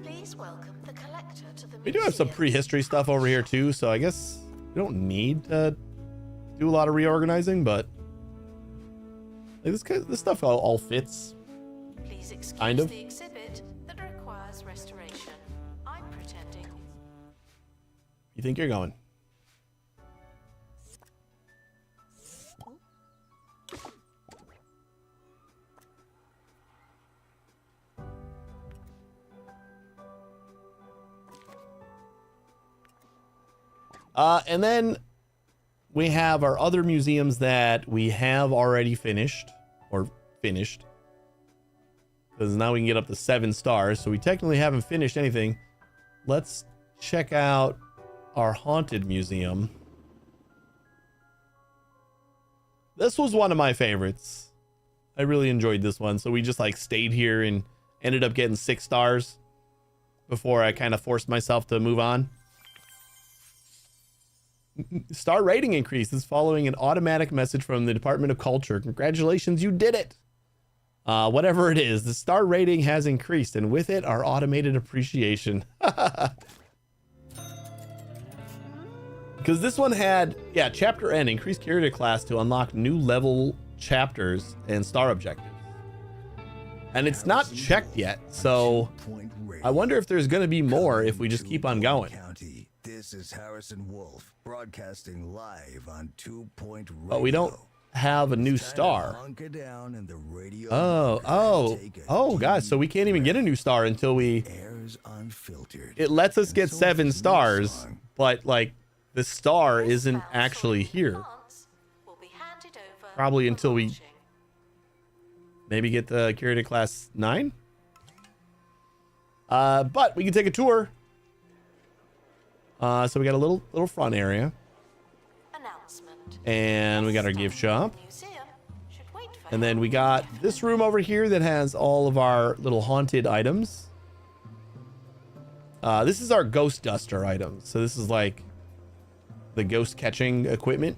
Please welcome the collector to the we do have some museum. prehistory stuff over here too. So I guess we don't need to do a lot of reorganizing, but like this stuff all fits. Please excuse kind of. the exhibit that requires restoration. I'm pretending. You think you're going? And then we have our other museums that we have already finished. Because now we can get up to 7 stars. So we technically haven't finished anything. Let's check out our haunted museum. This was one of my favorites. I really enjoyed this one. So we just like stayed here and ended up getting 6 stars before I kind of forced myself to move on. Star rating increases following an automatic message from the Department of Culture. Congratulations, you did it. Whatever it is, the star rating has increased, and with it, our automated appreciation. Because this one had, yeah, chapter N, increased character class to unlock new level chapters and star objectives. And it's not checked yet, so I wonder if there's going to be more if we just keep on going. County. This is Harrison Wolf broadcasting live on 2 Point Radio. But we don't have a new star. Oh, guys, so we can't even get a new star until we... It lets us get 7 stars, but like the star isn't actually here. Probably until we maybe get the Curator Class 9. But we can take a tour. So we got a little front area. And we got our gift shop. And then we got this room over here that has all of our little haunted items. This is our ghost duster items. So this is like the ghost catching equipment.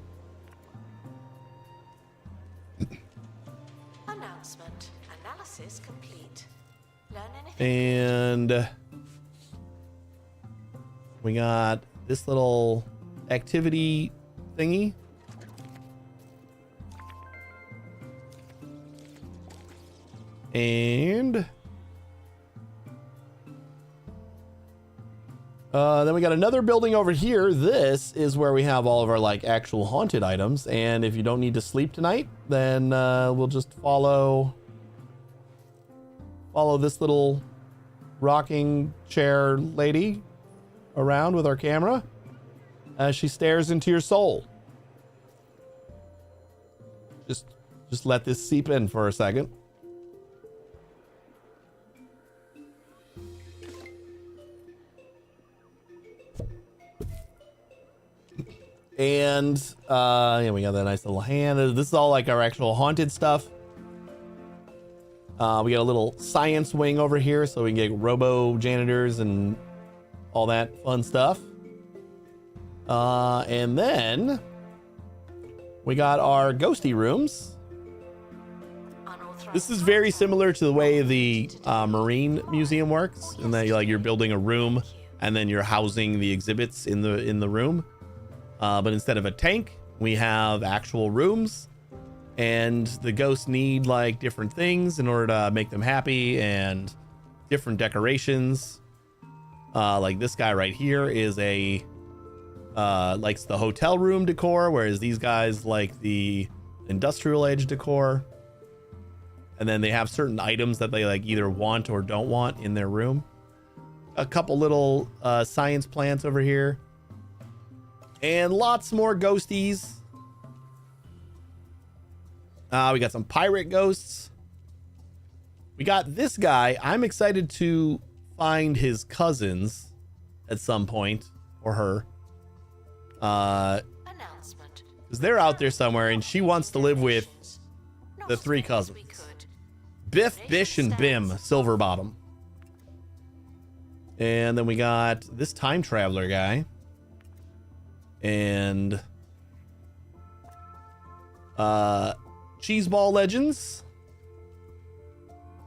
Announcement. Analysis complete. Learn anything? And we got this little activity thingy. And then we got another building over here. This is where we have all of our like actual haunted items. And if you don't need to sleep tonight, then we'll just follow this little rocking chair lady around with our camera as she stares into your soul. Just let this seep in for a second. And yeah, we got that nice little hand. This is all like our actual haunted stuff. We got a little science wing over here so we can get robo janitors and all that fun stuff. And then we got our ghosty rooms. This is very similar to the way the Marine Museum works, in that you're building a room and then you're housing the exhibits in the room. But instead of a tank, we have actual rooms, and the ghosts need like different things in order to make them happy, and different decorations. Like this guy right here is likes the hotel room decor, whereas these guys like the industrial age decor. And then they have certain items that they like either want or don't want in their room. A couple little science plants over here. And lots more ghosties. We got some pirate ghosts. We got this guy. I'm excited to find his cousins at some point, or her. Because they're out there somewhere, and she wants to live with the 3 cousins. Biff, Bish, and Bim, Silverbottom. And then we got this time traveler guy. And Cheeseball Legends.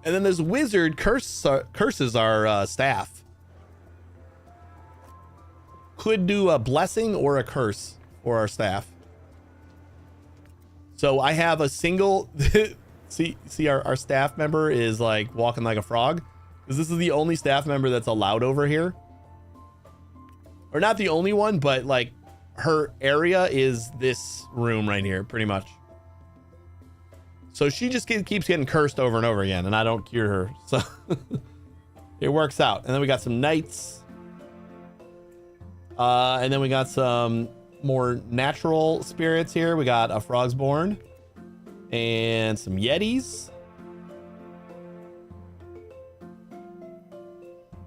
And then this wizard curses our staff. Could do a blessing or a curse for our staff. So I have a single see our staff member is like walking like a frog, because this is the only staff member that's allowed over here. Or not the only one, but like her area is this room right here, pretty much. So she just keeps getting cursed over and over again, and I don't cure her. So it works out. And then we got some knights. And then we got some more natural spirits here. We got a Frogsborn and some Yetis.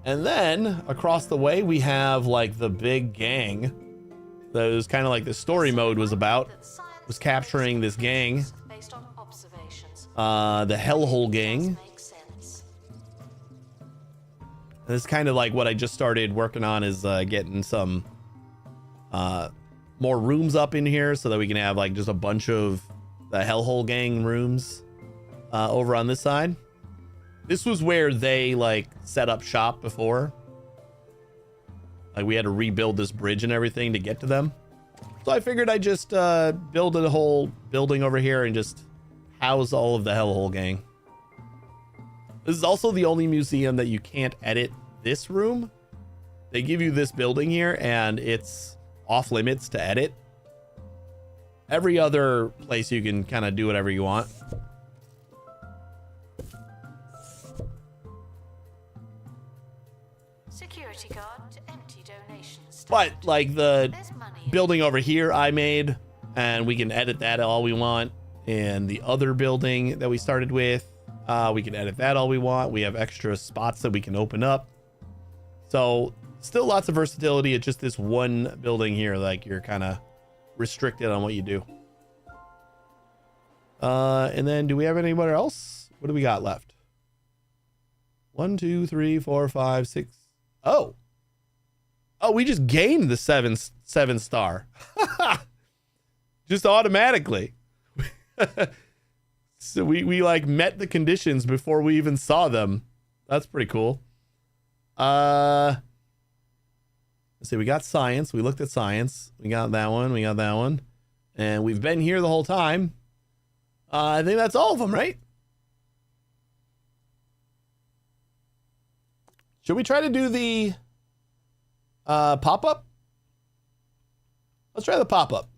And then across the way, we have like the big gang. That was kind of like the story mode was about, was capturing this gang, the Hellhole gang. And this is kind of like what I just started working on, is getting some more rooms up in here so that we can have like just a bunch of the Hellhole Gang rooms over on this side. This was where they like set up shop before. Like we had to rebuild this bridge and everything to get to them. So I figured I'd just build a whole building over here and just house all of the Hellhole Gang. This is also the only museum that you can't edit this room. They give you this building here and it's off limits to edit. Every other place you can kind of do whatever you want. Security guard to empty donations. But like the There's money. building over here I made, and we can edit that all we want. And the other building that we started with, we can edit that all we want. We have extra spots that we can open up. So still lots of versatility. It's just this one building here, like you're kind of restricted on what you do. And then do we have anybody else? What do we got left? 1, 2, 3, 4, 5, 6. Oh, we just gained the seven star. Just automatically. So we like met the conditions before we even saw them. That's pretty cool. Let's see, we got science. We looked at science. We got that one. We got that one. And we've been here the whole time. I think that's all of them, right? Should we try to do the pop-up? Let's try the pop-up.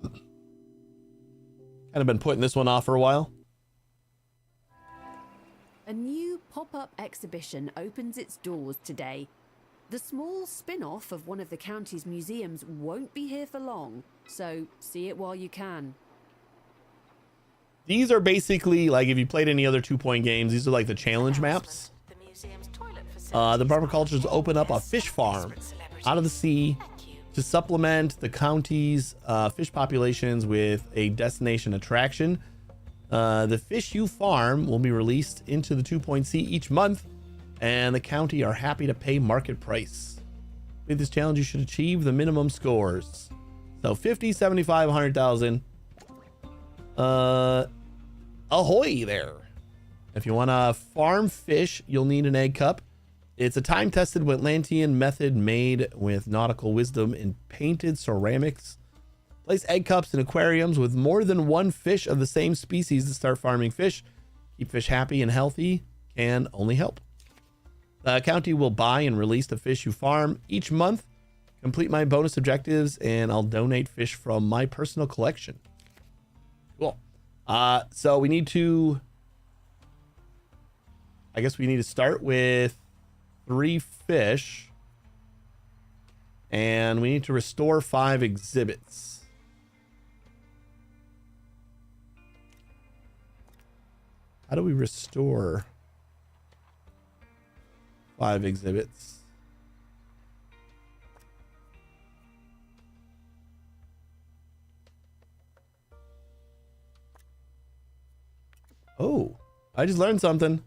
Kind of been putting this one off for a while. A new pop-up exhibition opens its doors today. The small spin-off of one of the county's museums won't be here for long, so see it while you can. These are basically, like, if you played any other 2-point games, these are like the challenge maps. The museum's toilet The facilities permacultures open up a fish farm out of the sea to supplement the county's fish populations with a destination attraction. The fish you farm will be released into the 2-point sea each month, and the county are happy to pay market price. With this challenge, you should achieve the minimum scores. So 50, 75, 100,000. Ahoy there. If you want to farm fish, you'll need an egg cup. It's a time-tested Atlantean method made with nautical wisdom in painted ceramics. Place egg cups in aquariums with more than one fish of the same species to start farming fish. Keep fish happy and healthy can only help. The county will buy and release the fish you farm each month. Complete my bonus objectives and I'll donate fish from my personal collection. Cool. So we need to, I guess we need to start with 3 fish and we need to restore 5 exhibits. How do we restore 5 exhibits? Oh, I just learned something.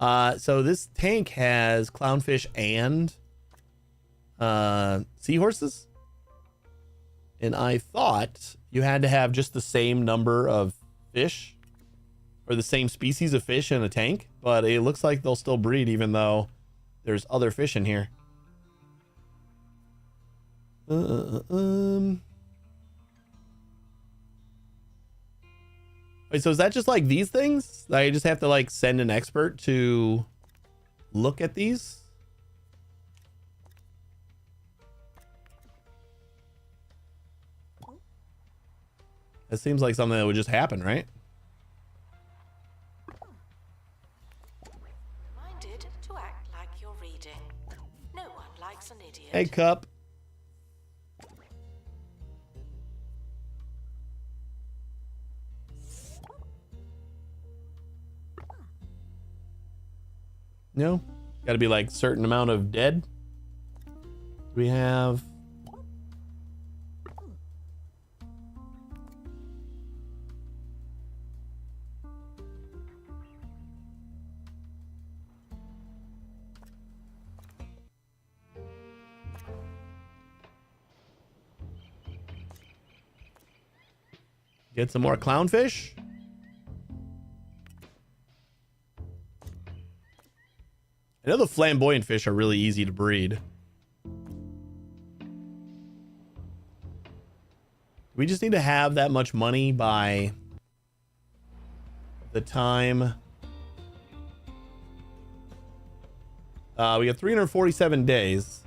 So this tank has clownfish and seahorses. And I thought you had to have just the same number of fish or the same species of fish in a tank, but it looks like they'll still breed even though there's other fish in here. Wait, so is that just like these things? I just have to like send an expert to look at these? It seems like something that would just happen, right? Minded to act like you're reading. No one likes an idiot. Egg cup. No, got to be like certain amount of dead. We have Get some more clownfish. I know the flamboyant fish are really easy to breed. We just need to have that much money by the time. We got 347 days.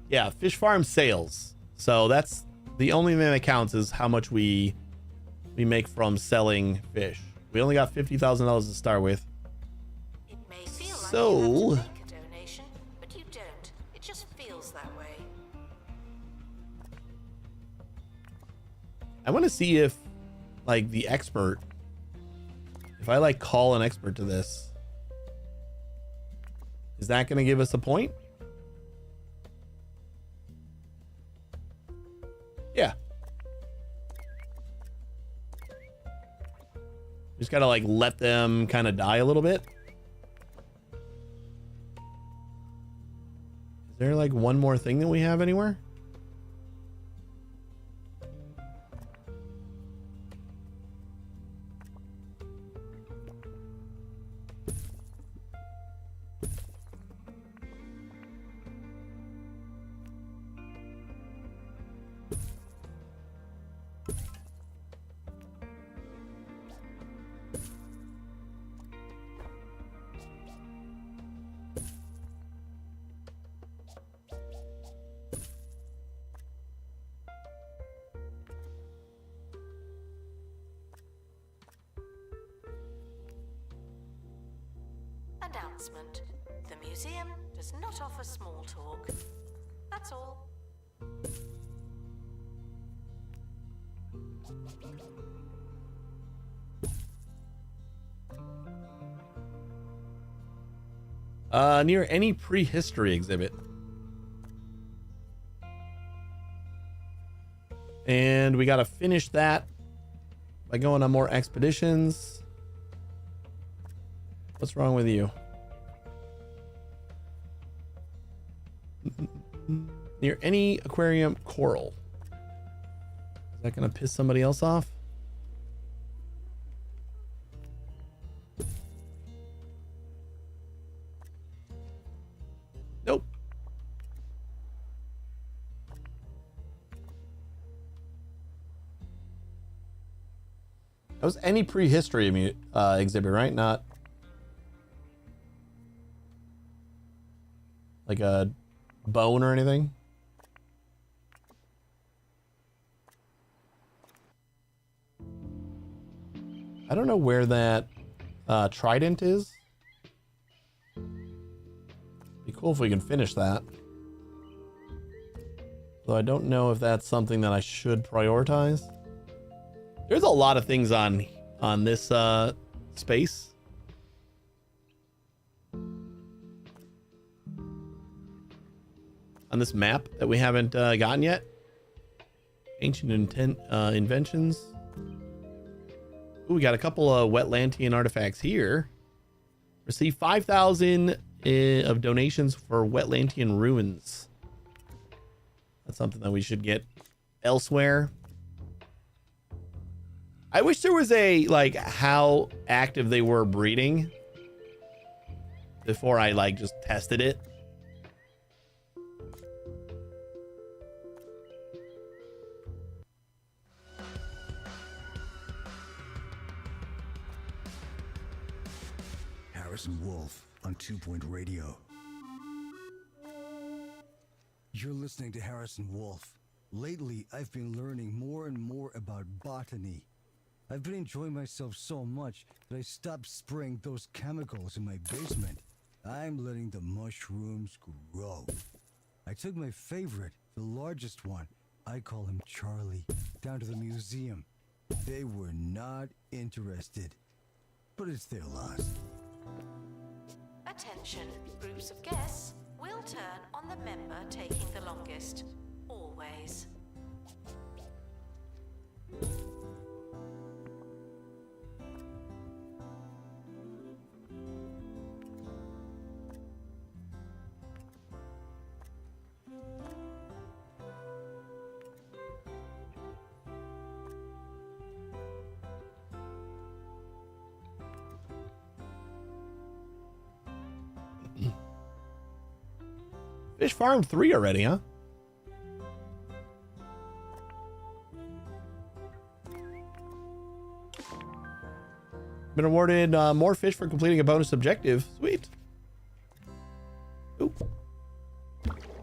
Yeah, fish farm sales. So that's the only thing that counts is how much we make from selling fish. We only got $50,000 to start with. It may feel like So- you have to make a donation, but you don't. It just feels that way. I want to see if, like, the expert, if I, like, call an expert to this, is that going to give us a point? Yeah. Just got to, like, let them kind of die a little bit. Is there, like, one more thing that we have anywhere? Announcement. The museum does not offer small talk. That's all. Near any prehistory exhibit. And we got to finish that by going on more expeditions. What's wrong with you? Near any aquarium coral. Is that going to piss somebody else off? Nope. That was any prehistory exhibit, right? Not like a bone or anything. I don't know where that trident is. Be cool if we can finish that. Though I don't know if that's something that I should prioritize. There's a lot of things on this space. On this map that we haven't gotten yet. Ancient inventions. Ooh, we got a couple of Wetlantian artifacts here. Receive 5,000 of donations for Wetlantian ruins. That's something that we should get elsewhere. I wish there was a, like, how active they were breeding before I, like, just tested it. Harrison Wolf on 2 Point Radio. You're listening to Harrison Wolf. Lately, I've been learning more and more about botany. I've been enjoying myself so much that I stopped spraying those chemicals in my basement. I'm letting the mushrooms grow. I took my favorite, the largest one, I call him Charlie, down to the museum. They were not interested, but it's their loss. Attention, groups of guests will turn on the member taking the longest. Always. Fish Farm 3 already, huh? Been awarded more fish for completing a bonus objective. Sweet. Ooh.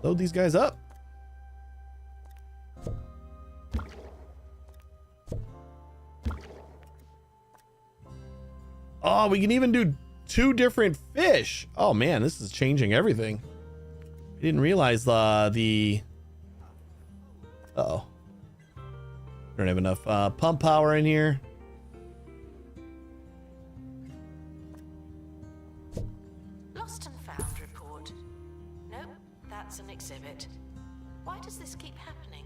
Load these guys up. Oh, we can even do 2 different fish. Oh man, this is changing everything. I didn't realize the uh-oh. Don't have enough pump power in here. Lost and found report. Nope, that's an exhibit. Why does this keep happening?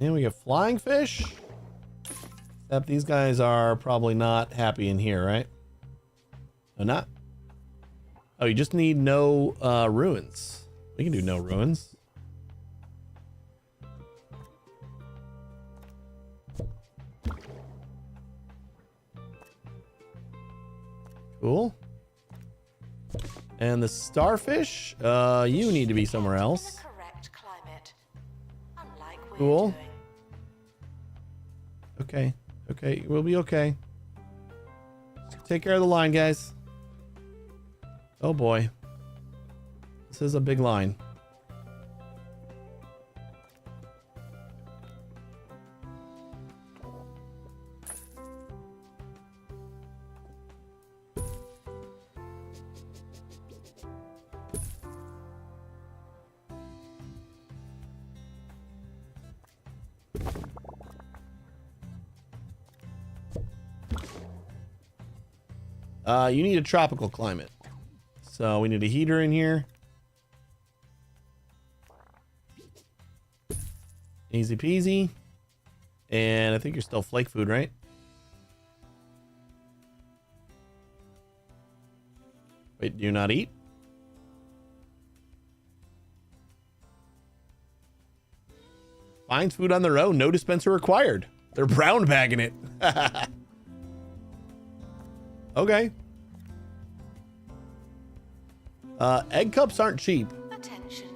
And we get flying fish. Except these guys are probably not happy in here, right? No, not. Oh, you just need no ruins. We can do no ruins. Cool. And the starfish, you need to be somewhere else. In the correct climate. Unlike we're Cool. doing. Okay. Okay. We'll be okay. Take care of the line, guys. Oh boy. This is a big line. You need a tropical climate. So we need a heater in here. Easy peasy. And I think you're still flake food, right? Wait, do you not eat? Finds food on their own. No dispenser required. They're brown bagging it. Okay. Egg cups aren't cheap. Attention.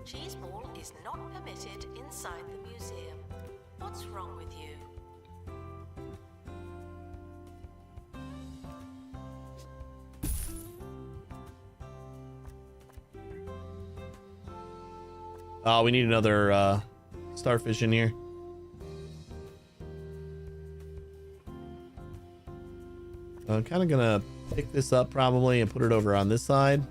Cheese ball is not permitted inside the museum. What's wrong with you? Oh, we need another starfish in here. I'm kind of gonna pick this up probably and put it over on this side.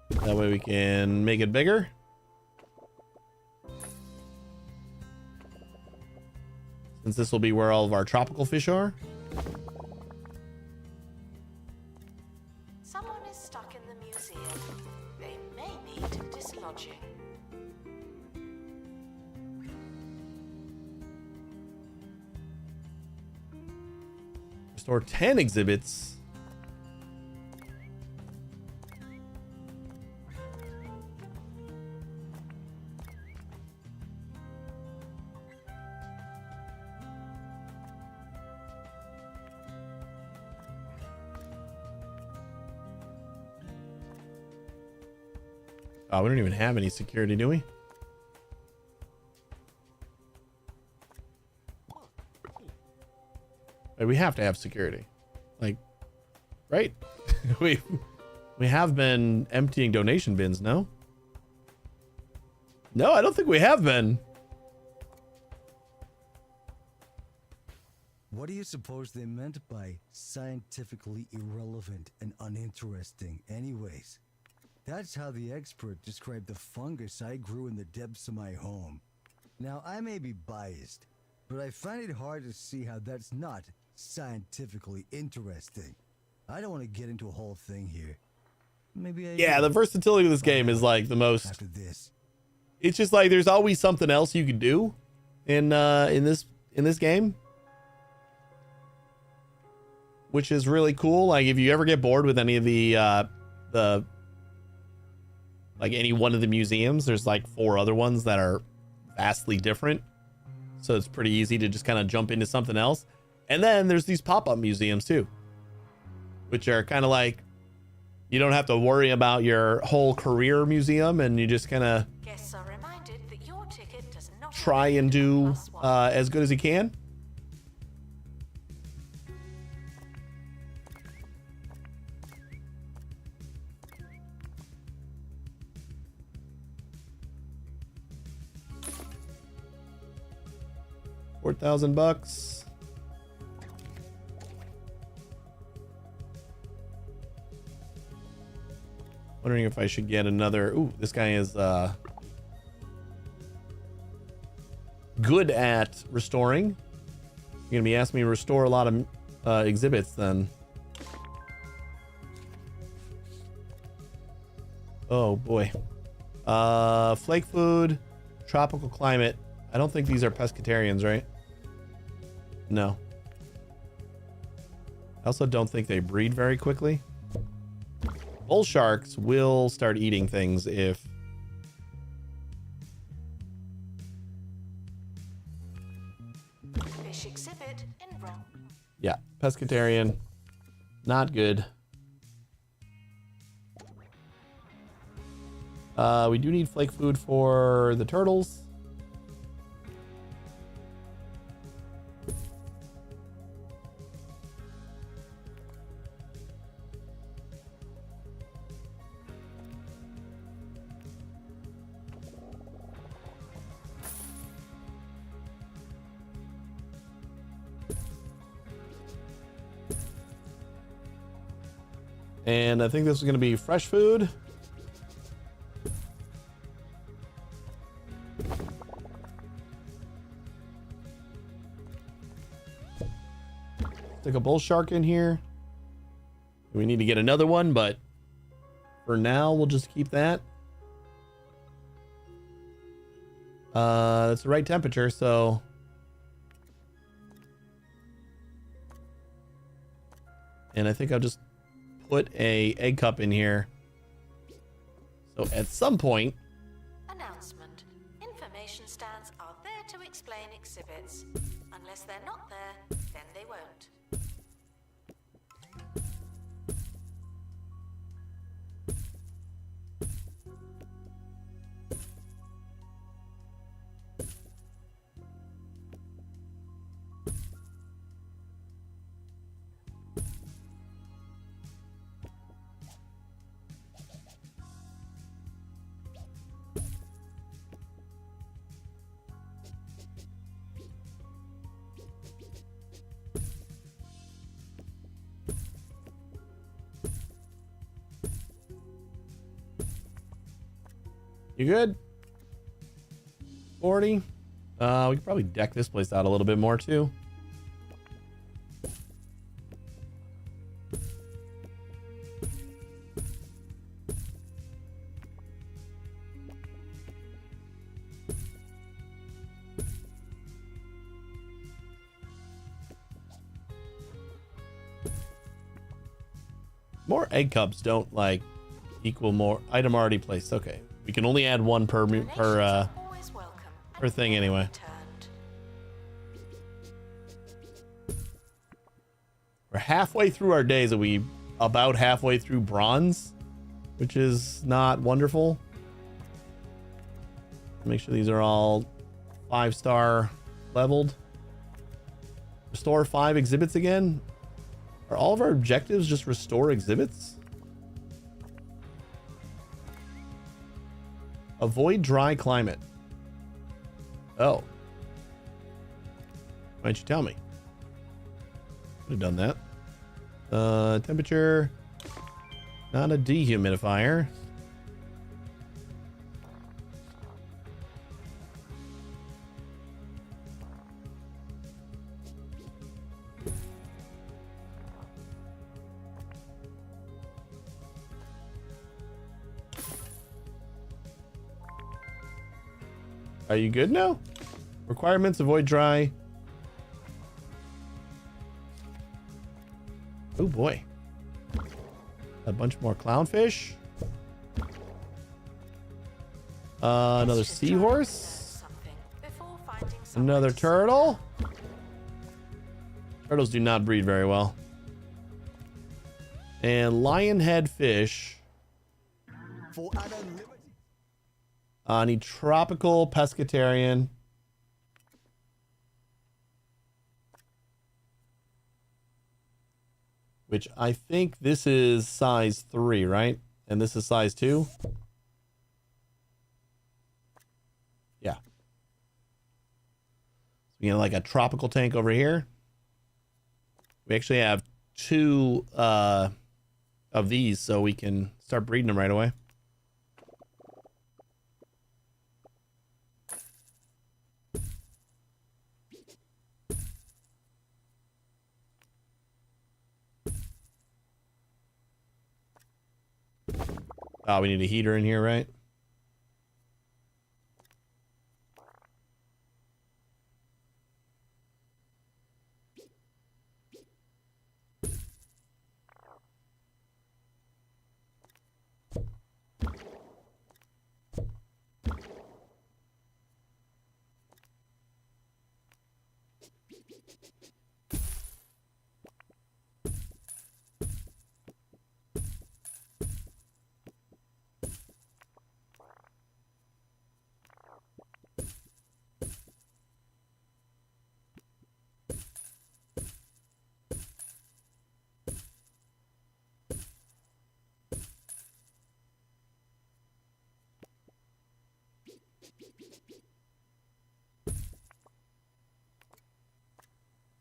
That way we can make it bigger. Since this will be where all of our tropical fish are. Someone is stuck in the museum. They may need dislodging. Restore 10 exhibits. Oh, we don't even have any security, do we? We have to have security, like, right? we have been emptying donation bins. No, I don't think we have been. What do you suppose they meant by scientifically irrelevant and uninteresting anyways? That's how the expert described the fungus I grew in the depths of my home. Now, I may be biased, but I find it hard to see how that's not scientifically interesting. I don't want to get into a whole thing here. Maybe I Yeah, the versatility of this game is like the most after this. it's just like there's always something else you could do in this game, which is really cool. Like if you ever get bored with any of the like any one of the museums, there's like 4 other ones that are vastly different, so it's pretty easy to just kind of jump into something else. And then there's these pop-up museums too, which are kind of like you don't have to worry about your whole career museum, and you just kind of Guests are reminded that your ticket does not try and do as good as you can. $4,000. Wondering if I should get another. Ooh, this guy is good at restoring. You're gonna be asking me to restore a lot of exhibits then. Oh boy. Flake food, tropical climate. I don't think these are pescatarians, right? No. I also don't think they breed very quickly. Bull sharks will start eating things if Fish exhibit in wrong. yeah, pescatarian, not good. We do need flake food for the turtles. And I think this is going to be fresh food. Stick a bull shark in here. We need to get another one, but for now, we'll just keep that. That's the right temperature, so. And I think I'll just put a egg cup in here. So at some point. Announcement. Information stands are there to explain exhibits. Unless they're not there, then they won't. You good? 40. We could probably deck this place out a little bit more too. More egg cups don't like equal more item already placed. Okay. We can only add one per thing anyway. We're halfway through our days. Are we about halfway through bronze, which is not wonderful. Make sure these are all 5-star leveled. Restore 5 exhibits again. Are all of our objectives just restore exhibits? Avoid dry climate. Oh. Why didn't you tell me? Could have done that. Temperature. Not a dehumidifier. Are you good now? Requirements: avoid dry. Oh boy. A bunch more clownfish. Another seahorse. Another turtle. Turtles do not breed very well. And lionhead fish. I need tropical pescatarian. Which I think this is size 3, right? And this is size 2. Yeah. So we have like a tropical tank over here. We actually have 2 of these, so we can start breeding them right away. Oh, we need a heater in here, right?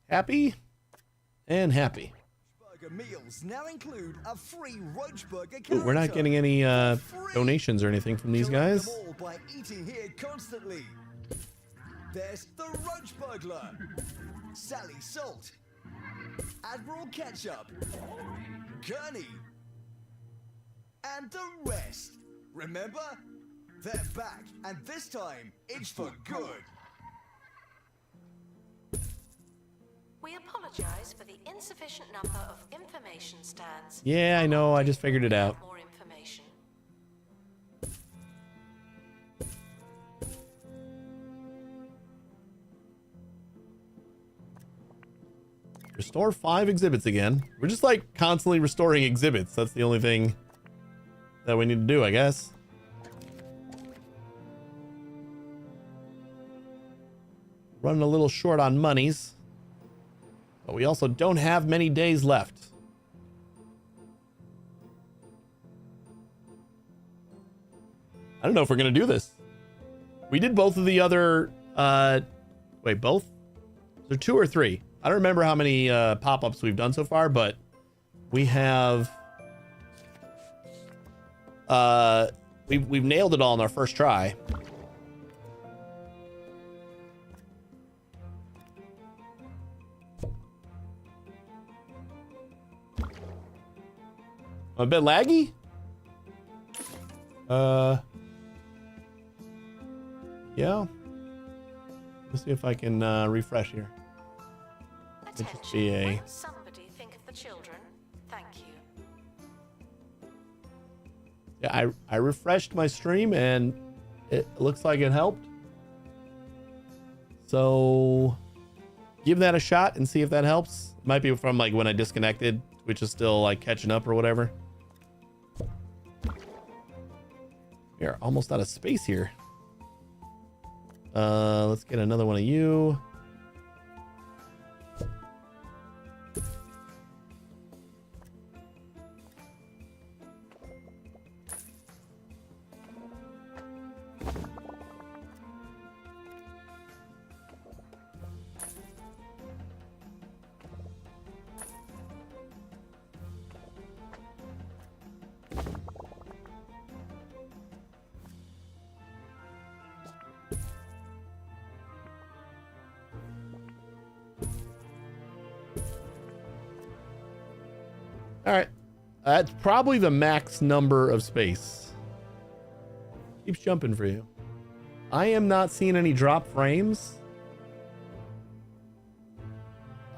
Happy and happy. Burger meals now include a free Roach Burger Ooh, we're not getting any donations or anything from these guys. Collect them all by eating here constantly. There's the Roach Burglar, Sally Salt, Admiral Ketchup, Gurney, and the rest. Remember? They're back, and this time it's for good. We apologize for the insufficient number of information stands. Yeah, I know. I just figured it out. More information. Restore 5 exhibits again. We're just like constantly restoring exhibits. That's the only thing that we need to do, I guess. Running a little short on monies. But we also don't have many days left. I don't know if we're going to do this. We did both of the other... wait, both? Is there 2 or 3? I don't remember how many pop-ups we've done so far, but we have... We've nailed it all in our first try. A bit laggy? Yeah. Let's see if I can refresh here. Attention. just be a- Will somebody think of the children? Thank you. Yeah, I refreshed my stream and it looks like it helped. So give that a shot and see if that helps. It might be from like when I disconnected, which is still like catching up or whatever. We are almost out of space here. Let's get another one of you. All right. That's probably the max number of space. Keeps jumping for you. I am not seeing any drop frames.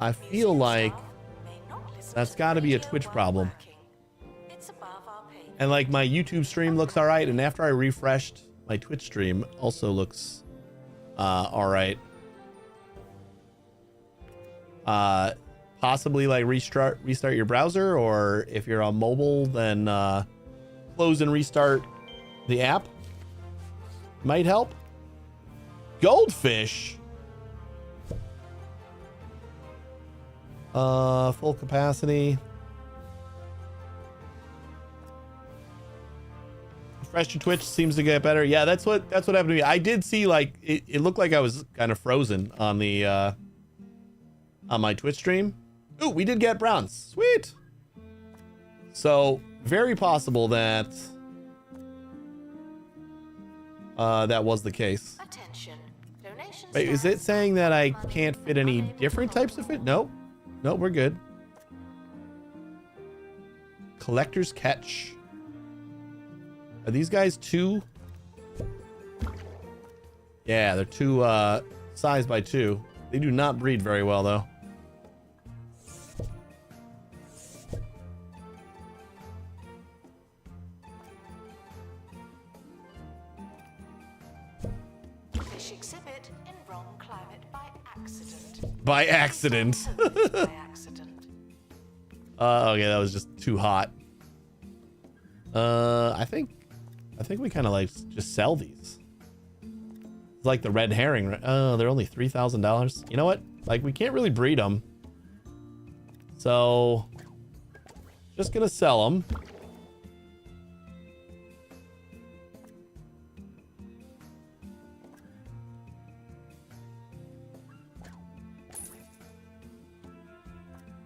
I feel like that's got to be a Twitch problem. It's above our pay. And like my YouTube stream looks all right, and after I refreshed, my Twitch stream also looks all right. Possibly like restart your browser, or if you're on mobile, then close and restart the app. Might help. Goldfish. Full capacity. Refresh your Twitch seems to get better. Yeah, that's what happened to me. I did see like it looked like I was kind of frozen on the on my Twitch stream. Ooh, we did get browns. Sweet. So very possible that that was the case. Attention. Donation Wait, is it stands saying that I money can't fit any unable different to types of fit? Nope. Nope, we're good. Collector's catch. Are these guys two? Yeah, they're two size by 2. They do not breed very well though. Fish exhibit in wrong climate by accident. By accident. By accident. Okay, that was just too hot. I think we kind of like just sell these. It's like the red herring. Oh, they're only $3,000. You know what? Like we can't really breed them, so just gonna sell them.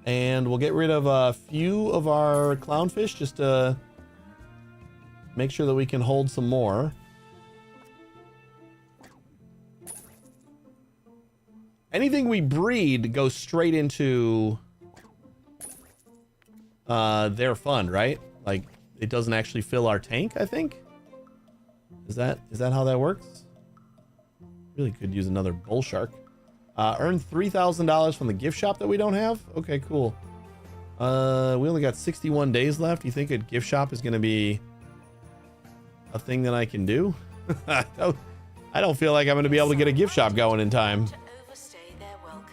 And we'll get rid of a few of our clownfish just to make sure that we can hold some more. Anything we breed goes straight into their fund, right? Like it doesn't actually fill our tank, I think. Is that how that works? Really could use another bull shark. Earn $3,000 from the gift shop that we don't have. Okay, cool. We only got 61 days left. You think a gift shop is going to be a thing that I can do? I don't feel like I'm going to be able to get a gift shop going in time. To overstay their welcome.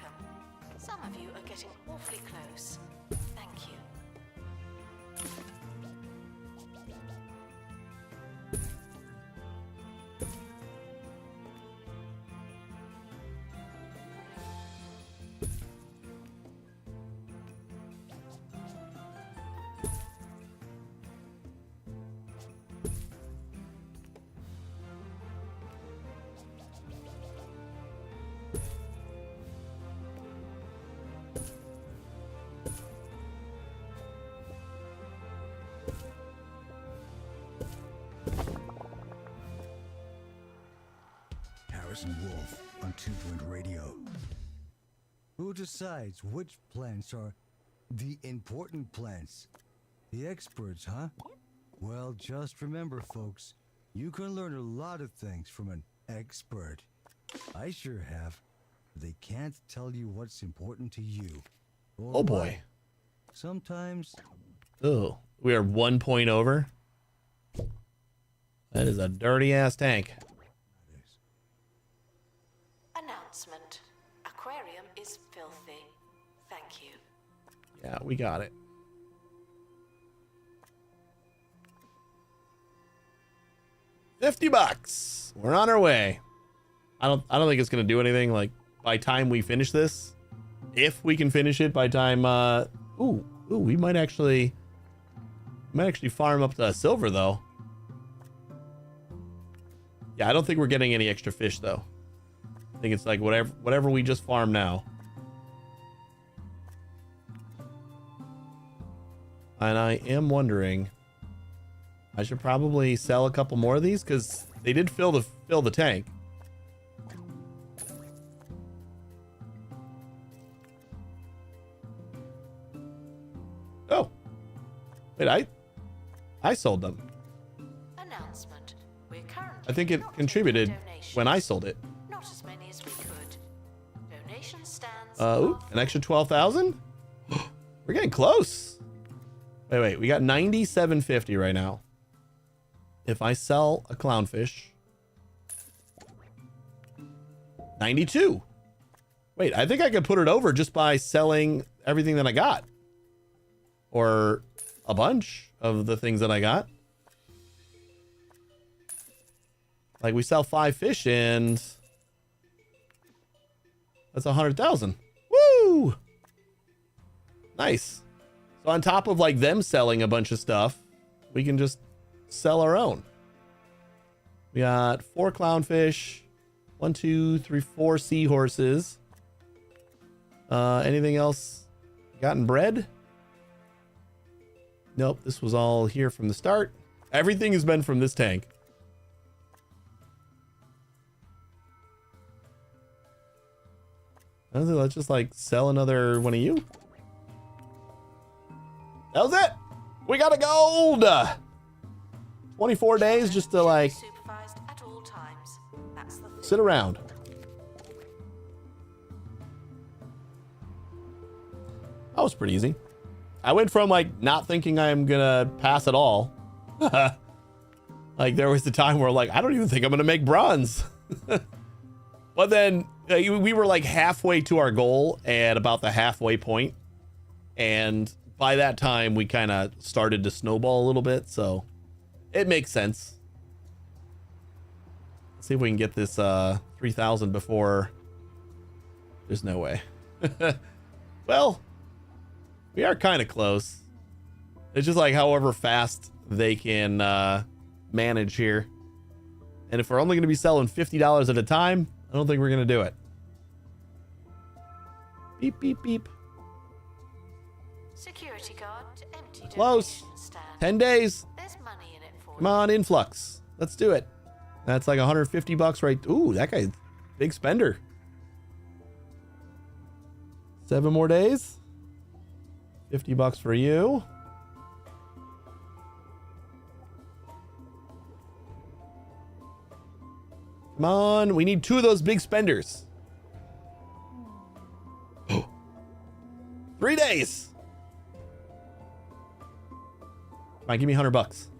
Some of you are getting awfully close. Thank you. Harrison Wolf on 2 Point Radio. Who decides which plants are the important plants? The experts, huh? Well, just remember, folks, you can learn a lot of things from an expert. I sure have. They can't tell you what's important to you. Or Oh why. boy. Sometimes Oh, we are 1 point over. That is a dirty ass tank. Announcement. Aquarium is filthy. Thank you. Yeah, we got it. $50. We're on our way. I don't think it's gonna do anything. Like by time we finish this, if we can finish it by time. Ooh, we might actually farm up the silver though. Yeah, I don't think we're getting any extra fish though. I think it's like whatever we just farm now. And I am wondering, I should probably sell a couple more of these because they did fill the tank. Oh, wait, I sold them. Announcement. We're currently I think it not contributed. taking donations. when I sold it. Not as many as we could. Donation stands. Ooh, an extra 12,000. We're getting close. Wait, we got 97.50 right now. If I sell a clownfish, 92. Wait, I think I could put it over just by selling everything that I got, or a bunch of the things that I got. Like, we sell 5 fish and that's 100,000. Woo! Nice. So on top of like them selling a bunch of stuff, we can just sell our own. We got 4 clownfish, 1, 2, 3, 4 seahorses. Anything else gotten bread? Nope, this was all here from the start. Everything has been from this tank. Let's just like sell another one of you. That was it. We got a gold. 24 days just to like Supervised at all times. That's the thing. sit around. That was pretty easy. I went from like not thinking I'm gonna pass at all. Like there was the time where like I don't even think I'm gonna make bronze. But then we were like halfway to our goal at about the halfway point, and by that time we kind of started to snowball a little bit, so it makes sense. Let's see if we can get this 3,000 before. There's no way. Well, we are kind of close. It's just like however fast they can manage here. And if we're only going to be selling $50 at a time, I don't think we're going to do it. Beep, beep, beep. Security guard to empty Close. donation stand. 10 days. There's money in it for Come on, influx. Let's do it. That's like 150 bucks right. Ooh, that guy's big spender. 7 more days. 50 bucks for you. Come on, we need 2 of those big spenders. 3 days. Come on, give me 100 bucks.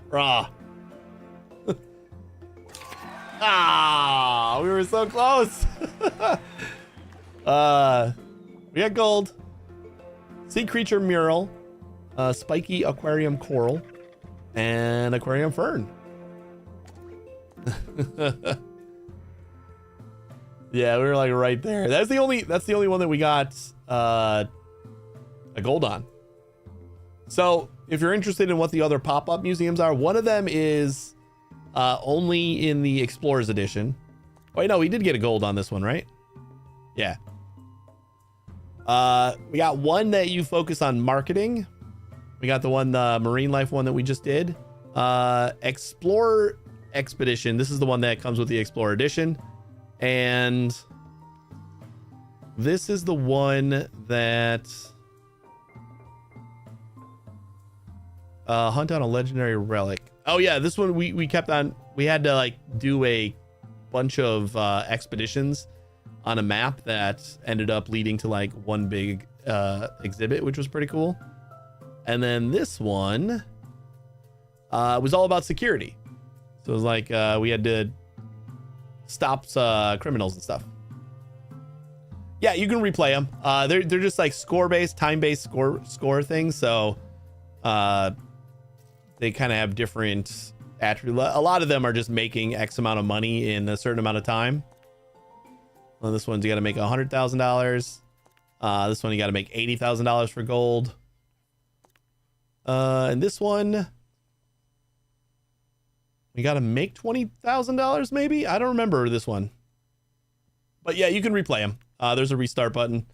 Rah. Ah, we were so close. We got gold. Sea creature mural, spiky aquarium coral, and aquarium fern. Yeah, we were like right there. That's the only one that we got a gold on. So if you're interested in what the other pop-up museums are, one of them is only in the Explorers Edition. Wait, no, we did get a gold on this one, right? Yeah. We got one that you focus on marketing. We got the one, the marine life one that we just did. Explorer Expedition. This is the one that comes with the Explorer Edition. And this is the one that hunt down a legendary relic. Oh yeah, this one we kept on. We had to like do a bunch of expeditions on a map that ended up leading to like one big exhibit, which was pretty cool. And then this one was all about security. So it was like we had to stop criminals and stuff. Yeah, you can replay them. They're just like score-based, time-based score things. So they kind of have different attributes. A lot of them are just making X amount of money in a certain amount of time. Well, this one's you got to make $100,000. This one you got to make $80,000 for gold. And this one we got to make $20,000 maybe. I don't remember this one. But yeah, you can replay them. There's a restart button.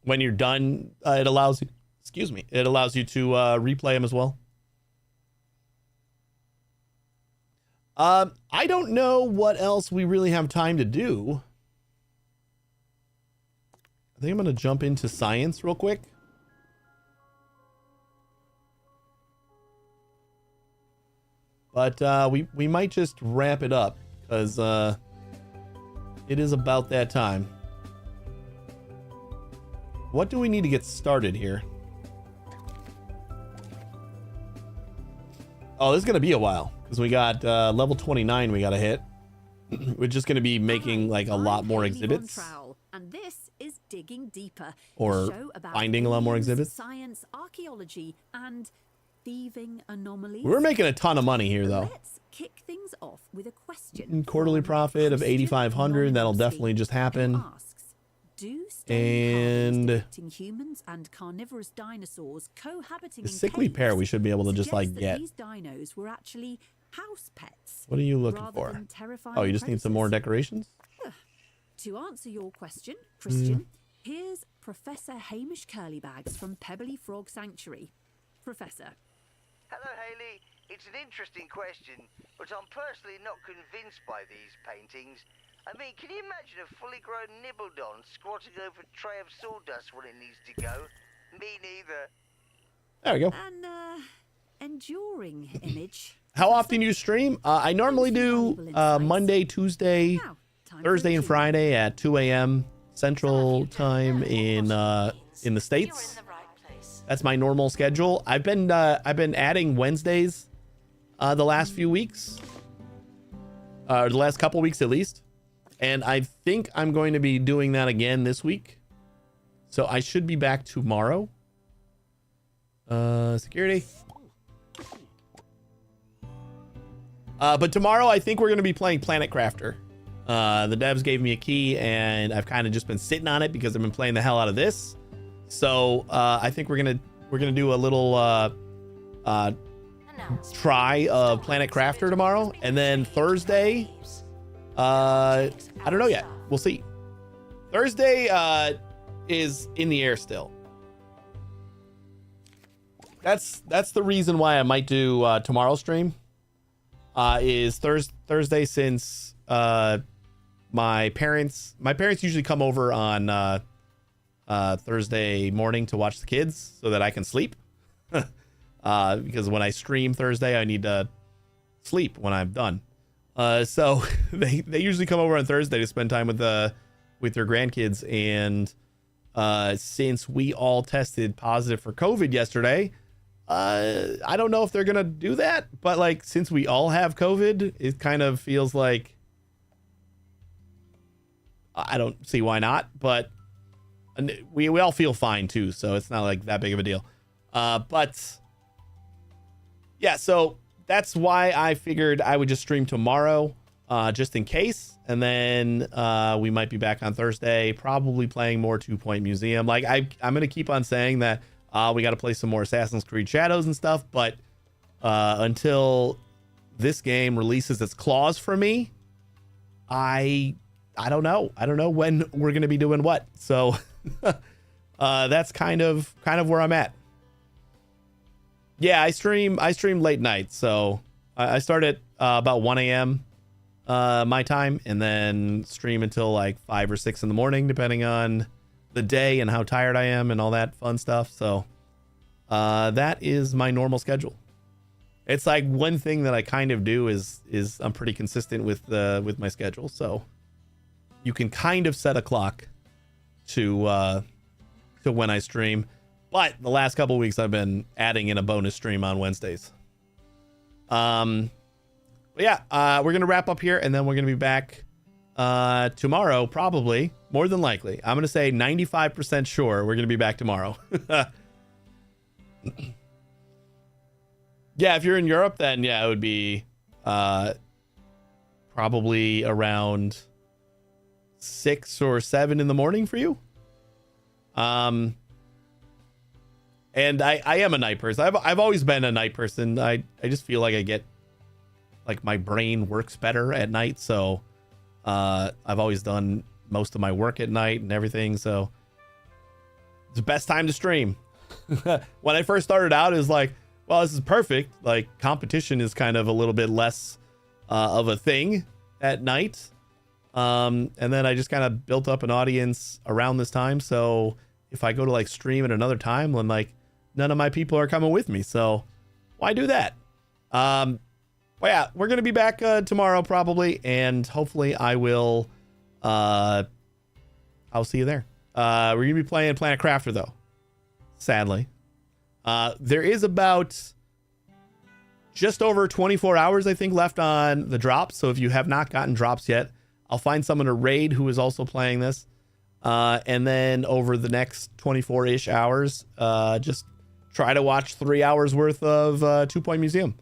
When you're done, it allows you. Excuse me. It allows you to replay them as well. I don't know what else we really have time to do. I think I'm going to jump into science real quick. But we might just wrap it up because it is about that time. What do we need to get started here? Oh, this is going to be a while because we got level 29 we got to hit. We're just going to be making like a lot more exhibits. And this is Digging Deeper, Or a show about finding a lot more aliens, exhibits. Science, archaeology, and thieving anomalies. We're making a ton of money here though. Let's kick things off with a question. Quarterly from profit of Christian 8,500. That'll Anonymously, definitely just happen. who asks, do And depicting humans and carnivorous dinosaurs cohabiting the in sickly caves pair we should be able to just suggests like that get. these dinos were actually house pets. What are you looking rather for? than terrifying Oh, you just need some more predators. decorations? To answer your question, Christian, here's Professor Hamish Curlybags from Pebbly Frog Sanctuary. Professor. Hello, Haley. It's an interesting question, but I'm personally not convinced by these paintings. I mean, can you imagine a fully grown Nibbledon squatting over a tray of sawdust when it needs to go? Me neither. There we go. An enduring image. How often you stream? I normally do Monday, Tuesday, Now, time for Thursday, a and clue. Friday at 2 a.m. Central Time in the You're States. in the right place. That's my normal schedule. I've been adding Wednesdays the last few weeks, the last couple weeks at least, and I think I'm going to be doing that again this week. So I should be back tomorrow. Security. But tomorrow I think we're going to be playing Planet Crafter. The devs gave me a key and I've kind of just been sitting on it because I've been playing the hell out of this. So I think we're gonna do a little try of Planet Crafter tomorrow, and then Thursday, I don't know yet. We'll see. Thursday is in the air still. That's the reason why I might do tomorrow's stream. Is Thursday, since my parents usually come over on Thursday morning to watch the kids so that I can sleep. Because when I stream Thursday, I need to sleep when I'm done. So they usually come over on Thursday to spend time with their grandkids. And since we all tested positive for COVID yesterday, I don't know if they're gonna do that, but like since we all have COVID, it kind of feels like I don't see why not, but we all feel fine too, so it's not like that big of a deal. But yeah, so that's why I figured I would just stream tomorrow, just in case, and then we might be back on Thursday, probably playing more 2 Point Museum. Like I'm gonna keep on saying that we got to play some more Assassin's Creed Shadows and stuff, but until this game releases its claws for me, I don't know. I don't know when we're gonna be doing what. So that's kind of where I'm at. Yeah, I stream late night, so I start at about 1 a.m. My time, and then stream until like 5 or 6 in the morning, depending on the day and how tired I am and all that fun stuff. So that is my normal schedule. It's like one thing that I kind of do is I'm pretty consistent with my schedule. So you can kind of set a clock to when I stream. But the last couple of weeks I've been adding in a bonus stream on Wednesdays. But yeah, we're going to wrap up here, and then we're going to be back tomorrow, probably, more than likely. I'm going to say 95% sure we're going to be back tomorrow. Yeah, if you're in Europe, then yeah, it would be probably around 6 or 7 in the morning for you. And I am a night person. I've always been a night person. I just feel like I get, like, my brain works better at night. So I've always done most of my work at night and everything. So it's the best time to stream. When I first started out, it was like, well, this is perfect. Like, competition is kind of a little bit less of a thing at night. And then I just kind of built up an audience around this time. So if I go to like stream at another time, then like none of my people are coming with me. So why do that? But But yeah, we're going to be back tomorrow probably. And hopefully I will, I'll see you there. We're going to be playing Planet Crafter though. Sadly. There is about just over 24 hours, I think, left on the drops. So if you have not gotten drops yet, I'll find someone to raid who is also playing this. And then over the next 24-ish hours, just try to watch 3 hours worth of 2 Point Museum.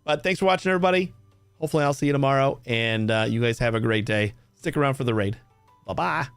But thanks for watching, everybody. Hopefully I'll see you tomorrow. And you guys have a great day. Stick around for the raid. Bye-bye.